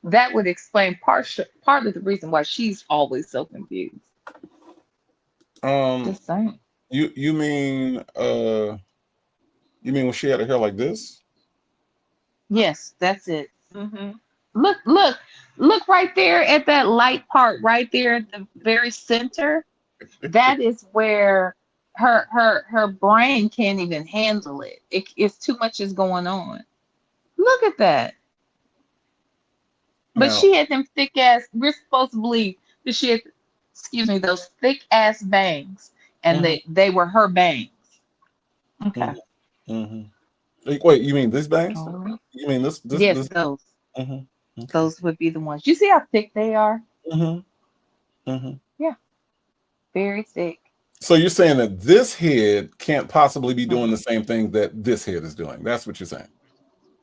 that would explain part of the reason why she's always so confused. Um, Just saying. you mean when she had her hair like this? Yes, that's it. Look right there at that light part right there at the very center. That is where her brain can't even handle it. It's too much is going on. Look at that. But Now, she had them thick ass. We're supposed to believe that she had, excuse me, those thick ass bangs, and mhm, they were her bangs. Okay. mhm, mhm. Wait, you mean this bangs? All right. You mean this Yes, this? those Mhm. Okay. those would be the ones. You see how thick they are? Mhm. Mhm. Yeah, very thick. So you're saying that this head can't possibly be doing the Mhm. same thing that this head is doing. That's what you're saying.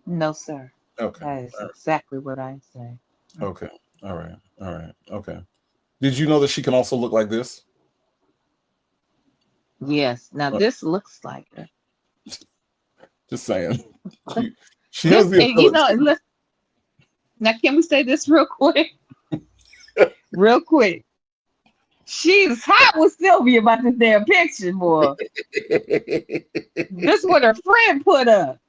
No, sir. Okay. That is All right. exactly what I'm saying. Okay. All right. All right. Okay. Did you know that she can also look like this? Yes. Now Uh, this looks like her. Just saying. She, she This, has the and you know, ability. now can we say this real quick? Real quick. She's hot with Sylvia about this damn picture, boy. This what her friend put up.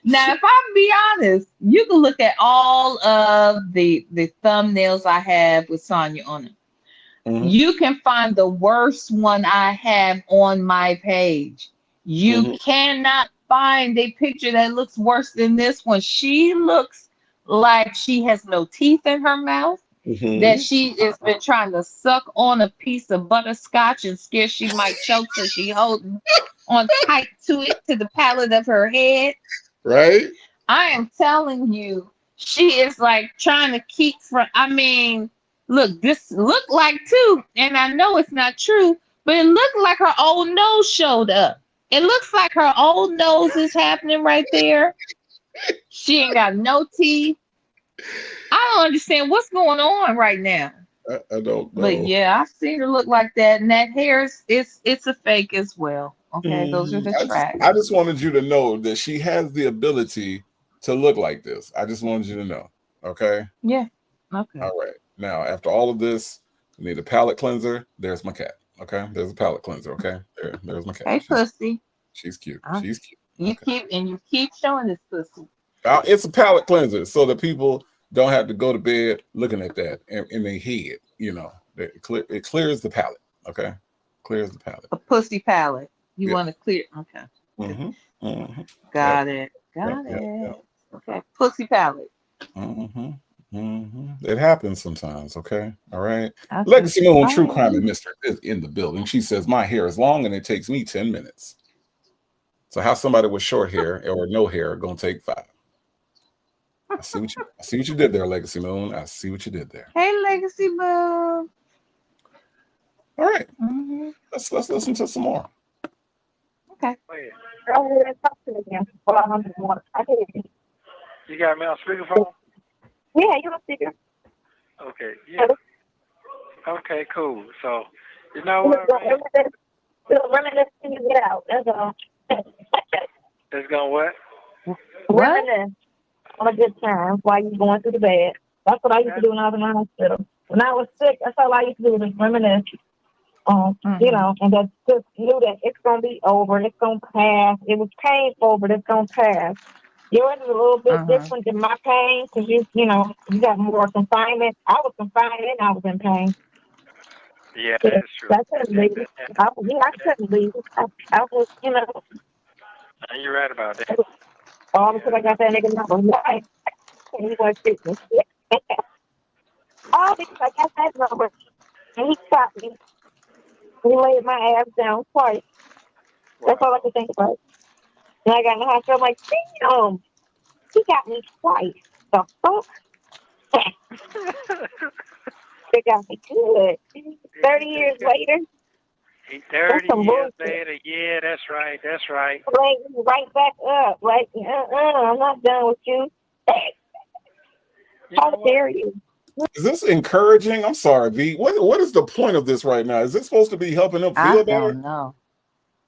Now, if I'm be honest, you can look at all of the thumbnails I have with Sonya on them. Mhm, You can find the worst one I have on my page. You mhm, cannot find a picture that looks worse than this one. She looks like she has no teeth in her mouth, that mhm. she has been trying to suck on a piece of butterscotch and scared she might choke, so she holding on tight to it to the palate of her head. Right? I am telling you, she is like trying to keep from. I mean, look, this looked like too, and I know it's not true, but it looked like her old nose showed up. It looks like her old nose is happening right there. She ain't got no teeth. I don't understand what's going on right now. I don't But know. yeah, I've seen her look like that, and that hair is it's a fake as well. Okay, those are Mhm. the I tracks. just wanted you to know that she has the ability to look like this. I just wanted you to know. Okay. Yeah. Okay. All right. Now, after all of this, we need a palate cleanser. There's my cat. Okay. There's a palate cleanser. Okay. There's my cat. Hey, pussy. She's cute. Uh, She's cute. you Okay. keep showing this pussy. It's a palate cleanser so that people don't have to go to bed looking at that in their head. It clears the palate. Okay. Clears the palate. A pussy palette. You Yeah. want to clear? Okay. Mm-hmm. Mm-hmm. Yep. Got it. Yep. Got Yep. it. Yep. Okay. Pussy palette. Mm-hmm. Mm-hmm. It happens sometimes. Okay. All right. Okay. Legacy Moon, All True right. Crime and Mystery is in the building. She says, my hair is long and it takes me 10 minutes. So how somebody with short hair or no hair gonna take 5? I see what you did there, Legacy Moon. I see what you did there. Hey, Legacy Boo. All right. Mm-hmm. Let's listen to some more. Okay. Oh, yeah. Oh, let's talk to me again. Hold on, I'm just one. I hear you. You got me on speakerphone? Yeah, you're on speaker. Okay. Yeah. Okay, cool. So, you know what? Reminisce when you get out. That's all. It's going what? What? Reminisce on a good time while you're going through the bed. That's what I used to do when I was in the hospital. When I was sick, that's all I used to do was reminisce. You know, and that just knew that it's gonna be over, it's gonna pass. It was painful, but it's gonna pass. Yours is a little bit different than my pain because you got more confinement. I was confined and I was in pain. Yeah, that is true. I couldn't leave. I couldn't leave. I was, You're right about that. all because I got that nigga number. Right? And he was shooting me. All because I got that number. And he shot me. He laid my ass down twice. That's all I could think about. And I got in the hospital, I'm like, damn, he got me twice. The fuck? They got me good. 30 years later, 30 some years bullshit. later, yeah, that's right, that's right. Right back up. Like, I'm not done with you. You How know what? dare you? Is this encouraging? I'm sorry, V. What is the point of this right now? Is this supposed to be helping them I feel better? don't know.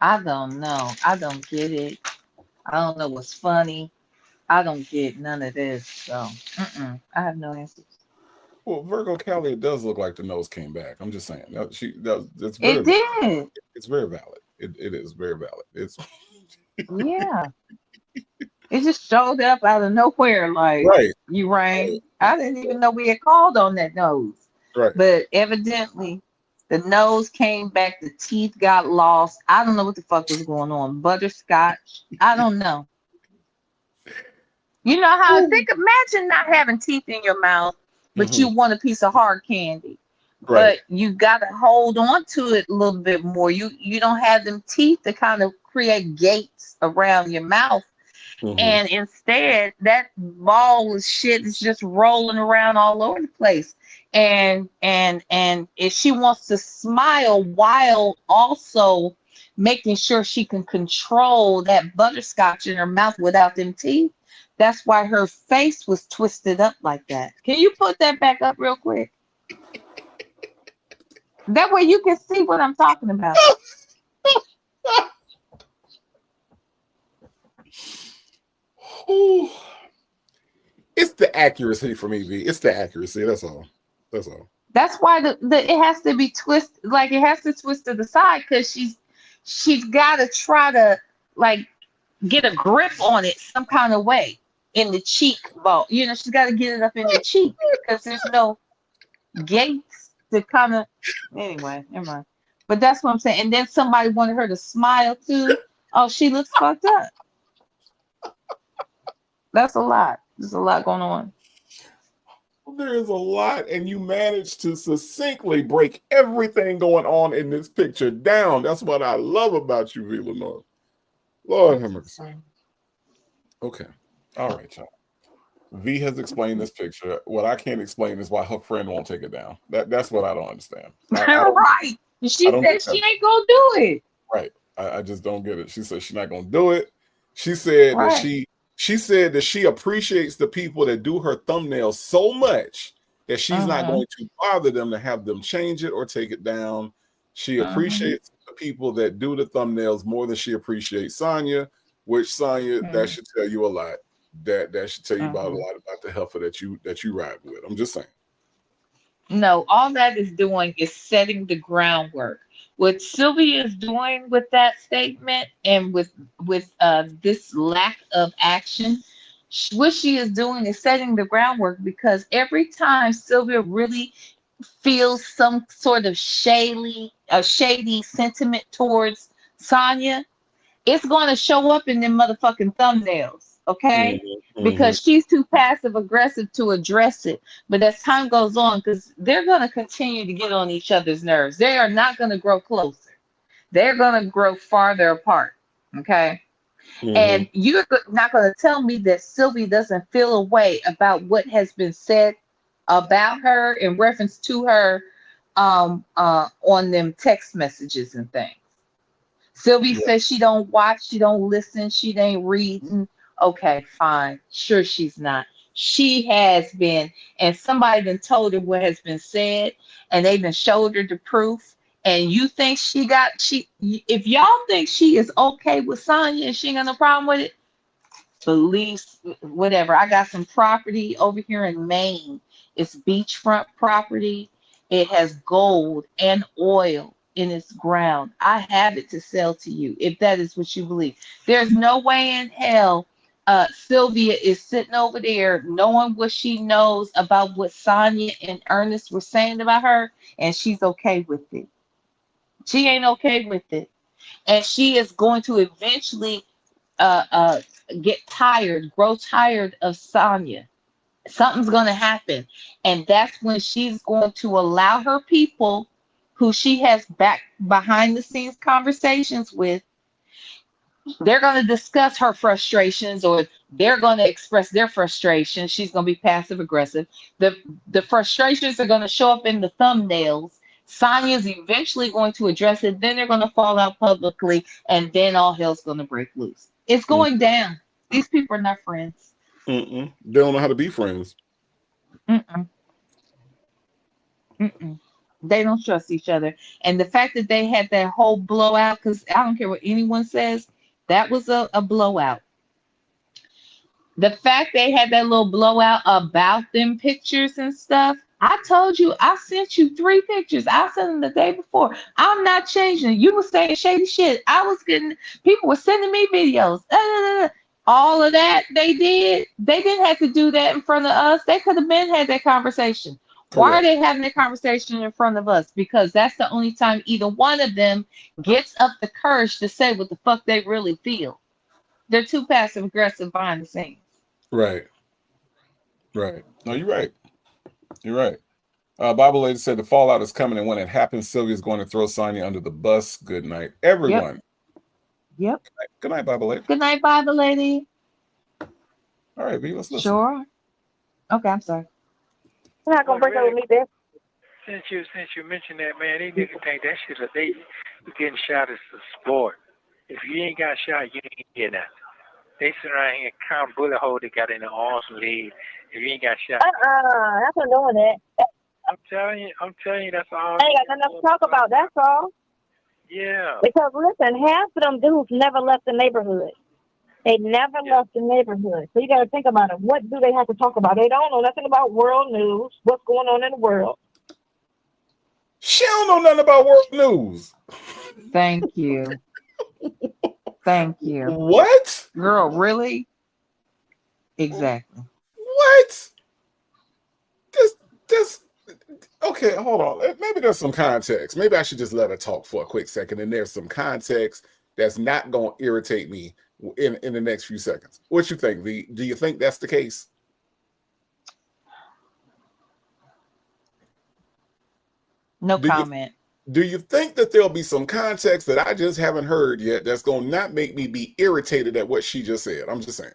I don't know. I don't get it. I don't know what's funny. I don't get none of this. So, I have no answers. Well, Virgo Cali, it does look like the nose came back. I'm just saying. It's It did. it's very valid. It is very valid. It's Yeah. It just showed up out of nowhere like right, you rang. I didn't even know we had called on that nose. right. But evidently the nose came back, the teeth got lost. I don't know what the fuck was going on. Butterscotch. I don't know. You know how imagine not having teeth in your mouth, but you want a piece of hard candy. Right. But you gotta hold on to it a little bit more. You don't have them teeth to kind of create gates around your mouth. And instead that ball of shit is just rolling around all over the place. And if she wants to smile while also making sure she can control that butterscotch in her mouth without them teeth, that's why her face was twisted up like that. Can you put that back up real quick? That way you can see what I'm talking about. Ooh. It's the accuracy for me, V. It's the accuracy. That's all. That's all. That's why it has to be twisted, like it has to twist to the side because she's got to try to like get a grip on it some kind of way in the cheek ball. You know, she's got to get it up in the cheek because there's no gates to kind of. Anyway, never mind. But that's what I'm saying. And then somebody wanted her to smile too. Oh, she looks fucked up. That's a lot. There's a lot going on. There is a lot, and you managed to succinctly break everything going on in this picture down. That's what I love about you, V. Lenore. Lord have mercy. Okay. All right, y'all. V has explained this picture. What I can't explain is why her friend won't take it down. That's what I don't understand. Right. She said she ain't gonna do it. Right. I just don't get it. She said she's not gonna do it. She said that she said that she appreciates the people that do her thumbnails so much that she's not going to bother them to have them change it or take it down. She appreciates the people that do the thumbnails more than she appreciates Sonya, which Sonya, that should tell you a lot. That should tell you about a lot about the heifer that you ride with. I'm just saying. No, all that is doing is setting the groundwork. What Sylvia is doing with that statement and with this lack of action, what she is doing is setting the groundwork because every time Sylvia really feels some sort of shady sentiment towards Sonya, it's going to show up in them motherfucking thumbnails, okay? Because she's too passive aggressive to address it. But as time goes on, because they're going to continue to get on each other's nerves, they are not going to grow closer. They're going to grow farther apart, okay? And you're not going to tell me that Sylvia doesn't feel a way about what has been said about her in reference to her on them text messages and things. Sylvia says she don't watch, she don't listen, she ain't reading. Okay, fine. Sure, she's not. She has been, and somebody done told her what has been said, and they done showed her the proof. And you think if y'all think she is okay with Sonya and she ain't got no problem with it, believe whatever. I got some property over here in Maine. It's beachfront property. It has gold and oil in its ground. I have it to sell to you if that is what you believe. There's no way in hell Sylvia is sitting over there knowing what she knows about what Sonya and Ernest were saying about her, and she's okay with it. She ain't okay with it. And she is going to eventually grow tired of Sonya. Something's going to happen. And that's when she's going to allow her people who she has back behind the scenes conversations with, they're going to discuss her frustrations or they're going to express their frustration. She's going to be passive aggressive. The frustrations are going to show up in the thumbnails. Sonya's eventually going to address it. Then they're going to fall out publicly, and then all hell's going to break loose. It's going down. These people are not friends. They don't know how to be friends. They don't trust each other. And the fact that they had that whole blowout, because I don't care what anyone says, that was a blowout. The fact they had that little blowout about them pictures and stuff, I told you, I sent you 3 pictures. I sent them the day before. I'm not changing. You were saying shady shit. People were sending me videos. All of that they did. They didn't have to do that in front of us. They could have been had that conversation. Why are they having that conversation in front of us? Because that's the only time either one of them gets up the courage to say what the fuck they really feel. They're too passive aggressive behind the scenes. Right. No, you're right. Bible Lady said the fallout is coming, and when it happens, Sylvia's going to throw Sonya under the bus. Good night, everyone. Yep. Good night, Bible Lady. Good night, Bible Lady. All right, B, let's listen. Sure. Okay, I'm sorry. You're not gonna break up with me, there. Since you mentioned that, man, these niggas think that shit they getting shot is a sport. If you ain't got shot, you ain't get nothing. They sit around here and count bullet holes they got in the arms and legs. If you ain't got shot, That's not doing that. I'm telling you, that's all. I ain't got nothing else to talk about. That's all. Yeah. Because listen, half of them dudes never left the neighborhood. They never left the neighborhood. So you got to think about it. What do they have to talk about? They don't know nothing about world news. What's going on in the world? She don't know nothing about world news. Thank you. Thank you. What? Girl, really? Exactly. What? This. Okay, hold on. Maybe there's some context. Maybe I should just let her talk for a quick second, and there's some context that's not going to irritate me in the next few seconds. What you think, V? Do you think that's the case? No comment. Do you think that there'll be some context that I just haven't heard yet that's going to not make me be irritated at what she just said? I'm just saying.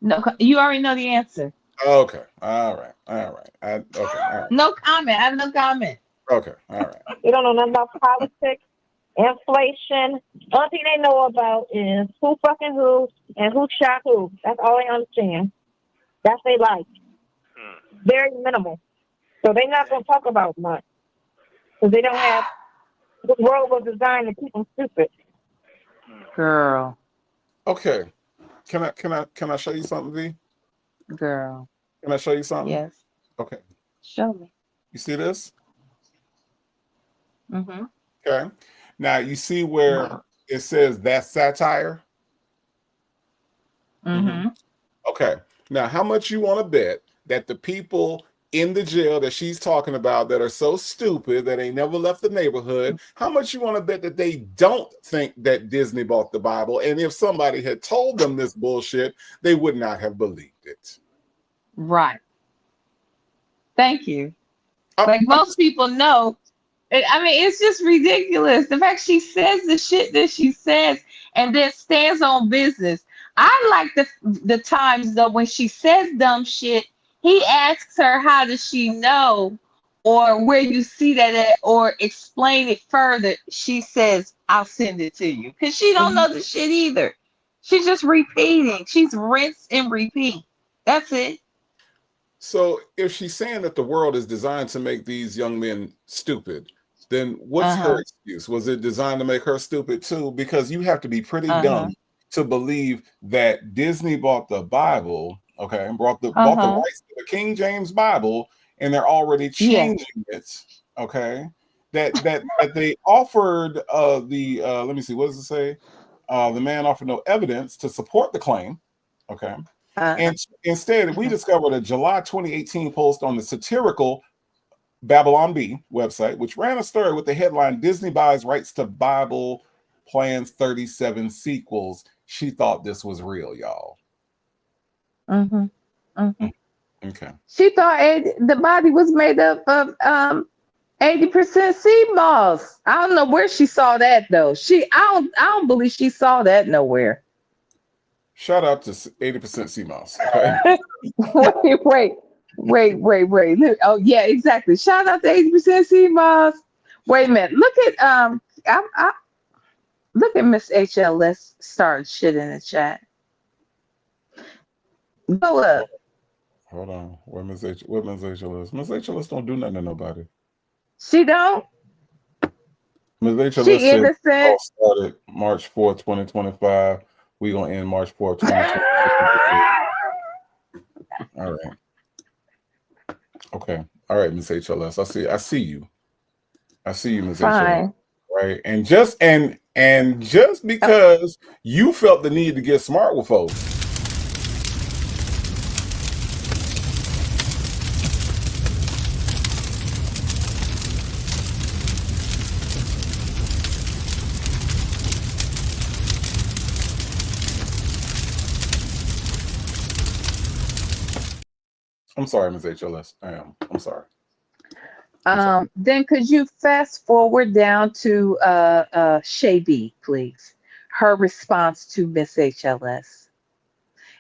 No, you already know the answer. Okay. All right. All right. No comment. I have no comment. Okay. All right. You don't know nothing about politics, inflation. Only thing they know about is who fucking who and who shot who. That's all they understand. That's their life. Very minimal. So they're not going to talk about much. Because they don't have, the world was designed to keep them stupid. Girl. Okay. Can I show you something, V? Girl. Can I show you something? Yes. Okay. Show me. You see this? Mm-hmm. Okay. Now you see where it says that's satire? Mm-hmm. Okay. Now, how much you want to bet that the people in the jail that she's talking about that are so stupid that they never left the neighborhood, how much you want to bet that they don't think that Disney bought the Bible? And if somebody had told them this bullshit, they would not have believed it. Right. Thank you. Like most people know. I mean, it's just ridiculous. The fact she says the shit that she says and then stands on business. I like the times though when she says dumb shit, he asks her, how does she know? Or where you see that at, or explain it further. She says, I'll send it to you. Because she don't know the shit either. She's just repeating. She's rinse and repeat. That's it. So if she's saying that the world is designed to make these young men stupid, then what's her excuse? Was it designed to make her stupid too? Because you have to be pretty dumb to believe that Disney bought the Bible, okay, and bought the rights to the King James Bible, and they're already changing it, okay? That they offered let me see, what does it say? The man offered no evidence to support the claim, okay? And instead, we discovered a July 2018 post on the satirical Babylon Bee website, which ran a story with the headline, Disney buys rights to Bible, plans 37 sequels. She thought this was real, y'all. Okay. She thought the body was made up of 80% sea moss. I don't know where she saw that though. I don't believe she saw that nowhere. Shout out to 80% sea moss. Okay? Wait. Wait. Look, oh yeah, exactly. Shout out to 80% CMOS. Wait a minute. I look at Miss HLS start shit in the chat. Go up. Hold on. Where Miss HLS? Miss HLS don't do nothing to nobody. She don't. Miss HLS She said all innocent. started March 4th, 2025. We gonna end March 4th, 2026. All right. Okay. All right, Miss HLS. I see you. I see you, Miss HLS. Fine. Right. And just because you felt the need to get smart with folks. I'm sorry, Ms. HLS. I am. I'm sorry. Then could you fast forward down to Shay B, please? Her response to Miss HLS.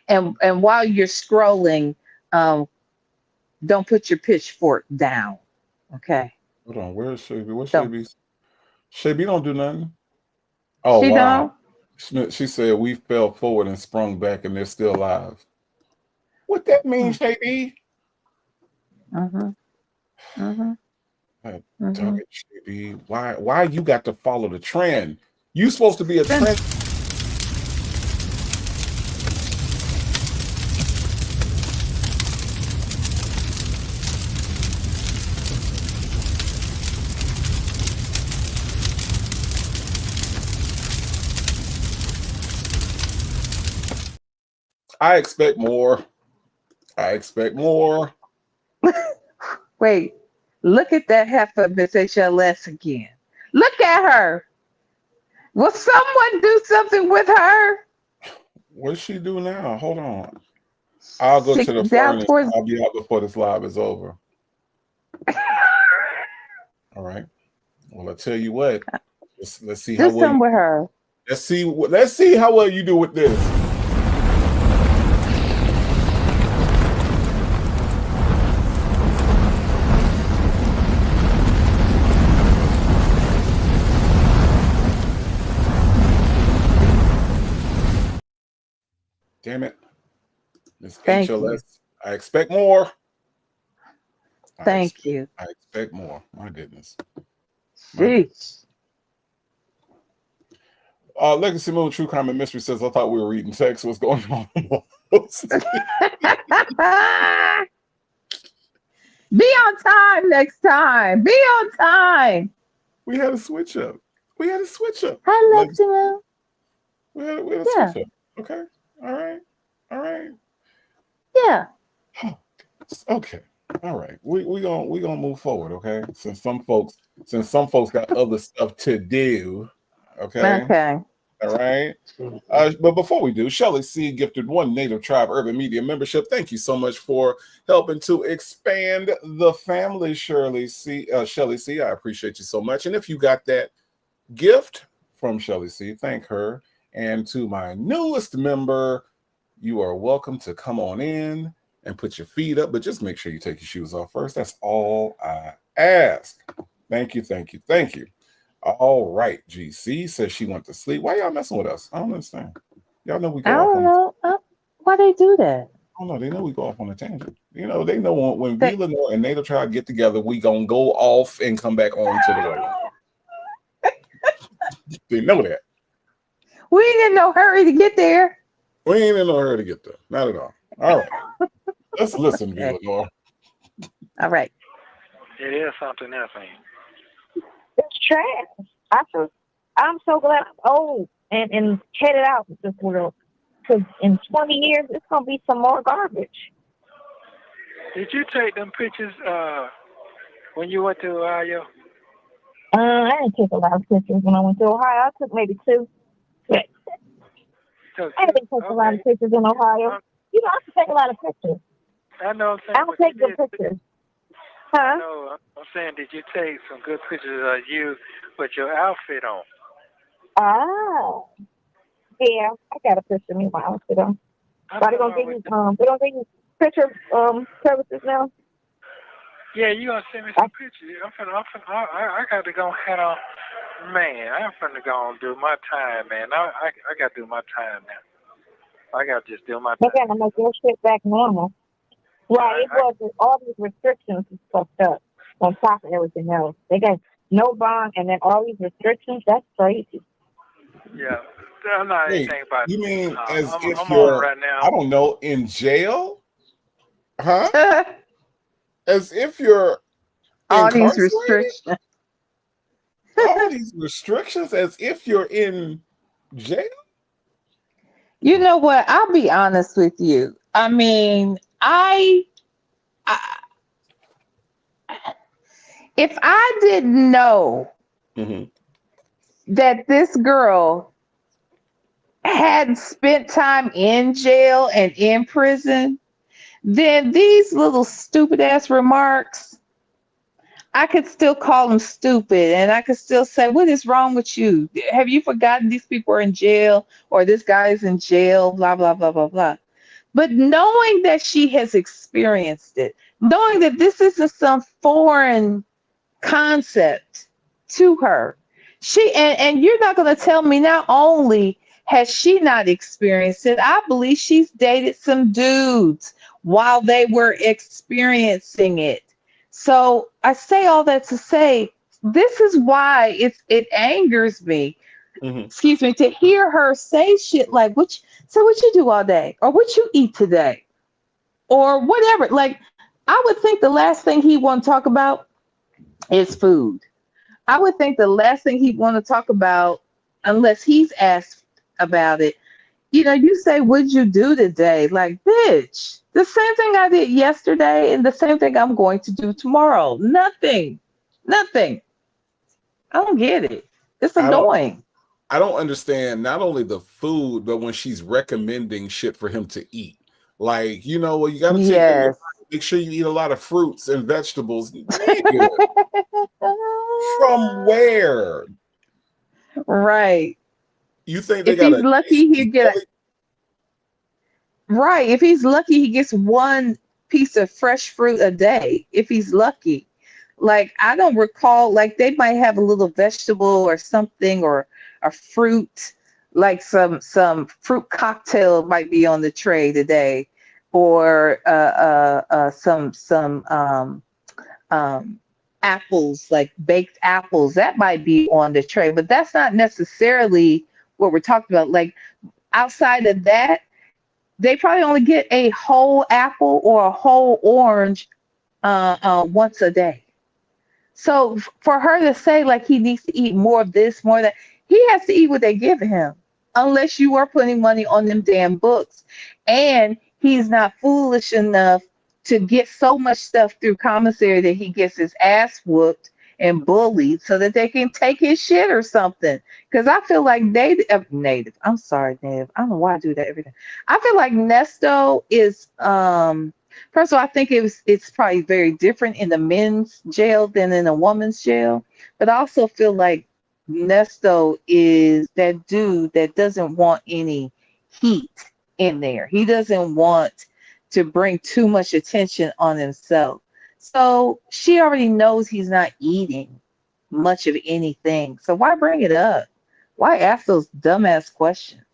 And while you're scrolling, don't put your pitchfork down. Okay. Hold on. Where is Shay B? What's Don't. Shay B? Shay B don't do nothing. Oh, She wow. don't? She said we fell forward and sprung back and they're still alive. What that mean, Shay B? Dog it, Shay B. Why you got to follow the trend? You supposed to be a trend. I expect more. Wait, look at that heifer, Miss HLS again. Look at her. Will someone do something with her? What does she do now? Hold on. I'll go to the Down furnace. towards. I'll be out before this live is over. All right. Well, I tell you what. Let's see how Do something with her. Let's see how well you do with this. Damn it. Miss Thank HLS. you. I expect more. Thank you. I expect more. My goodness. Sheesh. Legacy Moon True Crime and Mystery says, I thought we were reading text. What's going on? Be on time next time. Be on time. We had a switch up. Hi, Legacy Moon. We had a switch up. Okay. All right. Yeah. Okay. All right. We gonna move forward, okay? Since some folks got other stuff to do. Okay. All right. But before we do, Shelly C gifted one Native Tribe Urban Media membership. Thank you so much for helping to expand the family, Shelly C. I appreciate you so much. And if you got that gift from Shelly C, thank her. And to my newest member, you are welcome to come on in and put your feet up, but just make sure you take your shoes off first. That's all I ask. Thank you. All right, GC says she went to sleep. Why y'all messing with us? I don't understand. Y'all know we go off on. I don't know. Why they do that? I don't know. They know we go off on a tangent. You know, they know when V Lenore and Native Tribe get together, we gonna go off and come back on to the road. They know that. We ain't in no hurry to get there. We ain't in no hurry to get there. Not at all. All right. Let's listen, V Lenore. All right. It is something else, ain't it? It's trash. I'm so glad I'm old and headed out of this world. Because in 20 years, it's going to be some more garbage. Did you take them pictures when you went to Ohio? I didn't take a lot of pictures when I went to Ohio. I took maybe 2. I didn't take a lot of pictures in Ohio. You know, I can take a lot of pictures. I know. I'm saying, I'll take good pictures. Huh? No, I'm saying, did you take some good pictures of you with your outfit on? Ah, yeah, I got a picture of me with my outfit on. But they're gonna give you picture services now? Yeah, you gonna send me some pictures? I got to go head on. Man, I'm finna go and do my time, man. I got to do my time now. I got to just do my They time. gotta make your shit back normal. Right, it was all these restrictions is fucked up on top of everything else. They got no bond and then all these restrictions, that's crazy. Yeah, I'm not Wait, anything about you it. mean as I'm if on you're, right now. I don't know, in jail? Huh? As if you're All these incarcerated? restrictions. All these restrictions as if you're in jail? You know what? I'll be honest with you. I mean, I if I didn't know that this girl had spent time in jail and in prison, then these little stupid ass remarks, I could still call them stupid and I could still say, what is wrong with you? Have you forgotten these people are in jail or this guy is in jail, blah, blah, blah, blah, blah. But knowing that she has experienced it, knowing that this isn't some foreign concept to her, and you're not going to tell me not only has she not experienced it, I believe she's dated some dudes while they were experiencing it. So I say all that to say this is why it angers me, excuse me, to hear her say shit like, so what you do all day? Or what you eat today? Or whatever. Like, I would think the last thing he want to talk about is food. I would think the last thing he'd want to talk about, unless he's asked about it, you say, what'd you do today? Like, bitch, the same thing I did yesterday and the same thing I'm going to do tomorrow. Nothing. I don't get it. It's annoying. I don't understand not only the food, but when she's recommending shit for him to eat. Like, you got to take care of your body. Make sure you eat a lot of fruits and vegetables. Nigga. From where? Right. You think they if got he's lucky, he'd get right. If he's lucky, he gets one piece of fresh fruit a day. If he's lucky. Like, I don't recall, like they might have a little vegetable or something or a fruit, like some fruit cocktail might be on the tray today, or some apples, like baked apples, that might be on the tray, but that's not necessarily what we're talking about. Like, outside of that, they probably only get a whole apple or a whole orange once a day. So for her to say like he needs to eat more of this, more of that, he has to eat what they give him, unless you are putting money on them damn books. And he's not foolish enough to get so much stuff through commissary that he gets his ass whooped and bullied so that they can take his shit or something. Because I feel like native. I'm sorry, native. I don't know why I do that every time. I feel like Nesto is first of all, I think it's probably very different in the men's jail than in a woman's jail. But I also feel like Nesto is that dude that doesn't want any heat in there. He doesn't want to bring too much attention on himself. So she already knows he's not eating much of anything. So why bring it up? Why ask those dumbass questions?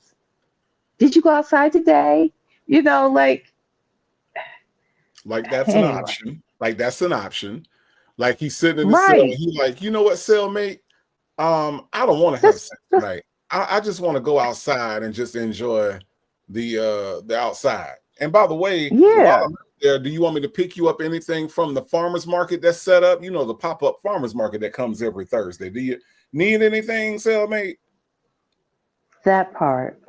Did you go outside today? Like that's Anyway. an option. Like that's an option. Like he's sitting in the cell and he's like, you know what, cellmate? I don't want to have sex tonight. I just want to go outside and just enjoy the outside. And by the way, while I'm there, do you want me to pick you up anything from the farmers market that's set up? The pop-up farmers market that comes every Thursday. Do you need anything, cellmate? That part.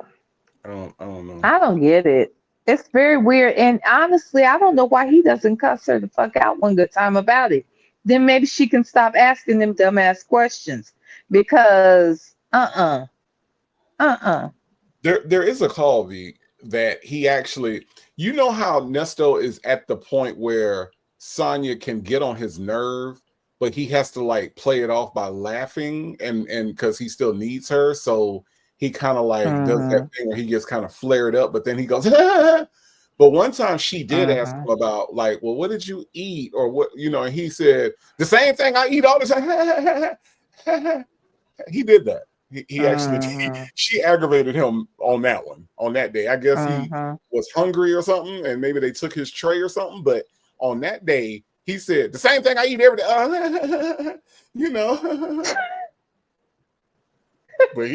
I don't know. I don't get it. It's very weird. And honestly, I don't know why he doesn't cuss her the fuck out one good time about it. Then maybe she can stop asking them dumbass questions. Because there is a call, V, that he actually, how Nesto is at the point where Sonya can get on his nerve, but he has to like play it off by laughing and because he still needs her. So he kind of like does that thing where he gets kind of flared up, but then he goes, But one time she did ask Uh-huh. him about, like, well, what did you eat, or what, and he said the same thing I eat all the time. He did that. He actually Uh-huh. she aggravated him on that one, on that day. I guess he Uh-huh. was hungry or something, and maybe they took his tray or something. But on that day, he said the same thing I eat every day. But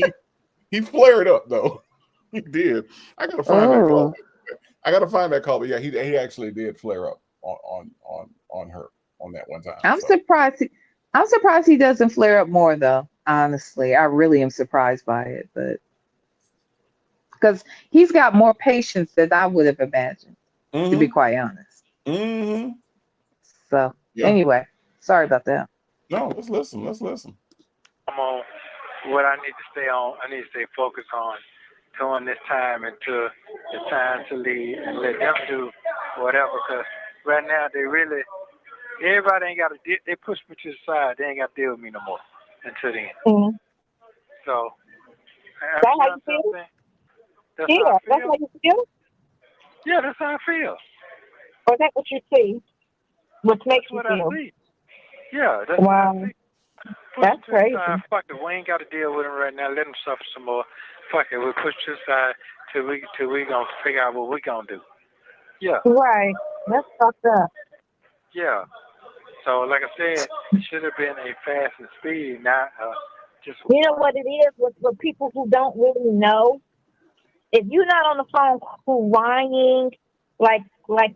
he flared up though. He did. I gotta find that call. Oh, I gotta find that call. But yeah, he actually did flare up on her on that one time. I'm So surprised. I'm surprised he doesn't flare up more though. Honestly, I really am surprised by it, but because he's got more patience than I would have imagined, to be mm-hmm. quite honest. Mm-hmm. So Yeah. anyway, sorry about that. No, let's listen. Let's listen. I'm on what I need to stay on. I need to stay focused on during this time until it's time to leave and let them do whatever. Because right now everybody ain't got to. They push me to the side. They ain't got to deal with me no more until then. Mhm. So That's how you feel? That's Yeah, how I that's feel. how you feel? Yeah, that's how I feel. Or is that what you see? What makes That's you what I feel? see. Yeah, that's Wow. what I see. Push That's it to the crazy. side. Fuck it. We ain't got to deal with them right now. Let them suffer some more. Fuck it. We push to the side till we gonna figure out what we gonna do. Yeah, Right. That's fucked up. yeah. So like I said, it should have been a fast and speedy, not just. You know what it is with people who don't really know? If you're not on the phone whining, like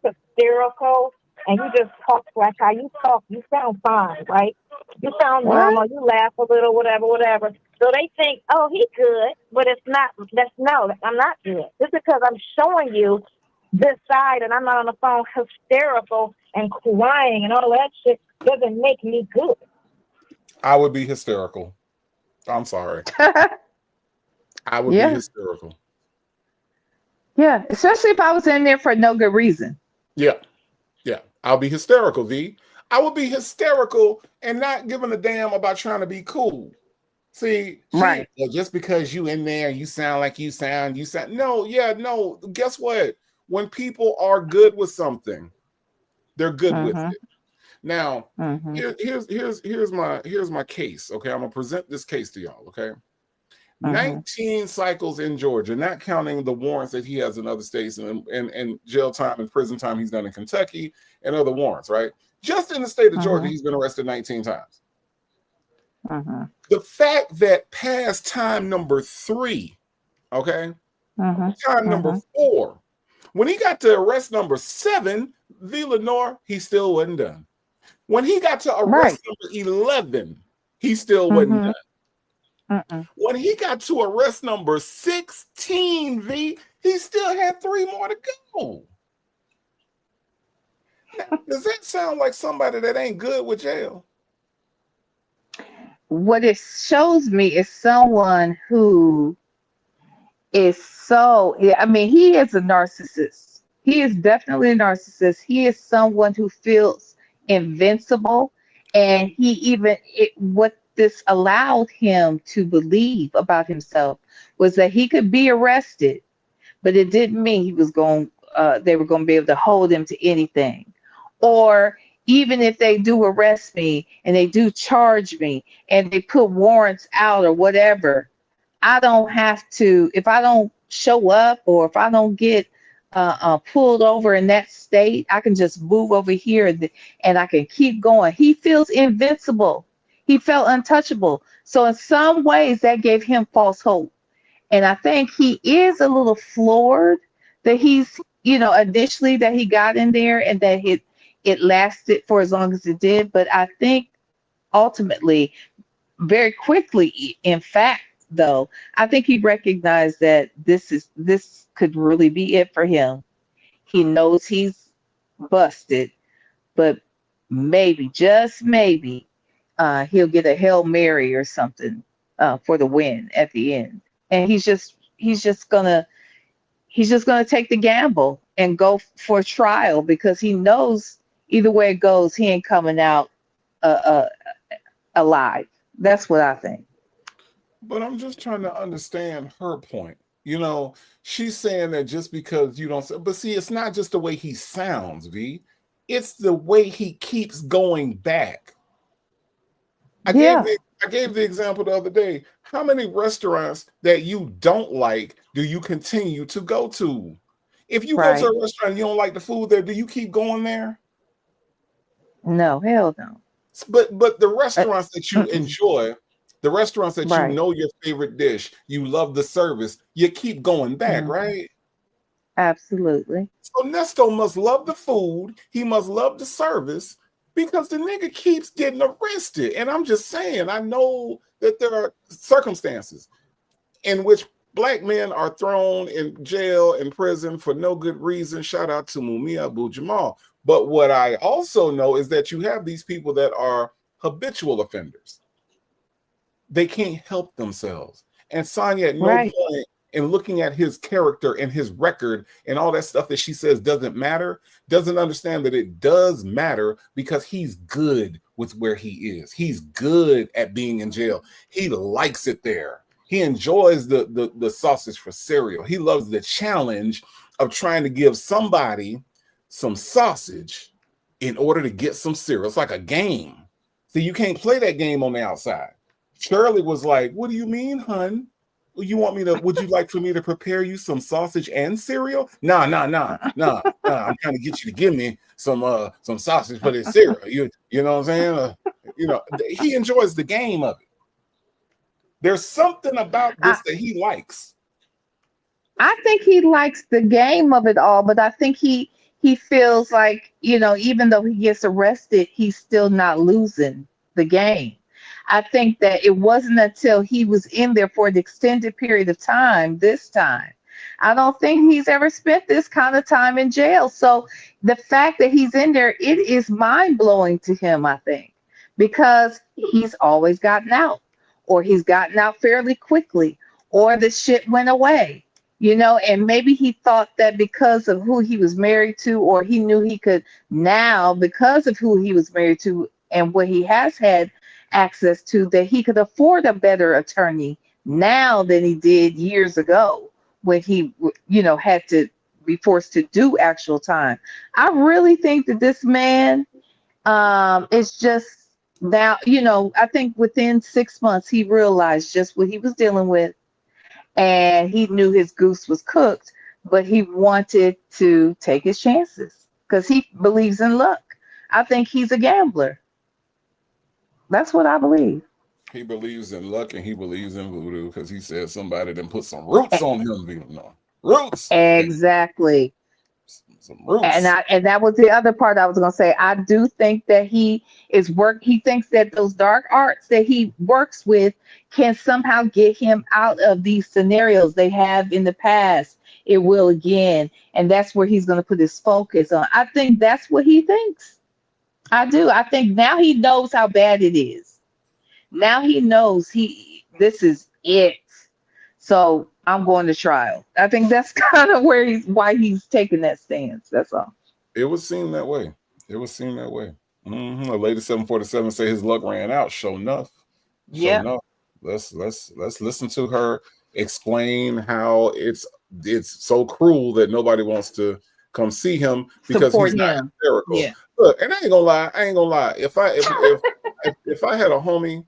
hysterical, and you just talk like how you talk, you sound fine, right? You sound What? normal, you laugh a little, whatever. So they think, oh, he's good, but it's not. I'm not good. Just because I'm showing you this side and I'm not on the phone hysterical and crying and all that shit doesn't make me good. I would be hysterical. I'm sorry. I would be Yeah, hysterical. yeah. Especially if I was in there for no good reason. Yeah. Yeah. I'll be hysterical, V. I would be hysterical and not giving a damn about trying to be cool. See, Right. well, just because you in there, you sound like you sound. No. Guess what? When people are good with something, they're good with Mm-hmm. it. Now, Mm-hmm. here's my case. Okay, I'm gonna present this case to y'all. Okay, Mm-hmm. 19 cycles in Georgia, not counting the warrants that he has in other states and jail time and prison time he's done in Kentucky and other warrants. Right, just in the state of Georgia, Mm-hmm. he's been arrested 19 times. Mm-hmm. The fact that past time number 3, okay, Mm-hmm. time number 4, when he got to arrest number 7, V. Lenore, he still wasn't done. When he got to arrest number 11, he still wasn't done. Mm-mm. When he got to arrest number 16, V, he still had 3 more to go. Now, does that sound like somebody that ain't good with jail? What it shows me is someone who is I mean, he is a narcissist. He is definitely a narcissist. He is someone who feels invincible. And what this allowed him to believe about himself was that he could be arrested, but it didn't mean they were going to be able to hold him to anything. Or even if they do arrest me and they do charge me and they put warrants out or whatever, I don't have to, if I don't show up or if I don't get pulled over in that state, I can just move over here and I can keep going. He feels invincible. He felt untouchable. So in some ways that gave him false hope. And I think he is a little floored that he's, initially that he got in there and that it lasted for as long as it did. But I think ultimately, very quickly, in fact, though, I think he recognized that this could really be it for him. He knows he's busted, but maybe, just maybe, he'll get a Hail Mary or something for the win at the end. And he's just gonna take the gamble and go for trial because he knows either way it goes, he ain't coming out alive. That's what I think. But I'm just trying to understand her point. You know, she's saying that just because you don't say, but see, it's not just the way he sounds, V. It's the way he keeps going back. I gave the example the other day. How many restaurants that you don't like do you continue to go to? If you go to a restaurant and you don't like the food there, do you keep going there? No, hell no. But the restaurants that you enjoy, the restaurants that you know your favorite dish, you love the service, you keep going back, right? Absolutely. So Nesto must love the food, he must love the service, because the nigga keeps getting arrested. And I'm just saying, I know that there are circumstances in which Black men are thrown in jail and prison for no good reason. Shout out to Mumia Abu-Jamal. But what I also know is that you have these people that are habitual offenders. They can't help themselves. And Sonya, at no point in looking at his character and his record and all that stuff that she says doesn't matter, doesn't understand that it does matter, because he's good with where he is. He's good at being in jail. He likes it there. He enjoys the sausage for cereal. He loves the challenge of trying to give somebody some sausage in order to get some cereal. It's like a game. See, you can't play that game on the outside. Shirley was like, "What do you mean, hun? Would you like for me to prepare you some sausage and cereal?" Nah. I'm trying to get you to give me some sausage for this cereal. You know what I'm saying? He enjoys the game of it. There's something about this that he likes. I think he likes the game of it all, but I think he feels like, even though he gets arrested, he's still not losing the game. I think that it wasn't until he was in there for an extended period of time this time. I don't think he's ever spent this kind of time in jail. So the fact that he's in there, it is mind-blowing to him, I think, because he's always gotten out, or he's gotten out fairly quickly, or the shit went away. And maybe he thought that because of who he was married to, or he knew he could now, because of who he was married to and what he has had access to, that he could afford a better attorney now than he did years ago when he, had to be forced to do actual time. I really think that this man is just now, I think within 6 months, he realized just what he was dealing with. And he knew his goose was cooked, but he wanted to take his chances because he believes in luck. I think he's a gambler. That's what I believe. He believes in luck and he believes in voodoo because he said somebody done put some roots on him. No. Roots. Exactly. Some roots. And that was the other part I was going to say. I do think that he thinks that those dark arts that he works with can somehow get him out of these scenarios they have in the past. It will again. And that's where he's going to put his focus on. I think that's what he thinks. I do. I think now he knows how bad it is. Now he knows this is it. So I'm going to trial. I think that's kind of why he's taking that stance. That's all. It would seem that way. A lady 747 say his luck ran out. Sure enough. Yeah. Let's listen to her explain how it's so cruel that nobody wants to come see him because he's not hysterical. Yeah. Look, and I ain't gonna lie. If I had a homie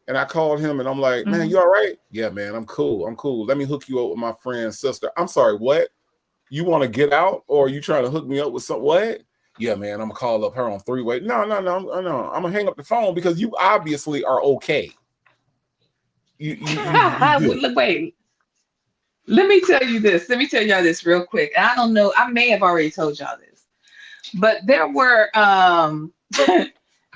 and I called him and I'm like, "Man, you all right?" "Yeah, man, I'm cool. Let me hook you up with my friend's sister." "I'm sorry, what? You want to get out, or are you trying to hook me up with some what?" "Yeah, man, I'm gonna call up her on three-way." No. I'm gonna hang up the phone because you obviously are okay. Wait. Let me tell you this. Let me tell y'all this real quick. I don't know. I may have already told y'all this, but there were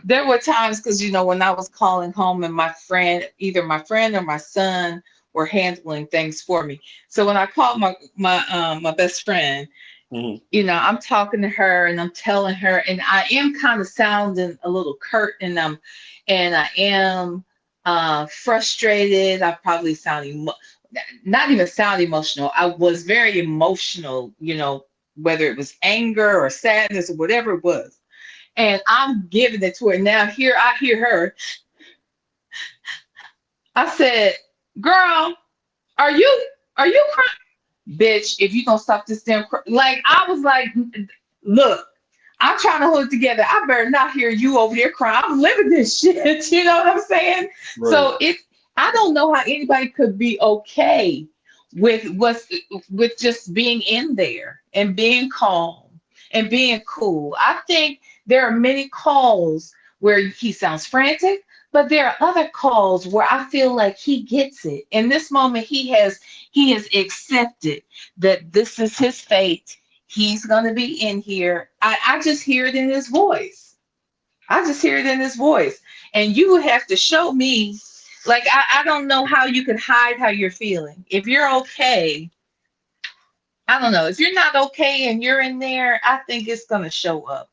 there were times because when I was calling home and either my friend or my son were handling things for me. So when I called my best friend, I'm talking to her and I'm telling her, and I am kind of sounding a little curt, and I am frustrated. I probably not even sound emotional. I was very emotional, whether it was anger or sadness or whatever it was. And I'm giving it to her. Now here I hear her. I said, "Girl, are you crying?" bitch, if you gonna stop this damn like I was like, look, I'm trying to hold it together. I better not hear you over there crying. I'm living this shit. You know what I'm saying? Right. So I don't know how anybody could be okay with with just being in there and being calm and being cool. I think there are many calls where he sounds frantic, but there are other calls where I feel like he gets it. In this moment, he has accepted that this is his fate. He's gonna be in here. I just hear it in his voice. I just hear it in his voice. And you would have to show me, like, I don't know how you can hide how you're feeling. If you're okay, I don't know. If you're not okay and you're in there, I think it's gonna show up.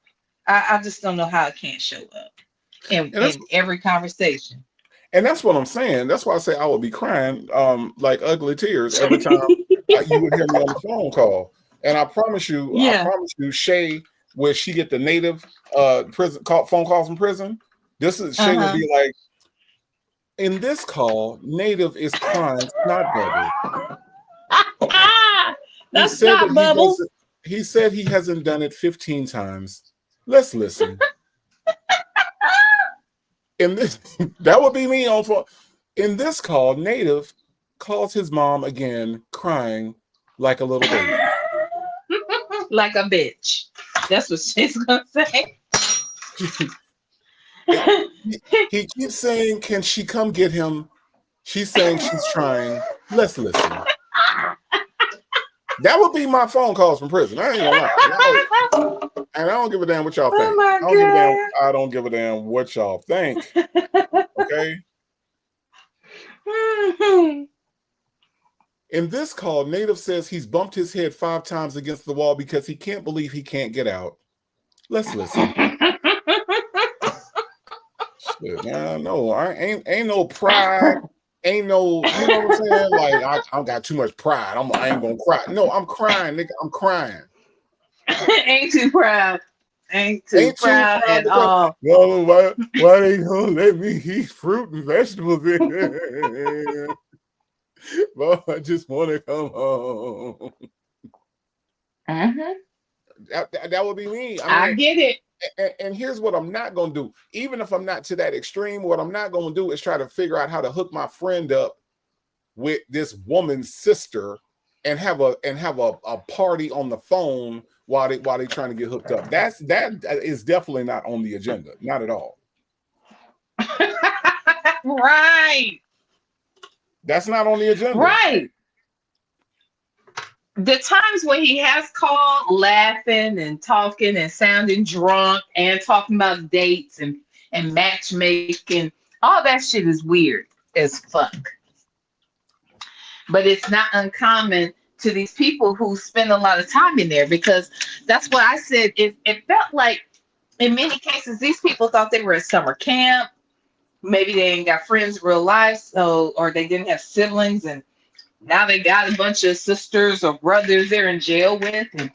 I just don't know how it can't show up in every conversation. And that's what I'm saying. That's why I say I would be crying like ugly tears every time you would hear me on the phone call. And I promise you, Shay, where she get the native phone calls from prison, Shay will be like, in this call, native is crying snot bubble. That's not bubbles. He said he hasn't done it 15 times. Let's listen. That would be me on phone. In this call, native calls his mom again, crying like a little baby. Like a bitch. That's what she's gonna say. He keeps saying, can she come get him? She's saying she's trying. Let's listen. That would be my phone calls from prison. I ain't gonna lie. And I don't give a damn what y'all think. I don't give a damn what y'all think. Okay? In this call, Native says he's bumped his head 5 times against the wall because he can't believe he can't get out. Let's listen. Shit, man, no, I ain't no pride. Ain't no, you know what I'm saying? Like I got too much pride. I ain't gonna cry. No, I'm crying, nigga. I'm crying. Ain't too proud. Ain't too proud at all. Well, why they gonna let me eat fruit and vegetables in there? Well, I just want to come home. That would be me. I get it. And here's what I'm not going to do. Even if I'm not to that extreme, what I'm not going to do is try to figure out how to hook my friend up with this woman's sister and have a party on the phone while they trying to get hooked up. That is definitely not on the agenda. Not at all. Right. That's not on the agenda. Right. The times when he has called laughing and talking and sounding drunk and talking about dates and matchmaking, all that shit is weird as fuck. But it's not uncommon to these people who spend a lot of time in there, because that's what I said. It felt like in many cases, these people thought they were at summer camp. Maybe they ain't got friends in real life, or they didn't have siblings, and now they got a bunch of sisters or brothers they're in jail with, and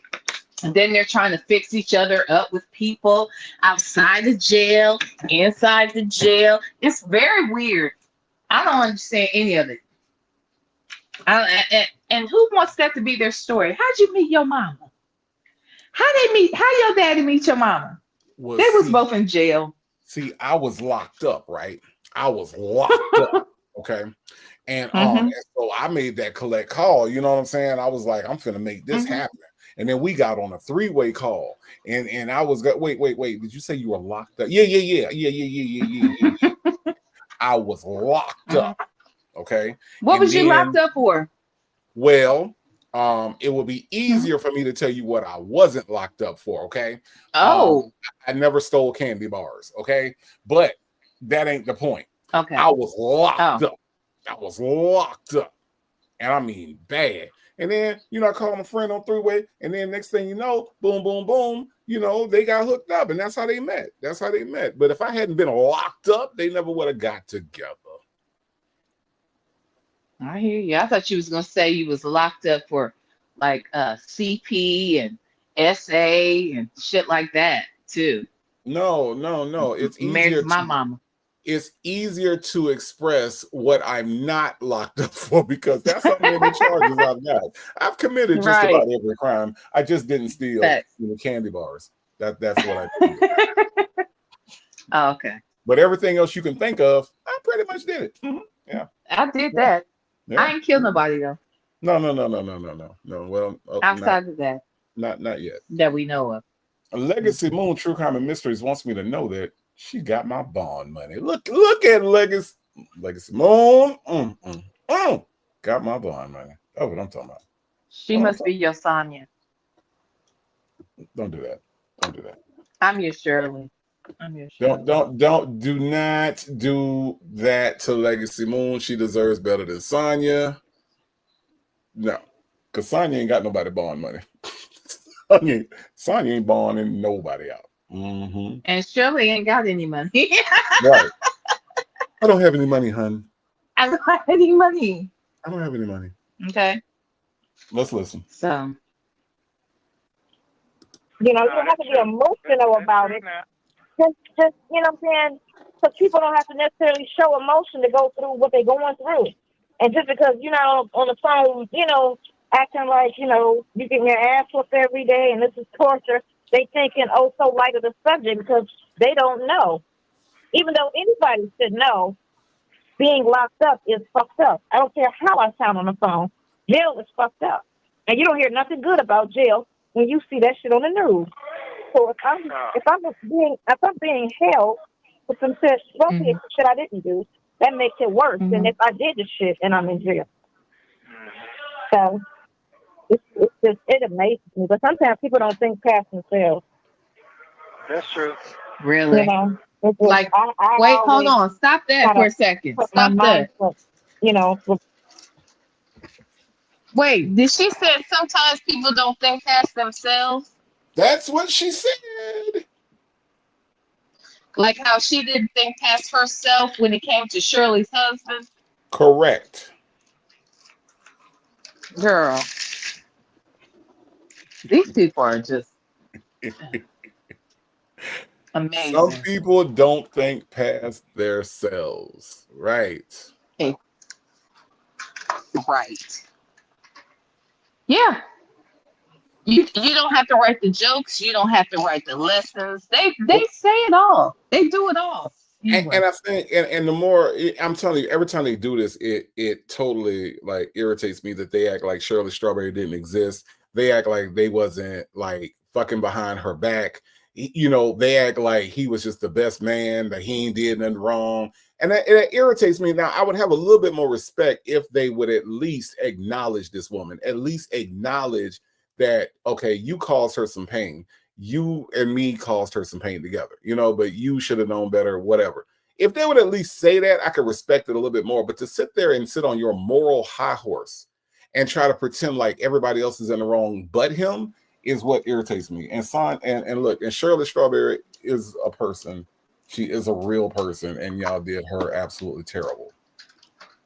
then they're trying to fix each other up with people outside the jail, inside the jail. It's very weird. I don't understand any of it. And who wants that to be their story? How'd you meet your mama? How your daddy meet your mama? Well, they was both in jail. See, I was locked up, right? I was locked up, okay? And so I made that collect call, you know what I'm saying? I was like, I'm finna make this happen. And then we got on a 3-way call. And I was wait, did you say you were locked up? Yeah. I was locked up. Okay. What was you locked up for? Well, it would be easier for me to tell you what I wasn't locked up for, okay? Oh. I never stole candy bars, okay? But that ain't the point. Okay. I was locked up. I was locked up. And I mean bad. And then, I called my friend on 3-way, and then next thing you know, boom, boom, boom, they got hooked up, and that's how they met. But if I hadn't been locked up, they never would have got together. I hear you. I thought you was gonna say you was locked up for like CP and SA and shit like that too. No. It's easier. My mama. it's easier to express what I'm not locked up for because that's how many charges I've got. I've committed just Right. about every crime. I just didn't steal Facts. candy bars. That's what I did. Oh, okay. But everything else you can think of, I pretty much did it. Yeah. I did that. Yeah. I ain't killed nobody though. No. Well, Outside of that, not yet. that we know of. Legacy Moon True Crime and Mysteries wants me to know that she got my bond money. Look at Legacy Moon. Got my bond money. That's what I'm talking about. She must be your Sonya. Don't do that. Don't do that. I'm your Shirley. I'm your Shirley. Do not do that to Legacy Moon. She deserves better than Sonya. No, because Sonya ain't got nobody bond money. Sonya ain't bonding nobody out. And Shirley ain't got any money. Right. I don't have any money, hun. I don't have any money. I don't have any money. Okay. Let's listen. So You know, you don't have to be emotional about it. Just you know what I'm saying? Because people don't have to necessarily show emotion to go through what they're going through. And just because you're not on the phone, you know, acting like, you know, you getting your ass whooped every day and this is torture, they thinking, oh, so light of the subject because they don't know. Even though anybody should know, being locked up is fucked up. I don't care how I sound on the phone. Jail is fucked up. And you don't hear nothing good about jail when you see that shit on the news. So if I'm being held for some shit I didn't do, that makes it worse than if I did the shit and I'm in jail. So it amazes me. But sometimes people don't think past themselves. That's true. really, You know, like, wait, hold on, stop that for a second. Stop that. You know, Wait, did she say sometimes people don't think past themselves? That's what she said. Like how she didn't think past herself when it came to Shirley's husband? Correct. Girl, these people are just amazing. Some people don't think past themselves. Right. Right. Yeah. You don't have to write the jokes. You don't have to write the lessons. They say it all. They do it all. Anyway. And I think, and the more I'm telling you, every time they do this, it totally like irritates me that they act like Shirley Strawberry didn't exist. They act like they wasn't like fucking behind her back. You know, they act like he was just the best man, that he ain't did nothing wrong. And it irritates me. Now, I would have a little bit more respect if they would at least acknowledge this woman, at least acknowledge that, okay, you caused her some pain. You and me caused her some pain together, you know, but you should have known better, whatever. If they would at least say that, I could respect it a little bit more. But to sit there and sit on your moral high horse and try to pretend like everybody else is in the wrong but him is what irritates me. And look, and Shirley Strawberry is a person. She is a real person, and y'all did her absolutely terrible.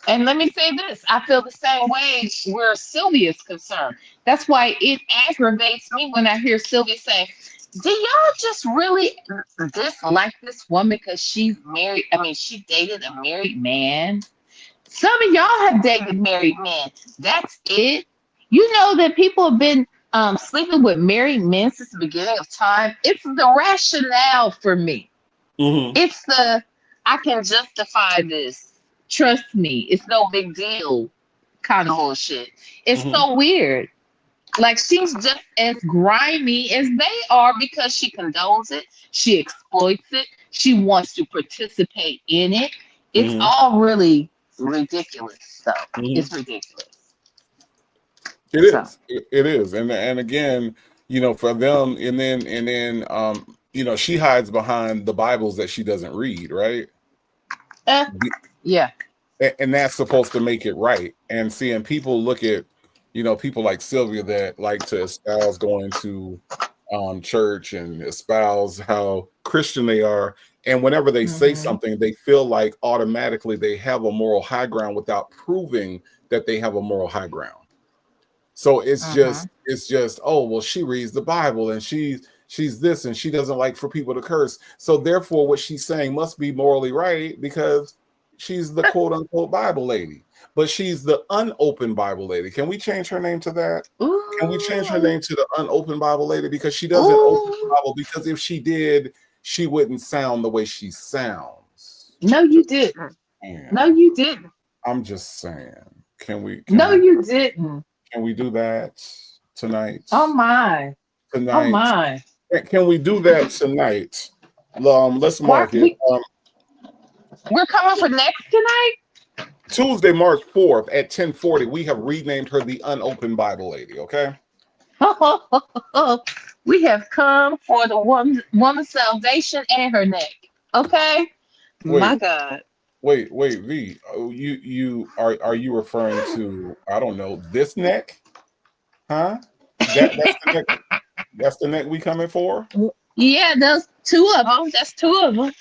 And let me say this, I feel the same way where Sylvia's concerned. That's why it aggravates me when I hear Sylvia say, do y'all just really dislike this woman because she's married? I mean, she dated a married man. Some of y'all have dated married men. That's it. You know that people have been sleeping with married men since the beginning of time. It's the rationale for me. It's the, I can justify this. Trust me, it's no big deal kind of bullshit. It's so weird. Like, she's just as grimy as they are because she condones it. She exploits it. She wants to participate in it. It's all really ridiculous. So it's ridiculous. It is. It is. And again, you know, for them, and then you know, she hides behind the Bibles that she doesn't read, right? Yeah. And that's supposed to make it right. And seeing people look at, you know, people like Sylvia that like to espouse going to church and espouse how Christian they are. And whenever they say something, they feel like automatically they have a moral high ground without proving that they have a moral high ground. So it's just, oh, well, she reads the Bible and she's she's this, and she doesn't like for people to curse. So therefore, what she's saying must be morally right because she's the quote unquote Bible lady. But she's the unopened Bible lady. Can we change her name to that? Can we change her Ooh. name to the unopened Bible lady? Because she doesn't open the Ooh. Bible. Because if she did, she wouldn't sound the way she sounds. No, you didn't. Man, No, you didn't. I'm just saying. Can No, we you didn't. can we do that tonight? Oh my. Oh Tonight. my. Can we do that tonight? Let's mark Mark, it. we're coming for next tonight. Tuesday, March 4th at 10:40. We have renamed her the unopened Bible lady. Okay. We have come for the woman's salvation and her neck. Okay. Wait. My God. Wait, V. Oh, are you referring to, I don't know, this neck? Huh? That's the neck. That's the neck we coming for? Yeah, those two of them. That's two of them.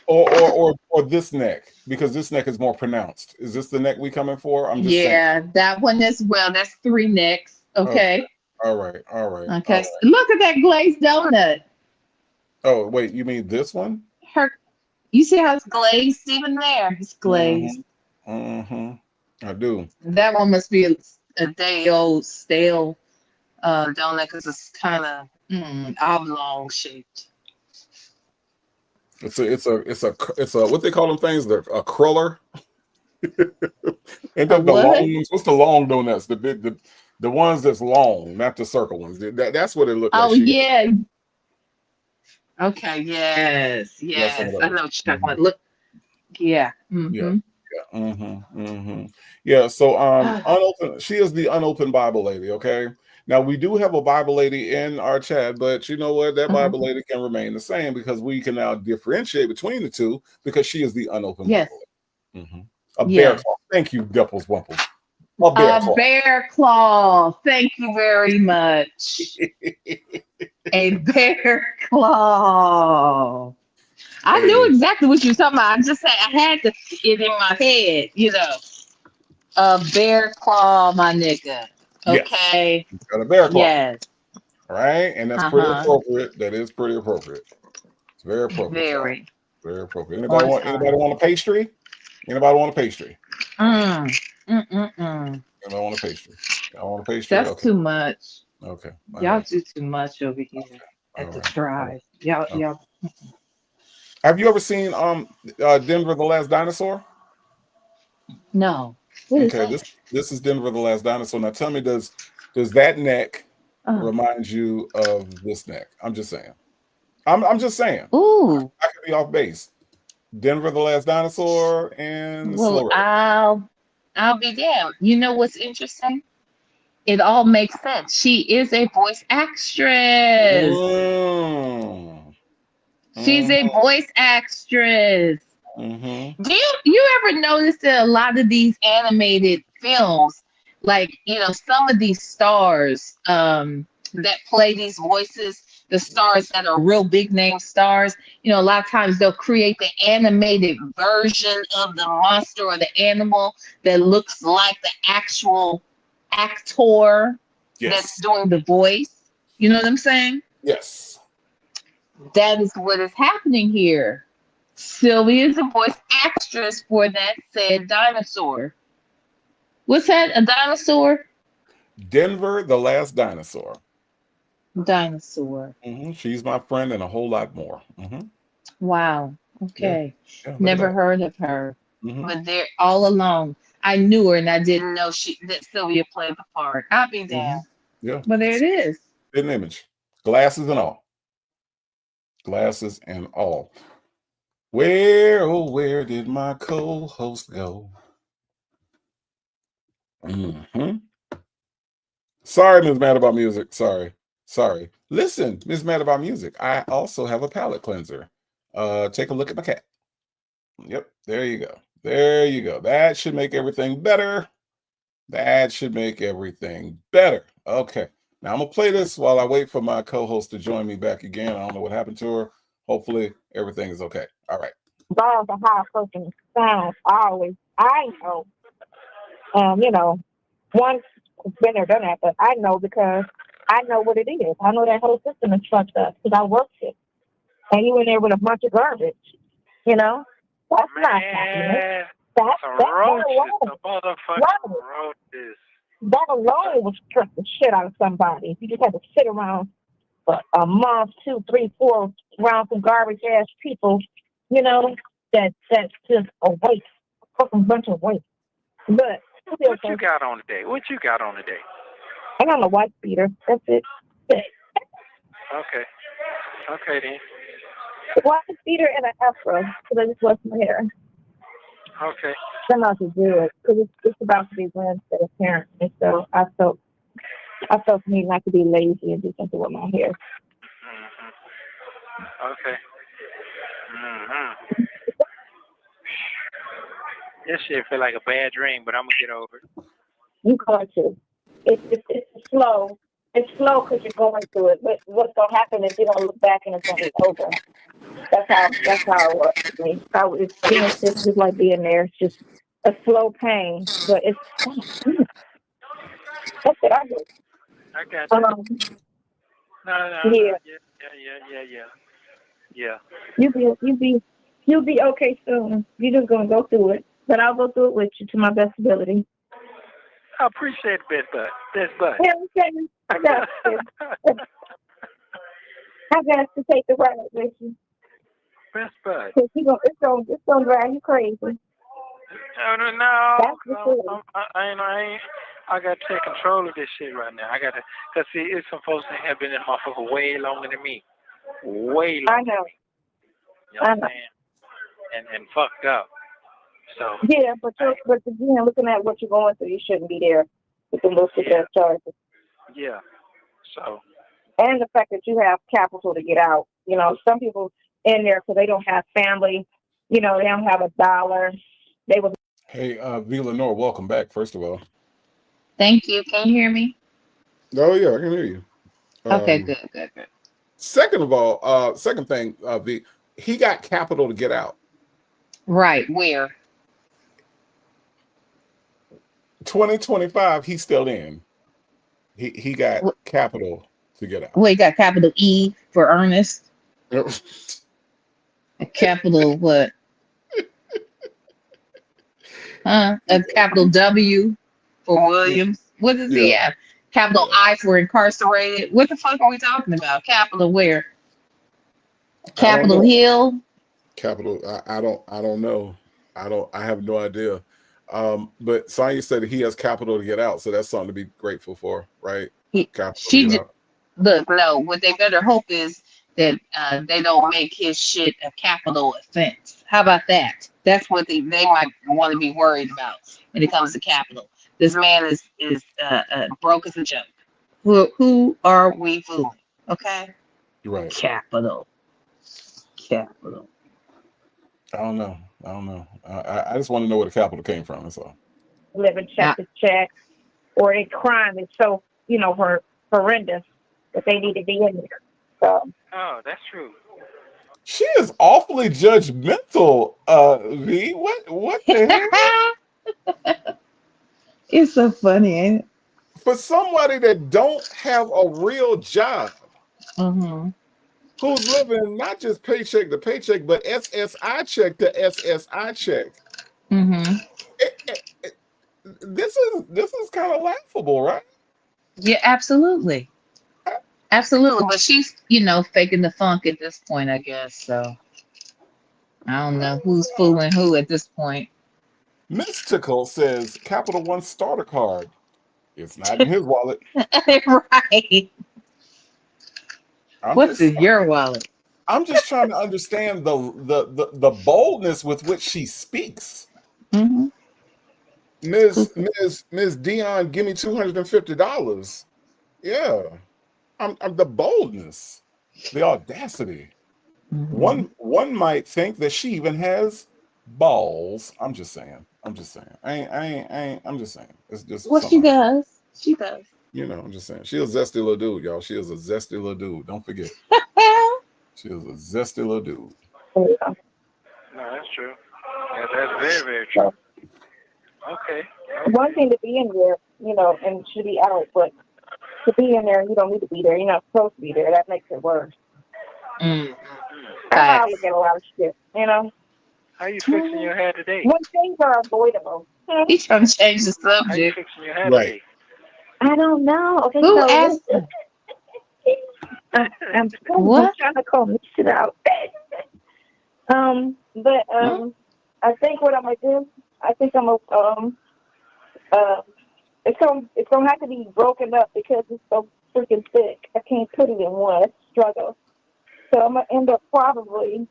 Or this neck, because this neck is more pronounced. Is this the neck we coming for? I'm just saying. Yeah, that one as well. That's three necks. Okay. All right. Okay. All right. Look at that glazed donut. Oh, wait, you mean this one? You see how it's glazed even there? It's glazed. Mm-hmm. I do. That one must be a day old stale donut because it's kind of oblong shaped. It's a what they call them things? A cruller. And the long ones. What's the long donuts? The ones that's long, not the circle ones. That's what it looked like. Oh yeah. Okay. Yes. Yes, I know what you're talking about. Look. Yeah. Mm-hmm. Yeah. So unopened. She is the unopened Bible lady. Okay. Now we do have a Bible lady in our chat, but you know what? That Bible lady can remain the same because we can now differentiate between the two because she is the unopened Bible lady. A bear claw. Thank you, Depples Wumples. A bear claw. Thank you very much. A bear claw. I knew exactly what you were talking about. I just said I had it in my head, A bear claw, my nigga. Okay. Yes. Got a bear claw. Yes. Right? And that's pretty appropriate. That is pretty appropriate. It's very appropriate. Very appropriate. Anybody want a pastry? Anybody want a pastry? Anybody want a pastry? I want a pastry. That's too much. Okay. Y'all do too much over here at the drive. Y'all. Have you ever seen Denver the Last Dinosaur? No. Okay, this is Denver the Last Dinosaur. Now tell me, does that neck remind you of this neck? I'm just saying. I'm just saying. Ooh. I could be off base. Denver the Last Dinosaur and Slow Road. I'll be damned. You know what's interesting? It all makes sense. She is a voice actress. She's a voice actress. Do you ever notice that a lot of these animated films, like some of these stars that play these voices, the stars that are real big name stars, a lot of times they'll create the animated version of the monster or the animal that looks like the actual actor that's doing the voice. You know what I'm saying? Yes. That is what is happening here. Sylvia is a voice actress for that said dinosaur. What's that? A dinosaur? Denver the Last Dinosaur. Dinosaur. She's my friend and a whole lot more. Wow. Okay. Never heard of her. But they're all along. I knew her and I didn't know that Sylvia played the part. I'll be damned. Yeah. But there it is. Hidden image. Glasses and all. Glasses and all. Where, oh, where did my co-host go? Sorry, Ms. Mad About Music. Sorry. Listen, Ms. Mad About Music. I also have a palette cleanser. Take a look at my cat. Yep, there you go. That should make everything better. Okay. Now I'm gonna play this while I wait for my co-host to join me back again. I don't know what happened to her. Hopefully everything is okay. All right. Dogs are high fucking sounds. I know. One been there, done that, but I know because I know what it is. I know that whole system is fucked up because I worked it. And you in there with a bunch of garbage. You know? That's not happiness. Man, That some that roaches, alone, the motherfucking right? roaches. That alone would stress the shit out of somebody. If you just had to sit around for a month, 2, 3, 4, around some garbage ass people, you know, that's just a waste, a fucking bunch of waste. But it's What okay. you got on today? What you got on today? I got a white beater. That's it. Okay. Okay then. White beater and an afro because I just washed my hair. Okay. I'm out to do it because it's about to be Wednesday apparently. So I felt the need not to be lazy and do something with my hair. Okay. This shit feel like a bad dream, but I'm gonna get over it. You going to? It's slow. It's slow because you're going through it. But what's gonna happen is you're gonna look back and it's gonna be over. That's how it works for me. It's just like being there. It's just a slow pain, but it's that's what I do. I got that. No. Yeah. Yeah. You'll be okay soon. You're just gonna go through it, but I'll go through it with you to my best ability. I appreciate it, Best Bud. Yeah, okay. I got to. I got to take the ride with you. Best Bud. It's gonna drive you crazy. No. That's the truth. I got to take control of this shit right now. I got to, cause see, it's some folks that have been in motherfucker way longer than me. Way longer. I know. You know what I'm saying? And fucked up. So. Yeah, but again, looking at what you're going through, you shouldn't be there with the little success charges. Yeah. So. And the fact that you have capital to get out. You know, some people in there because they don't have family. You know, they don't have $1. They would. Hey, V. Lenore, welcome back, first of all. Thank you. Can you hear me? Oh, yeah, I can hear you. Okay, good. Second of all, second thing, V, he got capital to get out. Right. Where? 2025, he's still in. He got capital to get out. Well, he got capital E for Ernest. A capital what? A capital W for Williams. What does he have? Capital I for incarcerated. What the fuck are we talking about? Capital where? Capitol Hill. Capital. I don't know. I have no idea. But Sonya said he has capital to get out, so that's something to be grateful for, right? Look, no. What they better hope is that they don't make his shit a capital offense. How about that? That's what they might want to be worried about when it comes to capital. This man is broke as a joke. Who are we fooling? Okay. Right. Capital. I don't know. I just want to know where the capital came from. That's all. Living check to check, or a crime is so horrendous that they need to be in there. So. Oh, that's true. She is awfully judgmental, V. What the hell? It's so funny, ain't it? For somebody that don't have a real job, who's living not just paycheck to paycheck, but SSI check to SSI check. This is kind of laughable, right? Yeah, absolutely. Absolutely. But she's, faking the funk at this point, I guess. So I don't know who's fooling who at this point. Mystical says Capital One starter card. It's not in his wallet. Right. What's in your wallet? I'm just trying to understand the boldness with which she speaks. Ms. Dion, give me $250. Yeah. I'm the boldness, the audacity. One might think that she even has balls. I'm just saying. I'm just saying. It's just. Well, she does. She does. I'm just saying. She's a zesty little dude, y'all. She is a zesty little dude. Don't forget. She is a zesty little dude. No, that's true. Yeah, that's very, very true. Okay. One thing to be in there, and should be out, but to be in there. You don't need to be there. You're not supposed to be there. That makes it worse. Mm. That's how I Facts. look at a lot of shit. You know, How you fixing your hair today? when things are avoidable. He's trying to change the How you subject. fixing your hair Right. today? I don't know. Okay, Who so asked? I'm What? trying to call this shit out. But I think what I'm gonna do, I think I'm gonna it's gonna have to be broken up because it's so freaking thick. I can't put it in one. It's a struggle. So I'm gonna end up probably.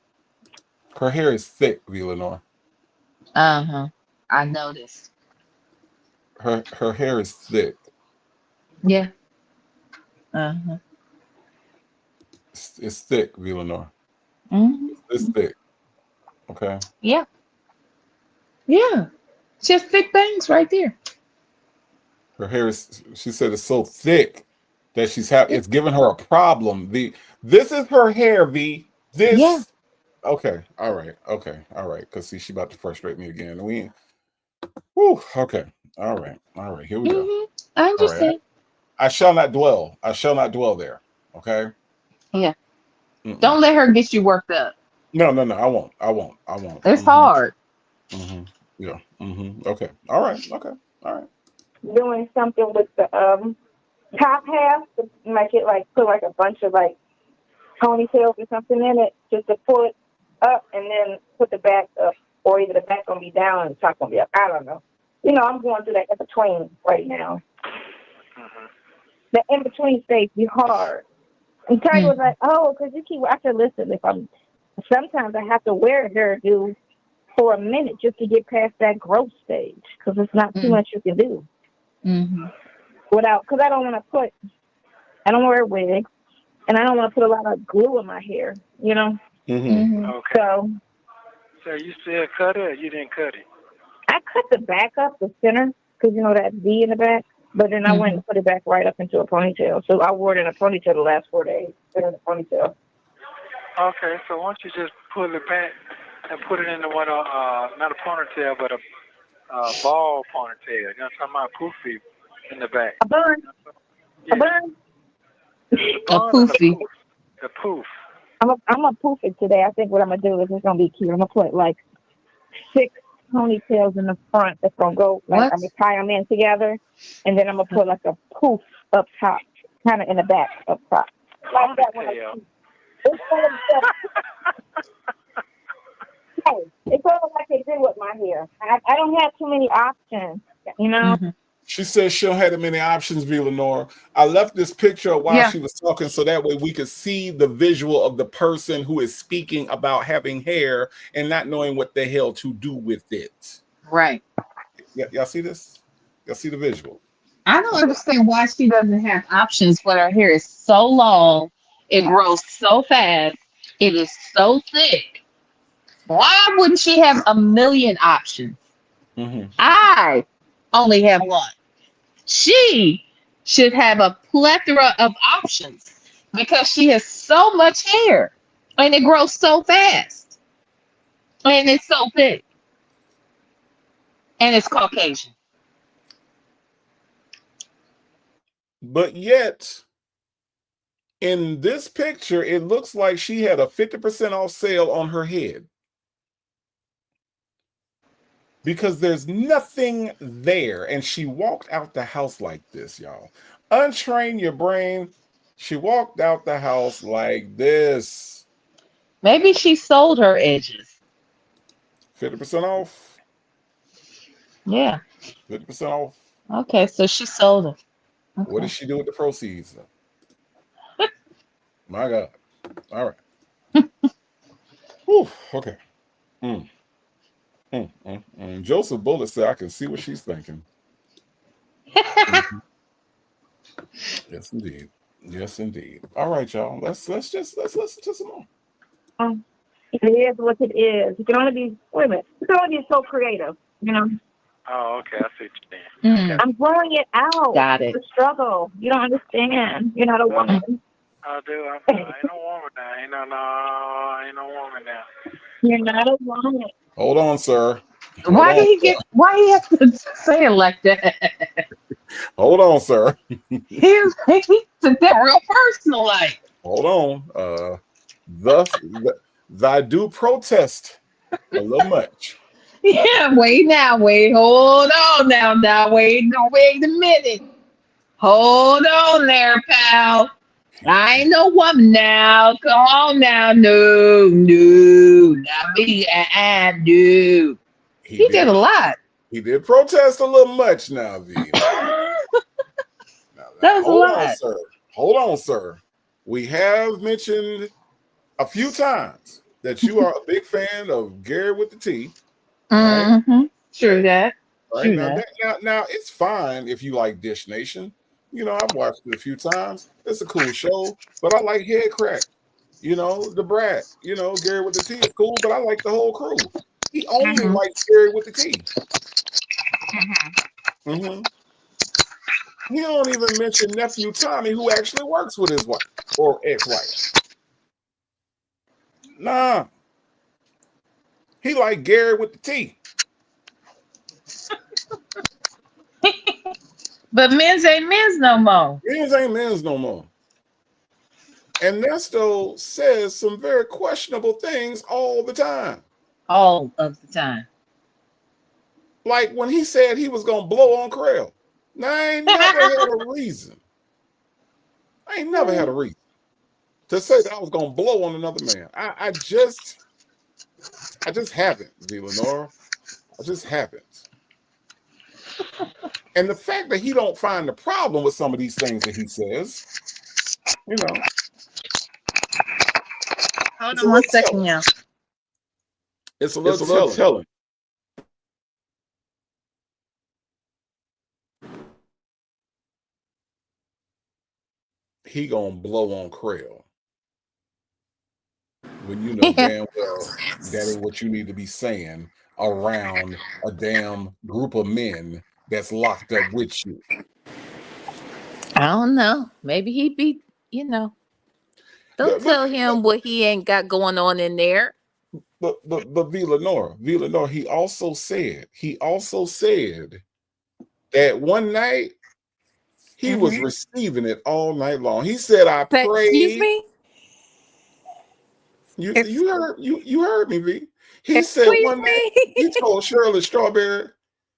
Her hair is thick, V. Lenore. I noticed. Her hair is thick. Yeah. It's thick, V. Lenore. Mm-hmm. It's thick. Okay. Yeah. Yeah. Just thick things right there. Her hair is. She said it's so thick that it's giving her a problem. This is her hair, V. This. Yeah. Okay. All right. Okay. All right. Because see, she about to frustrate me again. Whew, okay. All right. All right. Here we go. Mm-hmm. I understand. I shall not dwell. I shall not dwell there. Okay. Yeah. Mm-mm. Don't let her get you worked up. No. I won't. I won't. It's hard. Mm-hmm. Yeah. Mm-hmm. Okay. All right. Okay. All right. Doing something with the top half to make it like put like a bunch of like ponytails or something in it, just to pull it up and then put the back up, or either the back gonna be down and the top gonna be up. I don't know. You know, I'm going through that in between right now. The in between stage be hard. And Tiger was like, "Oh, because you keep." I said, "Listen, sometimes I have to wear a hairdo for a minute just to get past that growth stage because it's not too much you can do." Because I don't wear wigs, and I don't want to put a lot of glue in my hair, you know? Okay. So you still cut it or you didn't cut it? I cut the back up, the center, because you know that V in the back, but then I went and put it back right up into a ponytail. So I wore it in a ponytail the last 4 days, in a ponytail. Okay, so why don't you just pull it back and put it into one, not a ponytail, but a ball ponytail. You know, talking about poofy in the back. A bun. Yeah. A bun. A poofy. The poof. I'm a poof it today. I think what I'm going to do is it's going to be cute. I'm going to put like 6 ponytails in the front that's going to go, like I'm going to tie them in together, and then I'm going to put like a poof up top, kind of in the back up top. Like that one. It's all like they do with my hair. I don't have too many options, you know? She says she don't have that many options, V. Lenore. I left this picture while she was talking so that way we could see the visual of the person who is speaking about having hair and not knowing what the hell to do with it. Right. Y'all see this? Y'all see the visual? I don't understand why she doesn't have options when her hair is so long, it grows so fast, it is so thick. Why wouldn't she have a million options? I only have one. She should have a plethora of options because she has so much hair and it grows so fast and it's so thick and it's Caucasian. But yet, in this picture, it looks like she had a 50% off sale on her head. Because there's nothing there. And she walked out the house like this, y'all. Untrain your brain. She walked out the house like this. Maybe she sold her edges. 50% off. Yeah. 50% off. Okay, so she sold them. Okay. What did she do with the proceeds? My God. All right. Whew, okay. Joseph Bullitt said, "I can see what she's thinking." Yes, indeed. Yes, indeed. All right, y'all. Let's listen to some more. It is what it is. You can only be You can only be so creative, you know. Oh, okay. I see what you're saying. I'm blowing it out. Got it. The struggle. You don't understand. You're not a woman. I do. I ain't no woman now. Ain't no woman now. You're not a woman. Hold on, sir. Why do he have to say it like that? Hold on, sir. He took that real personal, like. Hold on. Thus, thy do protest a little much. Yeah, wait, hold on now, wait a minute. Hold on there, pal. I ain't no woman now. Come on now, no, not me, no. He did a lot. He did protest a little much now, V. That was a lot. Hold on, sir. We have mentioned a few times that you are a big fan of Gary with the T. Right? Mm-hmm. True that. Right? True Now, that. now, it's fine if you like Dish Nation. You know, I've watched it a few times. It's a cool show, but I like Head Crack. You know, the Brat. You know, Gary with the T is cool, but I like the whole crew. He only likes Gary with the T. Mm-hmm. He don't even mention nephew Tommy, who actually works with his wife or ex-wife. Nah. He like Gary with the T. But men's ain't men's no more. Men's ain't men's no more. And Nesto says some very questionable things all the time. All of the time. Like when he said he was going to blow on Krell. Now, I ain't never had a reason. I ain't never had a reason to say that I was going to blow on another man. I just haven't, V. Lenora. I just haven't. And the fact that he don't find the problem with some of these things that he says, you know. Hold on one second, y'all. It's a little telling. He gonna blow on Krell when you know damn well that ain't what you need to be saying around a damn group of men that's locked up with you. I don't know. Maybe he be, don't tell him what he ain't got going on in there. But V. Lenora, he also said that one night he was receiving it all night long. He said, I prayed. Excuse me? You heard me, V. He said one night, he told Shirley Strawberry,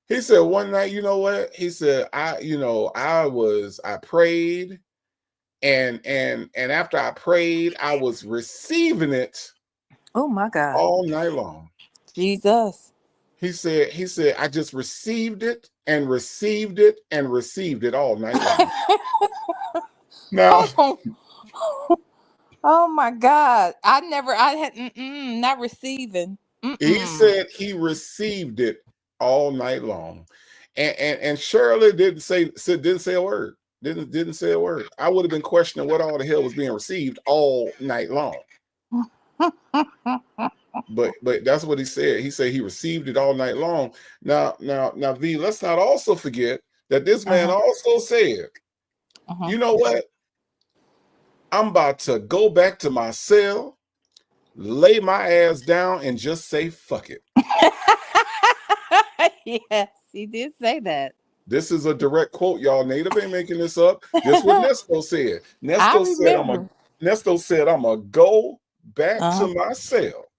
he said one night, you know what? He said, I prayed, and after I prayed, I was receiving it. Oh my God. All night long. Jesus. He said, I just received it and received it and received it all night long. Now, oh my God. I had not receiving. He said he received it all night long. And Shirley didn't say a word. Didn't say a word. I would have been questioning what all the hell was being received all night long. But that's what he said. He said he received it all night long. Now, V, let's not also forget that this man also said, you know what? I'm about to go back to my cell, lay my ass down, and just say fuck it. Yes, he did say that. This is a direct quote, y'all. Native ain't making this up. This is what Nesto said. Nesto said, I'm gonna go back to my cell,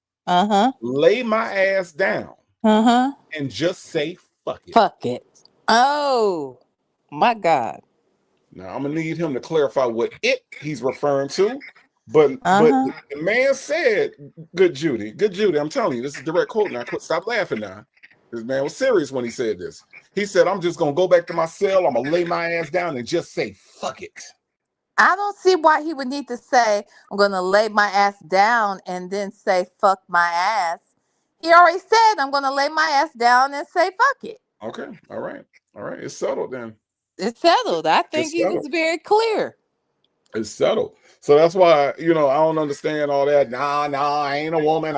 lay my ass down, and just say fuck it. Fuck it. Oh my God. Now I'm gonna need him to clarify what he's referring to. But the man said, good Judy, I'm telling you, this is a direct quote. Now stop laughing now. This man was serious when he said this. He said, I'm just gonna go back to my cell, I'm gonna lay my ass down and just say fuck it. I don't see why he would need to say, I'm going to lay my ass down and then say, fuck my ass. He already said, I'm going to lay my ass down and say, fuck it. Okay. All right. It's settled then. It's settled. I think he was very clear. It's settled. So that's why, I don't understand all that. Nah, I ain't a woman.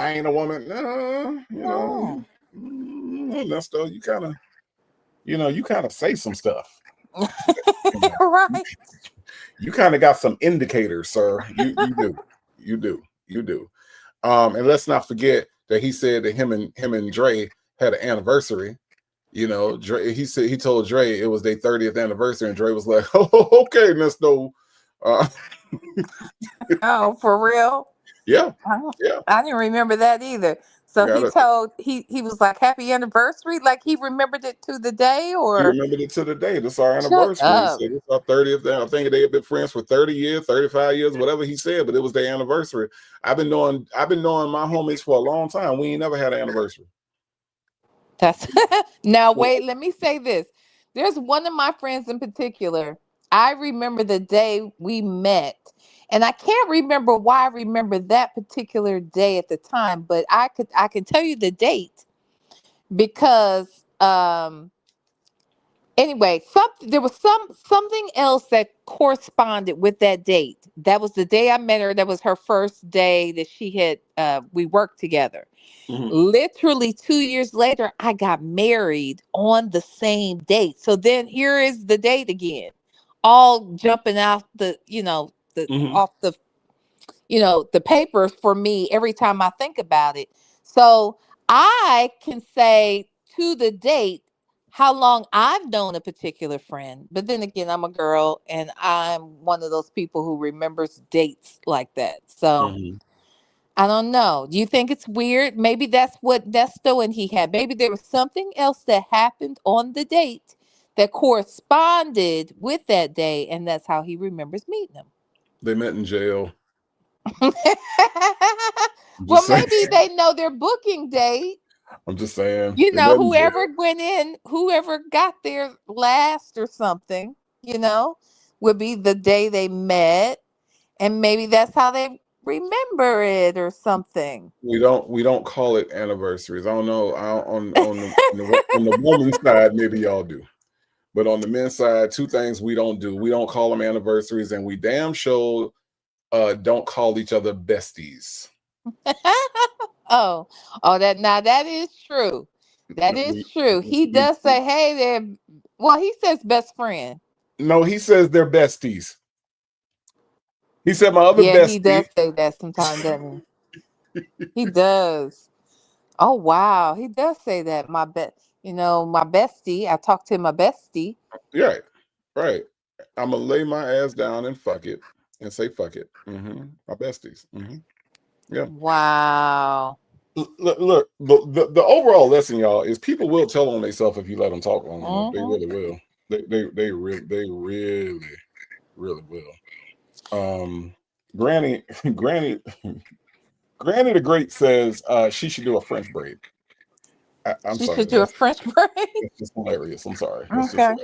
Nesto, you kind of say some stuff. Right. You kind of got some indicators, sir. You do. And let's not forget that he said that him and Dre had an anniversary, You know, Dre, he told Dre it was their 30th anniversary, and Dre was like, "Oh, okay, Nesto." Oh, for real? Yeah, I didn't remember that either. So yeah. he was like, happy anniversary, like he remembered it to the day, He or remembered it to the day. This is our shut anniversary. He up. said it's our 30th. I think they had been friends for 30 years, 35 years, whatever he said, but it was their anniversary. I've been knowing my homies for a long time. We ain't never had an anniversary. That's now wait, let me say this. There's one of my friends in particular. I remember the day we met. And I can't remember why I remember that particular day at the time, but I can tell you the date because anyway, there was something else that corresponded with that date. That was the day I met her. That was her first day that she had we worked together. Mhm. Literally 2 years later, I got married on the same date. So then here is the date again, all jumping out the Mhm. off the papers for me every time I think about it. So I can say to the date how long I've known a particular friend. But then again, I'm a girl and I'm one of those people who remembers dates like that. So Mhm. I don't know. Do you think it's weird? Maybe that's what Nesto and he had. Maybe there was something else that happened on the date that corresponded with that day, and that's how he remembers meeting him. They met in jail. I'm Well, just saying. maybe they know their booking date. I'm just saying. You They know, met in jail. whoever went in, whoever got there last or something, would be the day they met. And maybe that's how they remember it or something. We don't call it anniversaries. I don't know. On the woman's side, maybe y'all do. But on the men's side, two things we don't do. We don't call them anniversaries, and we damn sure don't call each other besties. Oh, that is true. That is We, true. He we- does say, hey there. Well, he says best friend. no, he says they're besties. He said my other Yeah, he bestie. does say that sometimes, doesn't he? He does. Oh wow, he does say that. My bestie. I talked to my bestie. Yeah, right. I'm gonna lay my ass down and fuck it and say fuck it. My besties. Yeah. Wow. Look, the overall lesson, y'all, is people will tell on themselves if you let them talk long enough. They Mhm. really will. They really will. Granny, Granny, Granny the Great says she should do a French braid. I'm She sorry, should do a French braid. that's just hilarious. I'm sorry, that's just Okay.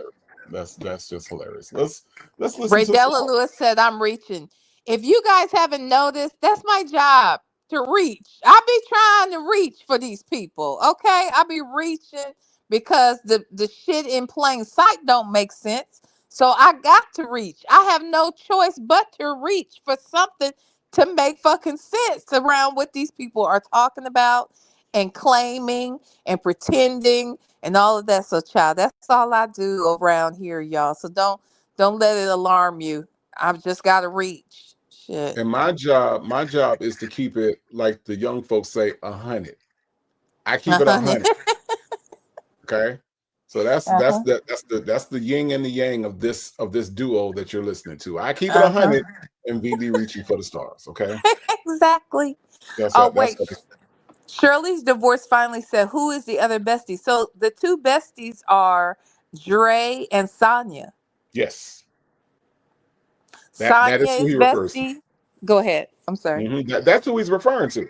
hilarious. That's just hilarious. Let's listen to some. Raydella Lewis said, I'm reaching. If you guys haven't noticed, that's my job to reach. I be trying to reach for these people. Okay. I be reaching because the shit in plain sight don't make sense. So I got to reach. I have no choice but to reach for something to make fucking sense around what these people are talking about and claiming and pretending and all of that. So child, that's all I do around here, y'all. So don't let it alarm you. I've just got to reach. Shit. And my job is to keep it like the young folks say 100. I keep it 100. Okay, so that's Uh-huh. the yin and the yang of this duo that you're listening to. I keep it Uh-huh. 100 and VB reaching for the stars. Okay, Exactly. that's Oh, that's wait. Shirley's divorce finally said, who is the other bestie? So the two besties are Dre and Sonya. yes. That is Sonya who is he refers to. bestie. Go ahead. I'm sorry. That's who he's referring to.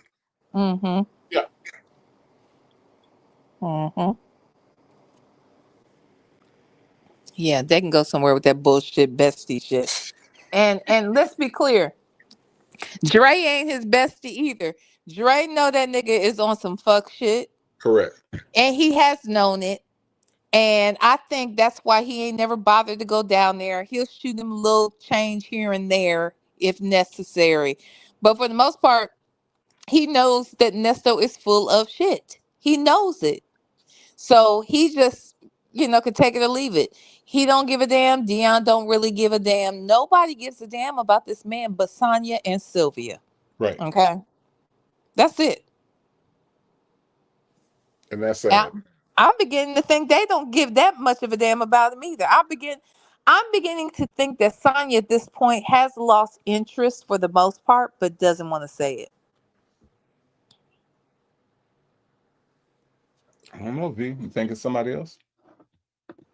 Mm-hmm. Yeah. Mm-hmm. Yeah, they can go somewhere with that bullshit bestie shit. And let's be clear, Dre ain't his bestie either. Dre know that nigga is on some fuck shit, Correct. and he has known it. And I think that's why he ain't never bothered to go down there. He'll shoot him a little change here and there if necessary. But for the most part, he knows that Nesto is full of shit. He knows it. So he just, could take it or leave it. He don't give a damn. Dion don't really give a damn. Nobody gives a damn about this man but Sonya and Sylvia. Right. Okay. That's it. And that's sad. I'm beginning to think they don't give that much of a damn about him either. I'm beginning to think that Sonya at this point has lost interest for the most part, but doesn't want to say it. I don't know, V. You think it's somebody else?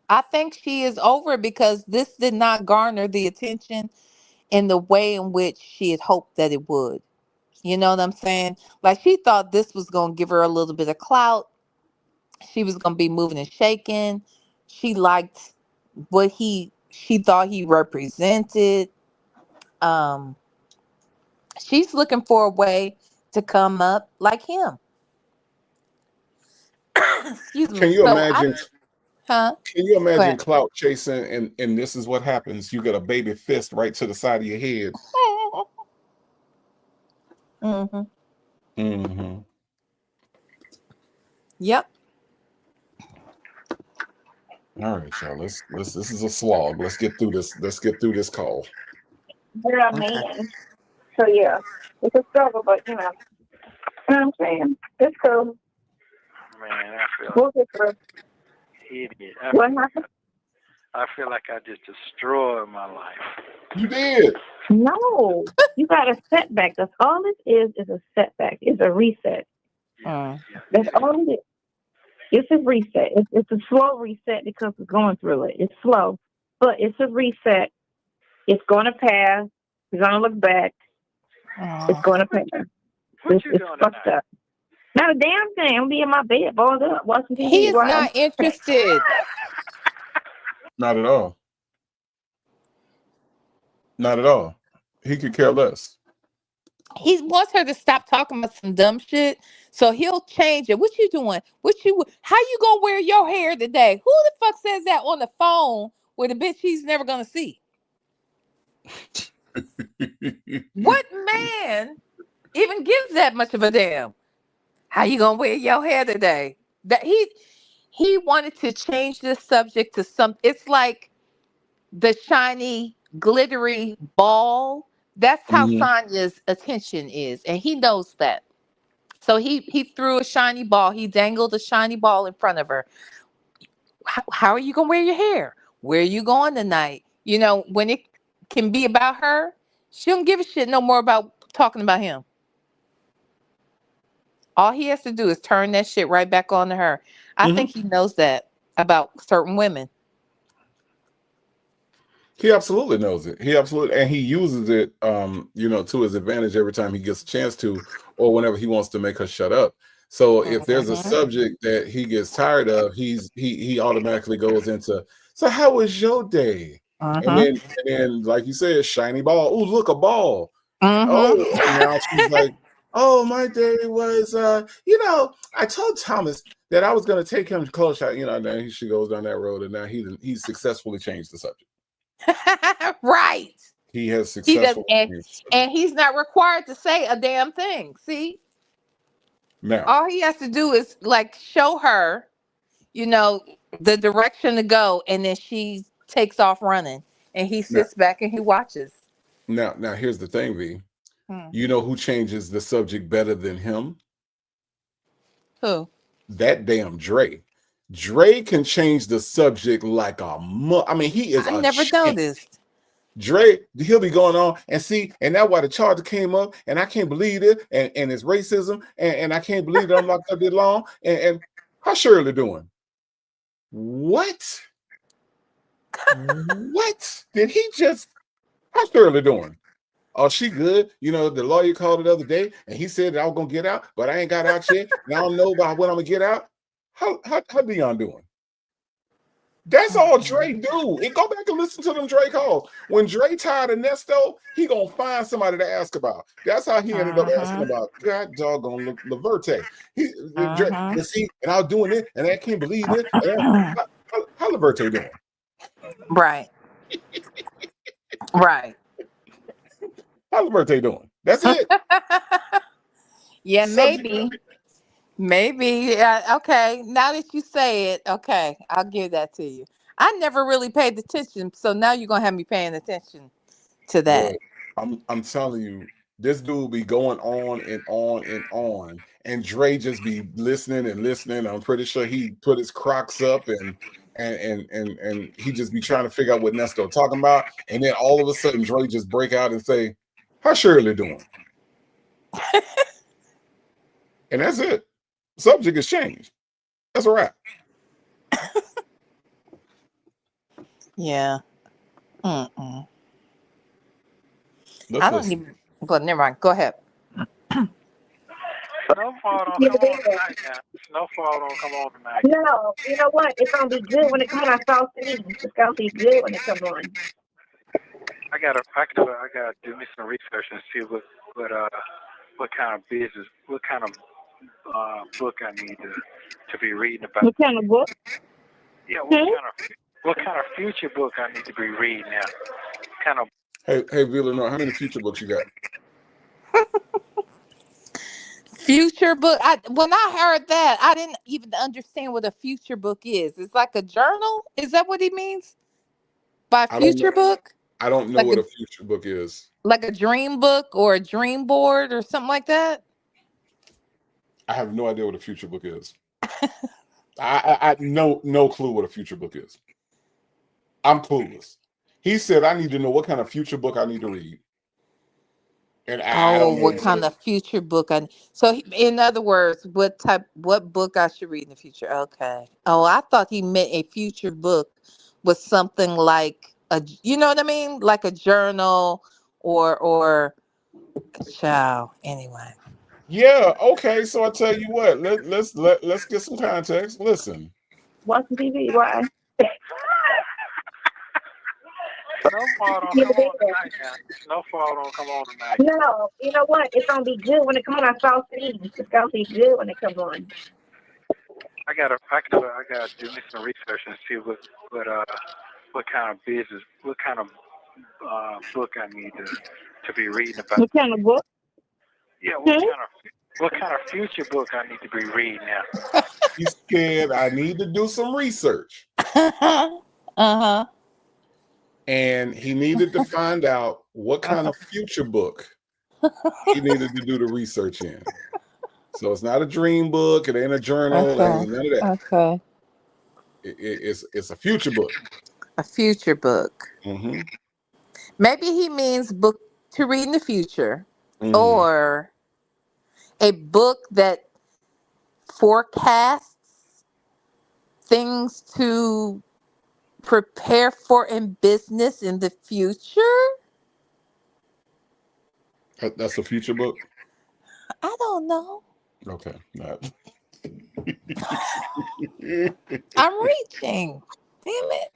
I think she is over it because this did not garner the attention in the way in which she had hoped that it would. You know what I'm saying? Like she thought this was going to give her a little bit of clout. She was going to be moving and shaking. She liked what she thought he represented. She's looking for a way to come up like him. Excuse me. Can you So imagine? huh? Can you Go imagine ahead. clout chasing and this is what happens? You get a baby fist right to the side of your head. Mm-hmm. Mm-hmm. Yep. All right, y'all. Let's this is a slog. Let's get through this. Let's get through this call. They're a man. So yeah, it's a struggle, but you know what I'm saying? It's cool. Man, I feel We'll get through. idiot. What happened? I feel like I just destroyed my life. You did. No, you got a setback. That's all it is a setback. It's a reset. That's all it is. It's a reset. It's a slow reset because we're going through it. It's slow, but it's a reset. It's going to pass. We're going to look back. It's going to pass. What you It's doing fucked tonight? up. Not a damn thing. I'll be in my bed, balled up, watching TV. He is while not interested. Not at all. Not at all. He could care less. He wants her to stop talking about some dumb shit, so he'll change it. What you doing? How you gonna wear your hair today? Who the fuck says that on the phone with a bitch he's never gonna see? What man even gives that much of a damn? How you gonna wear your hair today? That he wanted to change this subject to it's like the shiny, glittery ball. That's how Mhm. Sonya's attention is, and he knows that. So he threw a shiny ball. He dangled a shiny ball in front of her. How are you gonna wear your hair? Where are you going tonight? You know, when it can be about her, she don't give a shit no more about talking about him. All he has to do is turn that shit right back on to her. I think he knows that about certain women. He absolutely knows it. He absolutely, and he uses it, to his advantage every time he gets a chance to, or whenever he wants to make her shut up. So if there's a subject that he gets tired of, he automatically goes into. So how was your day? And then, like you said, shiny ball. Oh, look, a ball. Oh, and now she's like, oh, my day was, I told Thomas that I was going to take him to close shot. Then she goes down that road, and now he's successfully changed the subject. Right. He has He does, successfully and he's not required to say a damn thing. See, now. all he has to do is like show her, the direction to go, and then she takes off running, and he sits back and he watches. Now, here's the thing, V. You know who changes the subject better than him? Who? That damn Dre. Dre can change the subject like a he is. I never noticed. Dre, he'll be going on and see, and that's why the charger came up, and I can't believe it, and it's racism, and I can't believe that I'm locked up this long. And how's Shirley doing? What? What did he just? How's Shirley doing? Oh, she good. The lawyer called the other day, and he said that I was gonna get out, but I ain't got out yet. And I don't know about when I'm gonna get out. How Dion doing? That's all Dre do. And go back and listen to them Dre calls. When Dre tired of Nesto, he gonna find somebody to ask about. That's how he ended up asking about God doggone Laverte. Dre, see, and I was doing it, and I can't believe it. How Laverte doing? Right. Right. How's Laverte doing? That's it. Yeah, maybe. Okay, now that you say it, okay, I'll give that to you. I never really paid attention, so now you're gonna have me paying attention to that. Well, I'm telling you, this dude be going on and on and on, and Dre just be listening and listening. I'm pretty sure he put his Crocs up and he just be trying to figure out what Nesto talking about, and then all of a sudden Dre just break out and say, "How's Shirley doing?" And that's it. Subject is changed. That's a wrap. Yeah. I Let's don't listen. even. Well, never mind. Go ahead. Snowfall don't come on tonight now. Snowfall don't come on tonight. No, you know what? It's gonna be good when it comes on. I saw it. It's gonna be good when it comes on. I gotta do me some research and see what kind of business, what kind of book I need to be reading about. What kind of book? Yeah, what kind of future book I need to be reading now? Kind of. Hey, Villanova, how many future books you got? Future book. When I heard that, I didn't even understand what a future book is. It's like a journal. Is that what he means by future book? I don't know Like what a future book is. Like a dream book or a dream board or something like that? I have no idea what a future book is. I no clue what a future book is. I'm clueless. He said I need to know what kind of future book I need to read. And I don't know what kind of future book so in other words, what book I should read in the future? Okay. Oh, I thought he meant a future book was something like you know what I mean? Like a journal or a child. Anyway. Yeah, okay. So I tell you what, let's get some context. Listen. Watch TV. Why? Snowfall don't come on tonight now. Snowfall don't come on tonight. No, you know what? It's gonna be good when it comes on. I saw it. It's gonna be good when it comes on. I gotta do me some research and see what kind of business, what kind of book I need to be reading about. What kind of book? Yeah, what kind of future book I need to be reading now? He said I need to do some research. Uh-huh. And he needed to find out what kind of future book he needed to do the research in. So it's not a dream book. It ain't a journal. It ain't none of that. Okay. It's a future book. A future book. Mm-hmm. Maybe he means book to read in the future, or a book that forecasts things to prepare for in business in the future. That's a future book? I don't know. Okay. I'm reaching. Damn it.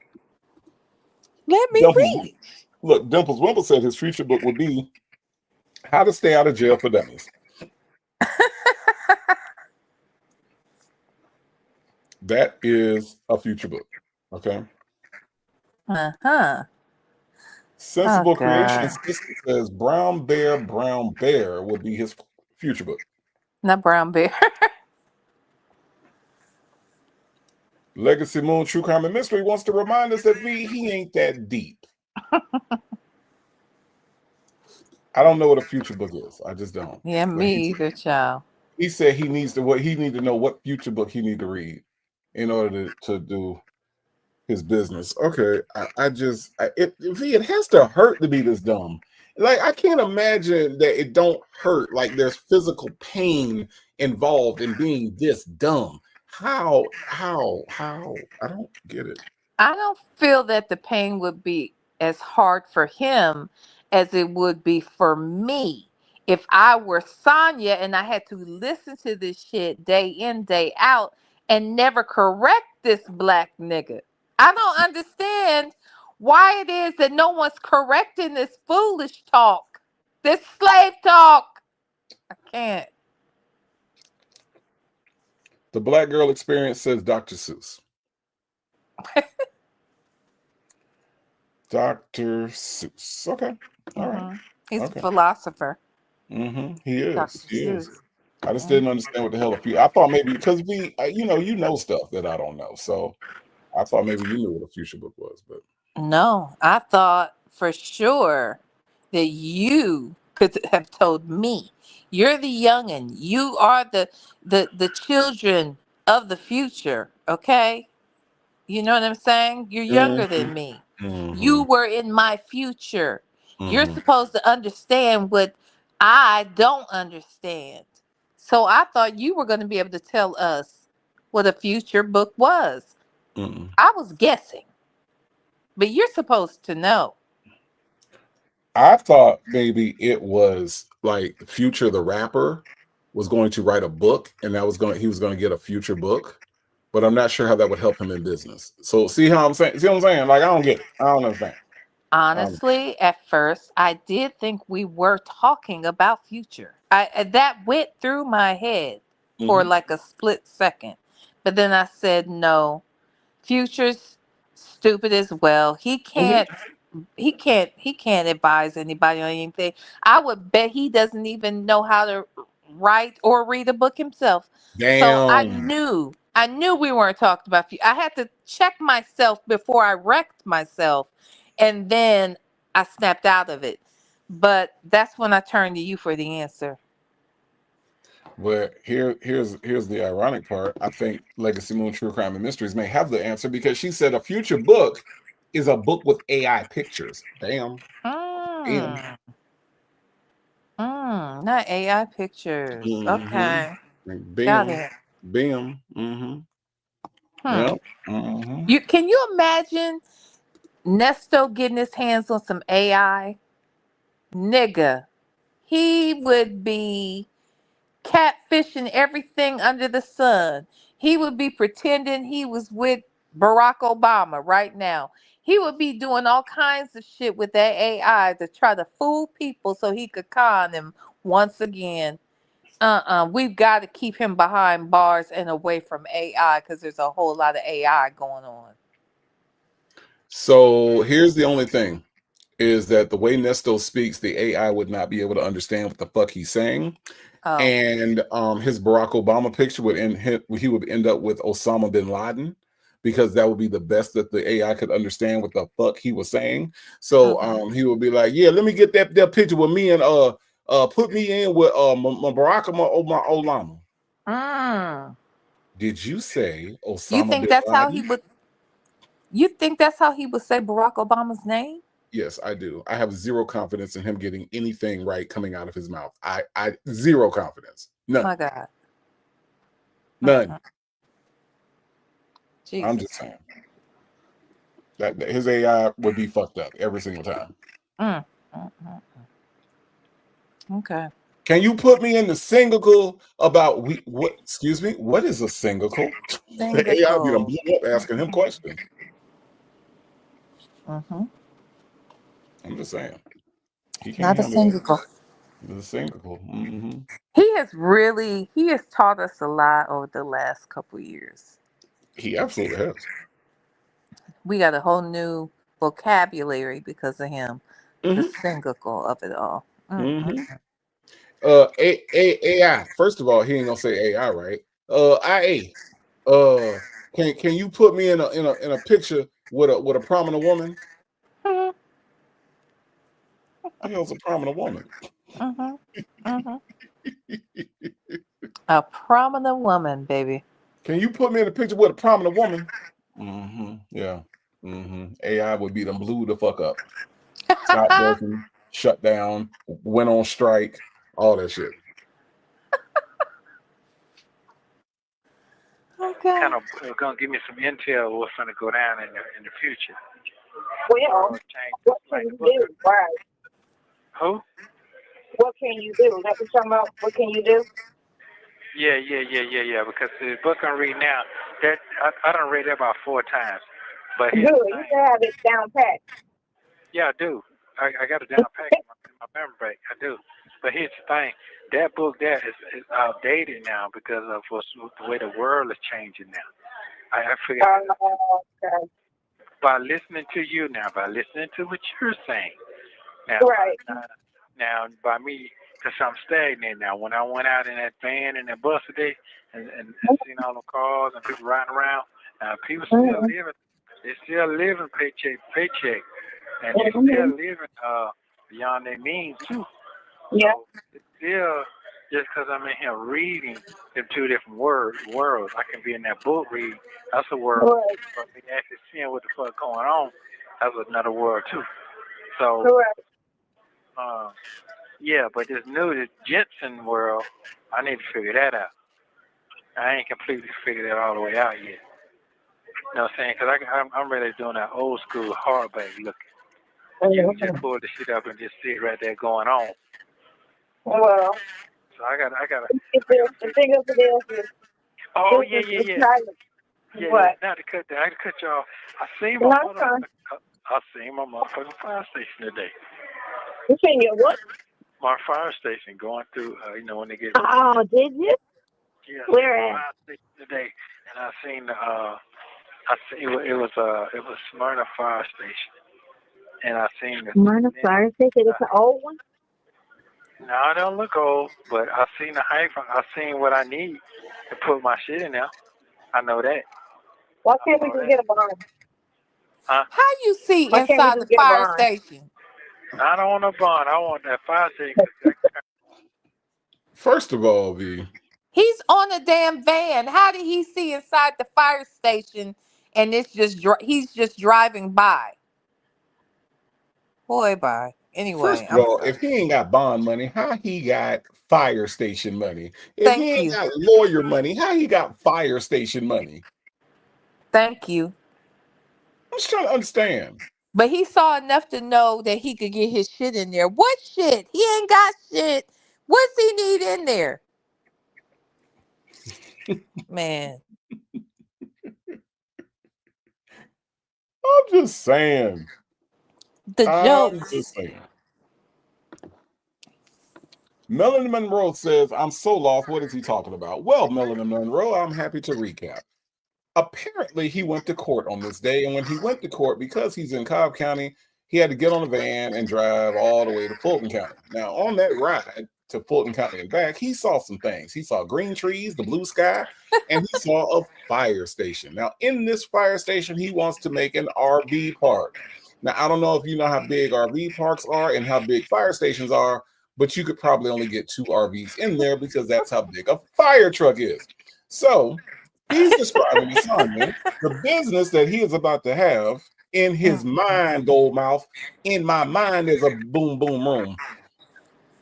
Let me read. Look, Dimples Wimple said his future book would be How to Stay Out of Jail for Dummies. That is a future book. Okay. Sensible Creation System says Brown Bear would be his future book. Not Brown Bear. Legacy Moon True Crime and Mystery wants to remind us that he ain't that deep. I don't know what a future book is. I just don't. Yeah, me either, child. He said he need to know what future book he need to read in order to do his business. Okay, it has to hurt to be this dumb. Like, I can't imagine that it don't hurt. Like, there's physical pain involved in being this dumb. How? I don't get it. I don't feel that the pain would be as hard for him as it would be for me. If I were Sonya and I had to listen to this shit day in, day out and never correct this black nigga. I don't understand why it is that no one's correcting this foolish talk, this slave talk. I can't. The Black Girl Experience says Dr. Seuss. Dr. Seuss. Okay. All right. He's a philosopher. Mm-hmm. He is. Dr. He Seuss. is. I just didn't understand what the hell I thought maybe because you know stuff that I don't know. So I thought maybe you knew what a future book was, but no, I thought for sure that you could have told me. You're the youngin. You are the children of the future. Okay, you know what I'm saying? You're younger Mm-hmm. than me. Mm-hmm. You were in my future. You're Mm-hmm. supposed to understand what I don't understand. So I thought you were going to be able to tell us what a future book was. Mm-hmm. I was guessing, but you're supposed to know. I thought maybe it was like Future the rapper was going to write a book, and he was going to get a future book, but I'm not sure how that would help him in business. So see how I'm saying? See what I'm saying? Like I don't get it. I don't understand. Honestly, at first, I did think we were talking about future. That went through my head for Mhm. like a split second, but then I said no. Future's stupid as well. He can't advise anybody on anything. I would bet he doesn't even know how to write or read a book himself. So Damn. I knew we weren't talking about I had to check myself before I wrecked myself, and then I snapped out of it. But that's when I turned to you for the answer. But here's the ironic part. I think Legacy Moon True Crime and Mysteries may have the answer because she said a future book is a book with AI pictures. Damn. Damn. Mm, not AI pictures. Mm-hmm. Okay, got Bam. it. Bam. Mm-hmm. Hmm. Yep. Mm-hmm. Can you imagine Nesto getting his hands on some AI? Nigga, he would be catfishing everything under the sun. He would be pretending he was with Barack Obama right now. He would be doing all kinds of shit with that AI to try to fool people so he could con them once again. We've got to keep him behind bars and away from AI because there's a whole lot of AI going on. So here's the only thing is that the way Nesto speaks, the AI would not be able to understand what the fuck he's saying. Oh, And his Barack Obama picture he would end up with Osama bin Laden because that would be the best that the AI could understand what the fuck he was saying. So he would be like, yeah, let me get that picture with me and put me in with my Barack Obama. mm. Did you say You Osama think bin that's how he Laden? would? You think that's how he would say Barack Obama's name? Yes, I do. I have zero confidence in him getting anything right coming out of his mouth. I zero confidence. None. My God. None. I'm Jesus. just saying that his AI would be fucked up every single time. Mm, mm, mm. Okay. Can you put me in the single about what? Excuse me. What is a single? The AI be done Single. blew up asking him questions. Mm-hmm. I'm just saying he can't Not a handle that. single. The single. Mm-hmm. He has taught us a lot over the last couple years. He absolutely has. We got a whole new vocabulary because of him. The Mm-hmm. single of it all. Mm-hmm. AI. First of all, he ain't gonna say AI, right? IA. Can you put me in a picture with a prominent woman? Mm-hmm. The hell's a prominent woman? Mm-hmm. Mm-hmm. A prominent woman, baby. Can you put me in a picture with a prominent woman? Mm-hmm. Yeah. Mm-hmm. AI would be them blew the fuck up. Stopped working, shut down, went on strike, all that shit. Okay. Kind of gonna give me some intel of what's gonna go down in the future. Well, what can you do? Right. Who? What can you do? That's what you're talking about. What can you do? Yeah. Because the book I'm reading now, that I done read it about 4 times. But Good. here's the You thing. can have it down pat. Yeah, I do. I got it down packed in my memory bank. I do. But here's the thing. That book there is outdated now because of the way the world is changing now. I figured Okay. by listening to you now, by listening to what you're saying. Now, Right. now by me, because I'm stagnant now. When I went out in that van and that bus today and seen all the cars and people riding around, people still living. They're still living paycheck to paycheck. And they're still living beyond their means, too. Yeah. So it's still just because I'm in here reading in two different worlds. I can be in that book reading. That's a world. Correct. But me actually seeing what the fuck going on, that's another world too. So Correct. yeah, but this new Jensen world, I need to figure that out. I ain't completely figured it all the way out yet. You know what I'm saying? Because I'm really doing that old school hardback look. You can just pull the shit up and just see it right there going on. Well, So I got. the thing of it is, Oh it's yeah. What? Not to cut that. I cut y'all. I seen No, my it's fine. motherfucking fire station today. You seen your what? My fire station going through. When they get. Oh, did you? Yeah. Where at? Fire station today, and I seen it was Smyrna Fire Station, and I seen the. Smyrna Fire Station. It's an old one. No, I don't look old, but I seen the hype. I seen what I need to put my shit in there. I know that. Why can't we just get a barn? Huh? How you see Why can't we inside the just get a fire barn? station? I don't want no bond. I want that fire station. First of all, V, He's on a damn van. How did he see inside the fire station? And it's just he's just driving by. Boy, bye. first Anyway, of I'm all, sorry. if he ain't got bond money, how he got fire station money? If Thank he ain't you. got lawyer money, how he got fire station money? Thank you. I'm just trying to understand. But he saw enough to know that he could get his shit in there. What shit? He ain't got shit. What's he need in there? Man. I'm just saying. The I'm jokes. just saying. Melanie Monroe says, I'm so lost. What is he talking about? Well, Melanie Monroe, I'm happy to recap. Apparently, he went to court on this day. And when he went to court, because he's in Cobb County, he had to get on a van and drive all the way to Fulton County. Now, on that ride to Fulton County and back, he saw some things. He saw green trees, the blue sky, and he saw a fire station. Now, in this fire station, he wants to make an RV park. Now, I don't know if you know how big RV parks are and how big fire stations are, but you could probably only get 2 RVs in there because that's how big a fire truck is. So he's describing to Sonya the business that he is about to have in his mind, Goldmouth. In my mind is a boom, boom room.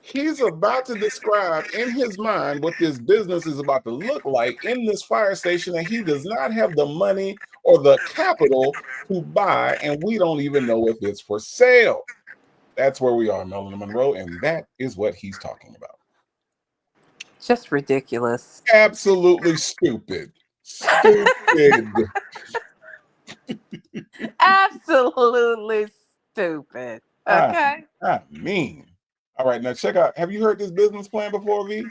He's about to describe in his mind what this business is about to look like in this fire station, and he does not have the money or the capital to buy, and we don't even know if it's for sale. That's where we are, Melanie Monroe, and that is what he's talking about. Just ridiculous. Absolutely stupid. Stupid. Absolutely stupid. Okay. I mean. All right, now check out. Have you heard this business plan before, V?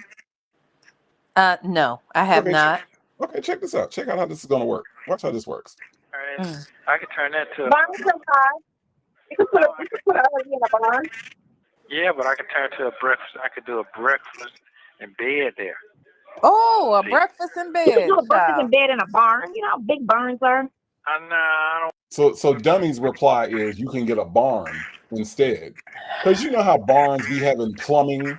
No, I have not. Okay, check this out. Check out how this is going to work. Watch how this works. All right. I could turn that to. Barn supply. You can put a RV in a barn. Yeah, but I could turn to a breakfast. I could do a breakfast in bed there. Oh, a breakfast in bed. You can do a breakfast in bed in a barn. You know how big barns are. I don't. So Dummy's reply is you can get a barn instead. Because you know how barns be having plumbing.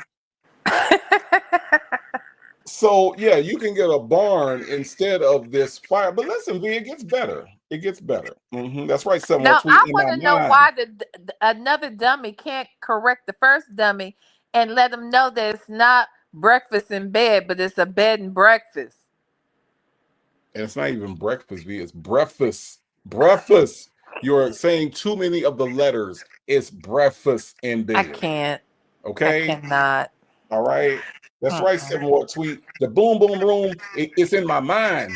So yeah, you can get a barn instead of this fire. But listen, V, it gets better. It gets better. That's right. Now I want to know why another dummy can't correct the first dummy and let them know that it's not breakfast in bed, but it's a bed and breakfast. And it's not even breakfast, V. It's breakfast. Breakfast. You're saying too many of the letters. It's breakfast in bed. I can't. Okay. I cannot. All right. That's right. 7 tweet. The boom boom room. It's in my mind.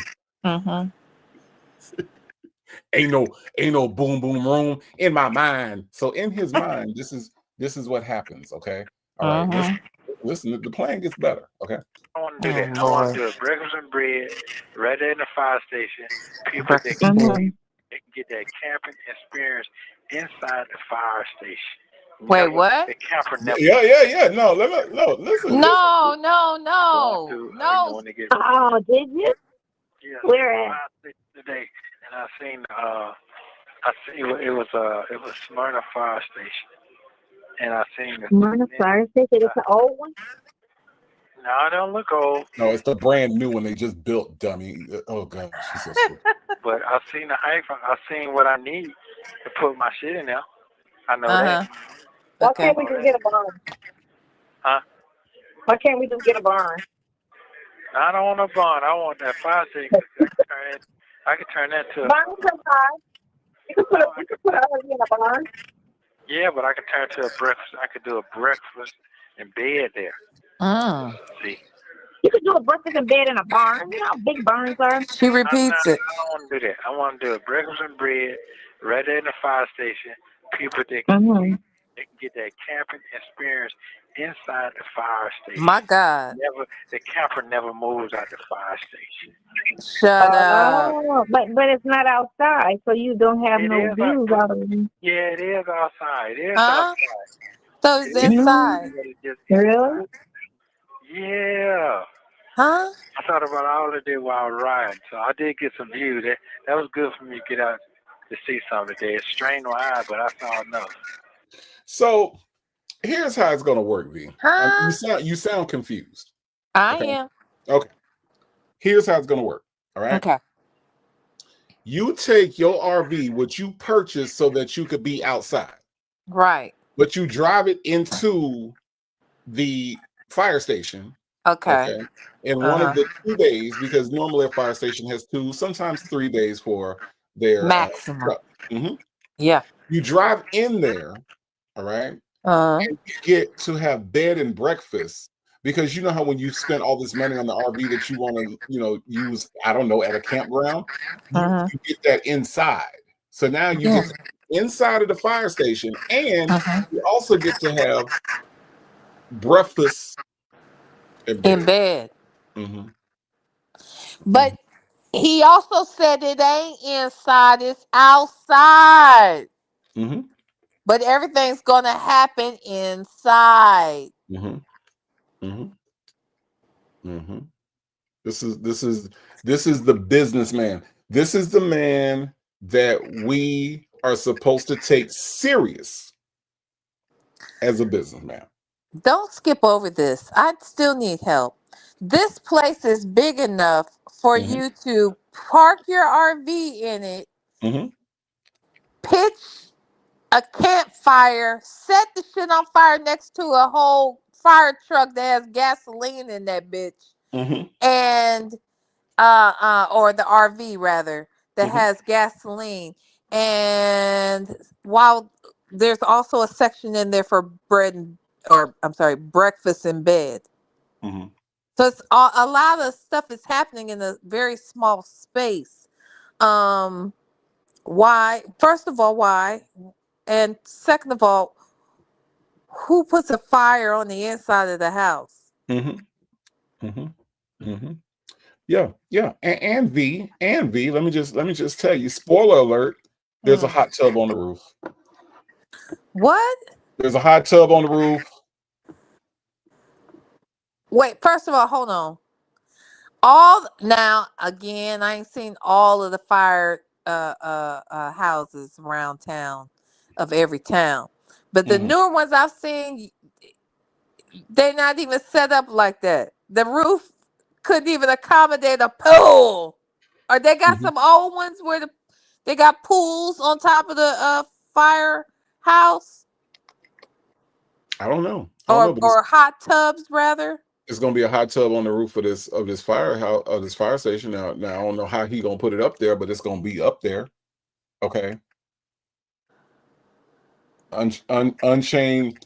Ain't no boom boom room in my mind. So in his mind, this is what happens. Okay. All right. Listen. The plan gets better. Okay. I want to do that. I want to do a breakfast and bread right there in the fire station. People they can get that camping experience inside the fire station. Wait, what? The camper never. Yeah. No, listen. No. Oh, did you? Yeah. Where at? Today, and I seen it was Smyrna Fire Station. and I seen the. Mona fire station. It's an old one. No, I don't look old, No, it's the brand new one they just built, dummy. Oh gosh, she's so stupid. but I seen the iPhone. I seen what I need to put my shit in there. I know that. Why Okay. can't we just get a barn? Huh? Why can't we just get a barn? I don't want no barn. I want that fire station. I can turn that to. Barns are high. You can put a RV in a barn. Yeah, but I can turn it to a breakfast. I could do a breakfast in bed there. See. You could do a breakfast in bed in a barn. You know how big barns are. She repeats it. I don't want to do that. I want to do a breakfast and bread right there in the fire station. People they can get that camping experience inside the fire station. My God. The camper never moves out the fire station. Shut up. Oh, but it's not outside, so you don't have no views out of it. Yeah, it is outside. It is Huh? outside. So it's inside. Really? Yeah. Huh? I thought about all of that while I was riding, so I did get some views. That was good for me to get out to see something today. It strained my eye, but I saw enough. So here's how it's gonna work, V. Huh? You sound confused. I Okay. am. Okay. Here's how it's gonna work. All right. Okay. You take your RV, which you purchased so that you could be outside, Right. but you drive it into the fire station. Okay. In one of the 2 days, because normally a fire station has 2, sometimes 3 days for their Maximum. truck. Yeah. You drive in there, all right, and you get to have bed and breakfast, because you know how when you spend all this money on the RV that you want to, use, I don't know, at a campground, you get that inside. So now you get inside of the fire station, and you also get to have breakfast In bed. Mm-hmm. But he also said it ain't inside, it's outside. Mm-hmm. But everything's gonna happen inside. Mm-hmm. Mm-hmm. Mm-hmm. This is the businessman. This is the man that we are supposed to take serious as a businessman. Don't skip over this. I still need help. This place is big enough for you to park your RV in it, pitch a campfire, set the shit on fire next to a whole fire truck that has gasoline in that bitch, and or the RV rather that has gasoline. And while there's also a section in there for breakfast in bed. So it's a lot of stuff is happening in a very small space. Why? First of all, why? And second of all, who puts a fire on the inside of the house? Yeah. And V, let me just tell you, spoiler alert, there's a hot tub on the roof. What? There's a hot tub on the roof. Wait, first of all, hold on. Now again, I ain't seen all of the fire houses around town of every town. But the newer ones I've seen, they're not even set up like that. The roof couldn't even accommodate a pool. Or they got some old ones where they got pools on top of the firehouse. I don't know. Or hot tubs rather. It's gonna be a hot tub on the roof of this firehouse of this fire station. Now I don't know how he gonna put it up there, but it's gonna be up there. Okay. Unchain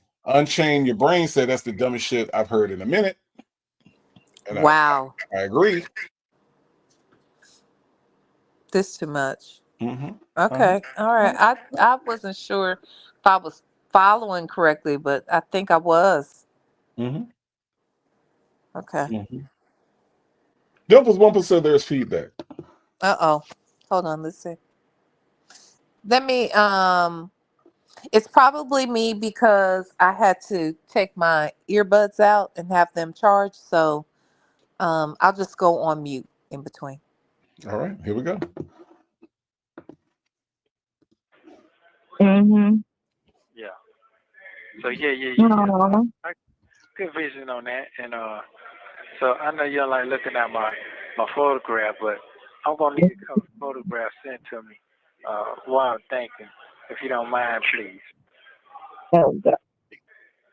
your brain said that's the dumbest shit I've heard in a minute. And wow. I agree. This too much. Okay. All right. I wasn't sure if I was following correctly, but I think I was. Okay. Dimples Wumples said there's feedback. Hold on, let's see. Let me it's probably me because I had to take my earbuds out and have them charged. So I'll just go on mute in between. All right, here we go. Yeah. So yeah. Aw. Good vision on that. And so I know you don't like looking at my photograph, but I'm gonna need a couple photographs sent to me while I'm thinking, if you don't mind, please. Oh, God.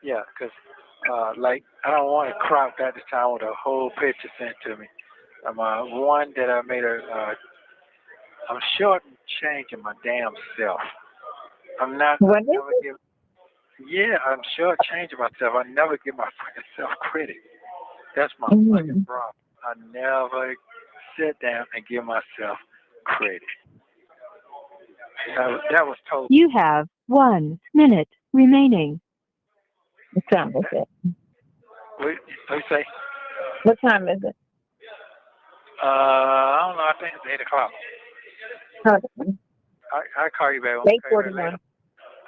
Yeah, 'cause like I don't want it cropped at the time with a whole picture sent to me. One that I made I'm short and changing my damn self. I'm not. I What is never give. Yeah, I'm short changing myself. I never give my fucking self credit. That's my it? fucking problem. I never sit down and give myself credit. That was told. You have 1 minute remaining. What time is it? What you say? What time is it? I don't know. I think it's 8 o'clock. Okay. I call you back. I'll call you back 8:41. later.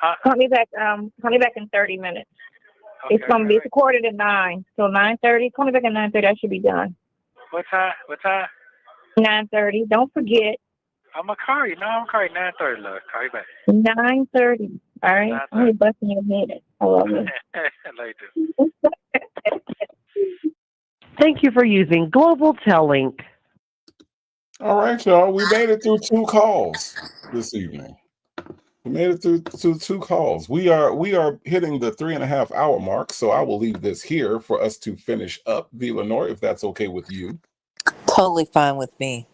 Huh? Call me back in 30 minutes. It's Okay, gonna be all right. recorded at 9, so 9:30. Call me back at 9:30. I should be done. What time? 9:30. Don't forget. I'm gonna call you. No, I'm gonna call you 9:30. Look, call you back. 9:30. All right. 9:30. I'm just busting your head. I love you. Later. Thank you for using Global Link. All right, y'all. We made it through 2 calls this evening. We made it through 2 calls. We are hitting the 3.5 hour mark, so I will leave this here for us to finish up. V. Lenore, if that's okay with you. Totally fine with me.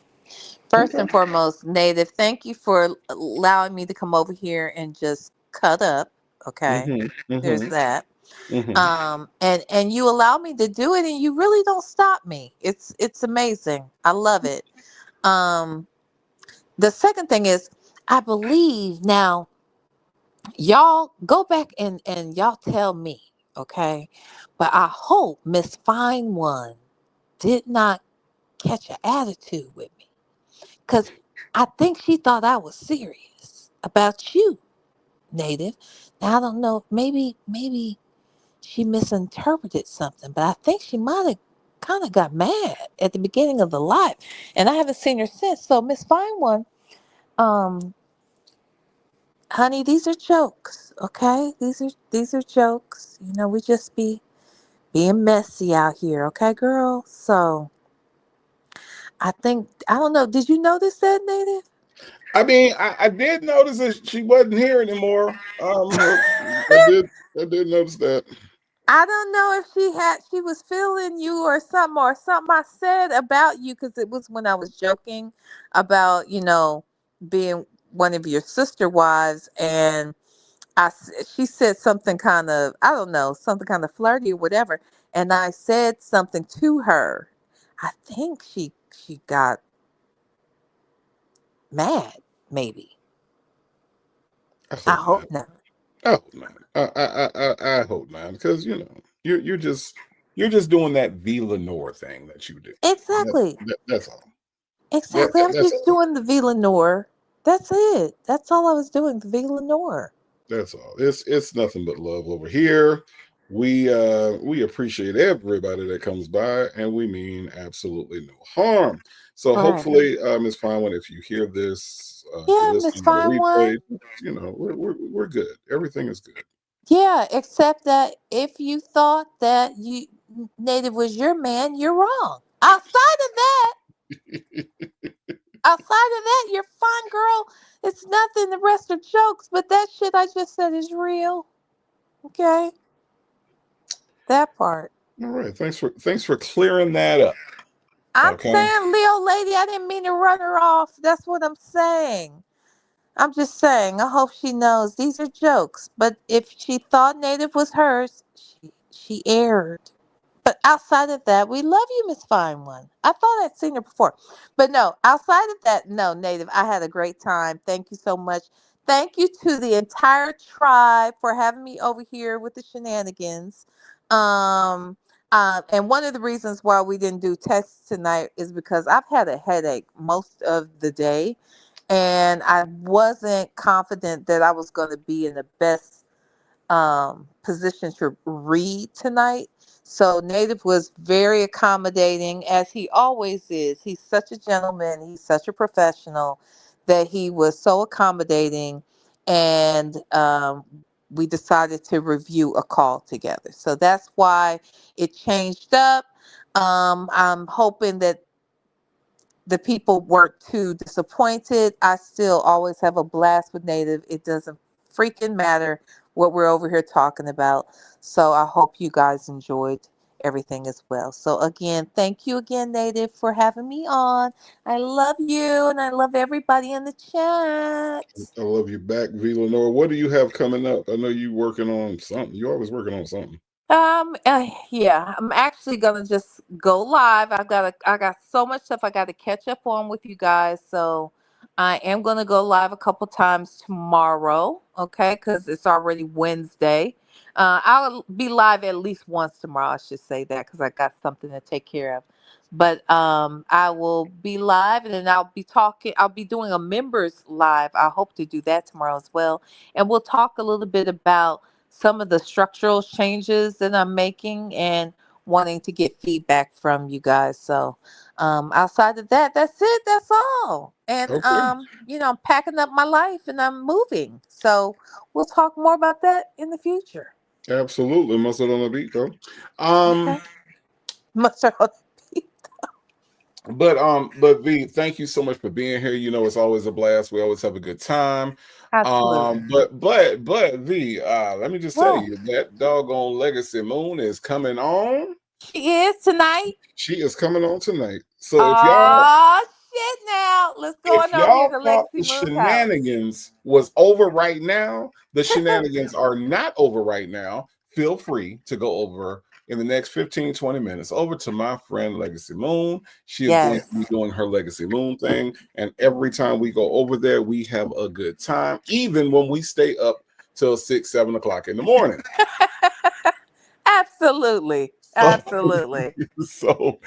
First Okay. and foremost, Native, thank you for allowing me to come over here and just cut up. Okay. There's that. And you allow me to do it and you really don't stop me. It's amazing. I love it. The second thing is I believe now y'all go back and y'all tell me, okay? But I hope Miss Fine One did not catch an attitude with me. Because I think she thought I was serious about you, Native. Now I don't know, maybe she misinterpreted something, but I think she might have kind of got mad at the beginning of the live. And I haven't seen her since. So Miss Fine One, honey, these are jokes, okay? These are jokes. You know, we just be being messy out here, okay, girl? So I don't know, did you notice that, Native? I mean, I did notice that she wasn't here anymore. I did notice that. I don't know if she was feeling you or something I said about you, because it was when I was joking about, being one of your sister wives, and she said something kind of, I don't know, something kind of flirty or whatever, and I said something to her. I think she got mad, maybe. I hope not. I hope not. I hope not, because you're just doing that V. Lenore thing that you do. Exactly. That's all. Exactly. I'm That's just all. doing the V. Lenore. That's it. That's all I was doing, the V. Lenore. That's all. It's nothing but love over here. We appreciate everybody that comes by, and we mean absolutely no harm. So Right. hopefully, Ms. Fine One, if you hear this, if Yeah, you're Miss listening on the Fine One. replay, we're good. Everything is good. Yeah, except that if you thought that Native was your man, you're wrong. Outside of that, you're fine, girl. It's nothing. The rest are jokes, but that shit I just said is real. Okay, that part. All right. Thanks for clearing that up. I'm Okay. saying, Leo lady, I didn't mean to run her off. That's what I'm saying. I'm just saying, I hope she knows these are jokes. But if she thought Native was hers, she erred. But outside of that, we love you, Miss Fine One. I thought I'd seen her before. But no, outside of that, no, Native, I had a great time. Thank you so much. Thank you to the entire tribe for having me over here with the shenanigans. Um, and one of the reasons why we didn't do tests tonight is because I've had a headache most of the day, and I wasn't confident that I was going to be in the best position to read tonight. So Native was very accommodating, as he always is. He's such a gentleman. He's such a professional that he was so accommodating, and we decided to review a call together. So that's why it changed up. I'm hoping that the people weren't too disappointed. I still always have a blast with Native. It doesn't freaking matter what we're over here talking about. So I hope you guys enjoyed everything as well. So again, thank you again, Native, for having me on. I love you and I love everybody in the chat. I love you back, V. Lenore. What do you have coming up? I know you working on something. You always working on something. Yeah, I'm actually gonna just go live. I got so much stuff I got to catch up on with you guys. So I am gonna go live a couple times tomorrow, okay? Because it's already Wednesday. I'll be live at least once tomorrow. I should say that because I got something to take care of. But I will be live and then I'll be talking. I'll be doing a members live. I hope to do that tomorrow as well, and we'll talk a little bit about some of the structural changes that I'm making and wanting to get feedback from you guys. So outside of that, that's it. That's all. And Okay. I'm packing up my life and I'm moving. So we'll talk more about that in the future. Absolutely. Mustard on the beat, though. Okay. Mustard on the beat. But V, thank you so much for being here. You know, it's always a blast. We always have a good time. Absolutely. But V, let me just tell you that doggone Legacy Moon is coming on. She is tonight. She is coming on tonight. So if y'all shit now. Let's go if on over here y'all to thought Legacy the Moon's house. shenanigans was over right now, the shenanigans are not over right now. Feel free to go over in the next 15-20 minutes over to my friend Legacy Moon. She is going to be doing her Legacy Moon thing, and every time we go over there, we have a good time, even when we stay up till 6-7 o'clock in the morning. Absolutely. So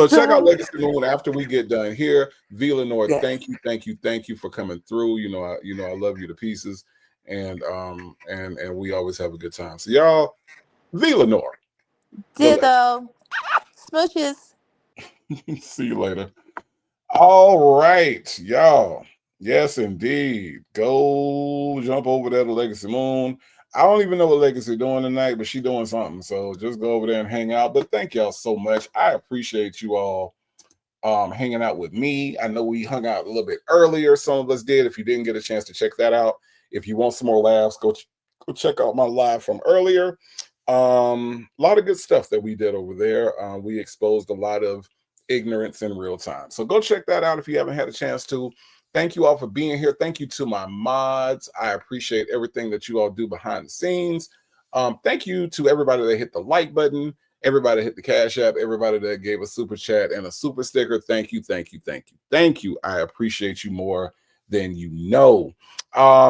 check out Legacy Moon after we get done here. V. Lenore, thank you for coming through. You know I love you to pieces, and we always have a good time. So y'all, V. Lenore. Ditto. Smushes. See you later. All right, y'all. Yes, indeed. Go jump over there to Legacy Moon. I don't even know what Legacy doing tonight, but she doing something. So just go over there and hang out. But thank y'all so much. I appreciate you all hanging out with me. I know we hung out a little bit earlier. Some of us did. If you didn't get a chance to check that out, if you want some more laughs, go check out my live from earlier. A lot of good stuff that we did over there. We exposed a lot of ignorance in real time. So go check that out if you haven't had a chance to. Thank you all for being here. Thank you to my mods. I appreciate everything that you all do behind the scenes. Thank you to everybody that hit the like button, everybody that hit the Cash App, everybody that gave a super chat and a super sticker. Thank you. I appreciate you more than you know.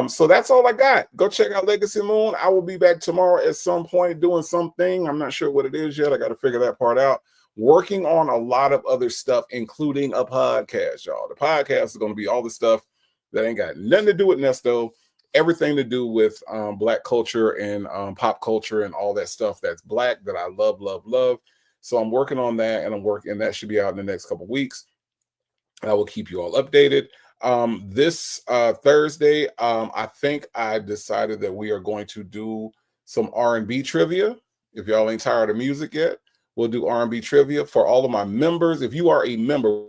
So that's all I got. Go check out Legacy Moon. I will be back tomorrow at some point doing something. I'm not sure what it is yet. I got to figure that part out. Working on a lot of other stuff, including a podcast, y'all. The podcast is going to be all the stuff that ain't got nothing to do with Nesto, everything to do with Black culture and pop culture and all that stuff that's Black that I love. So I'm working on that, and that should be out in the next couple of weeks. I will keep you all updated. This Thursday, I think I decided that we are going to do some R&B trivia. If y'all ain't tired of music yet, we'll do R&B trivia for all of my members. If you are a member,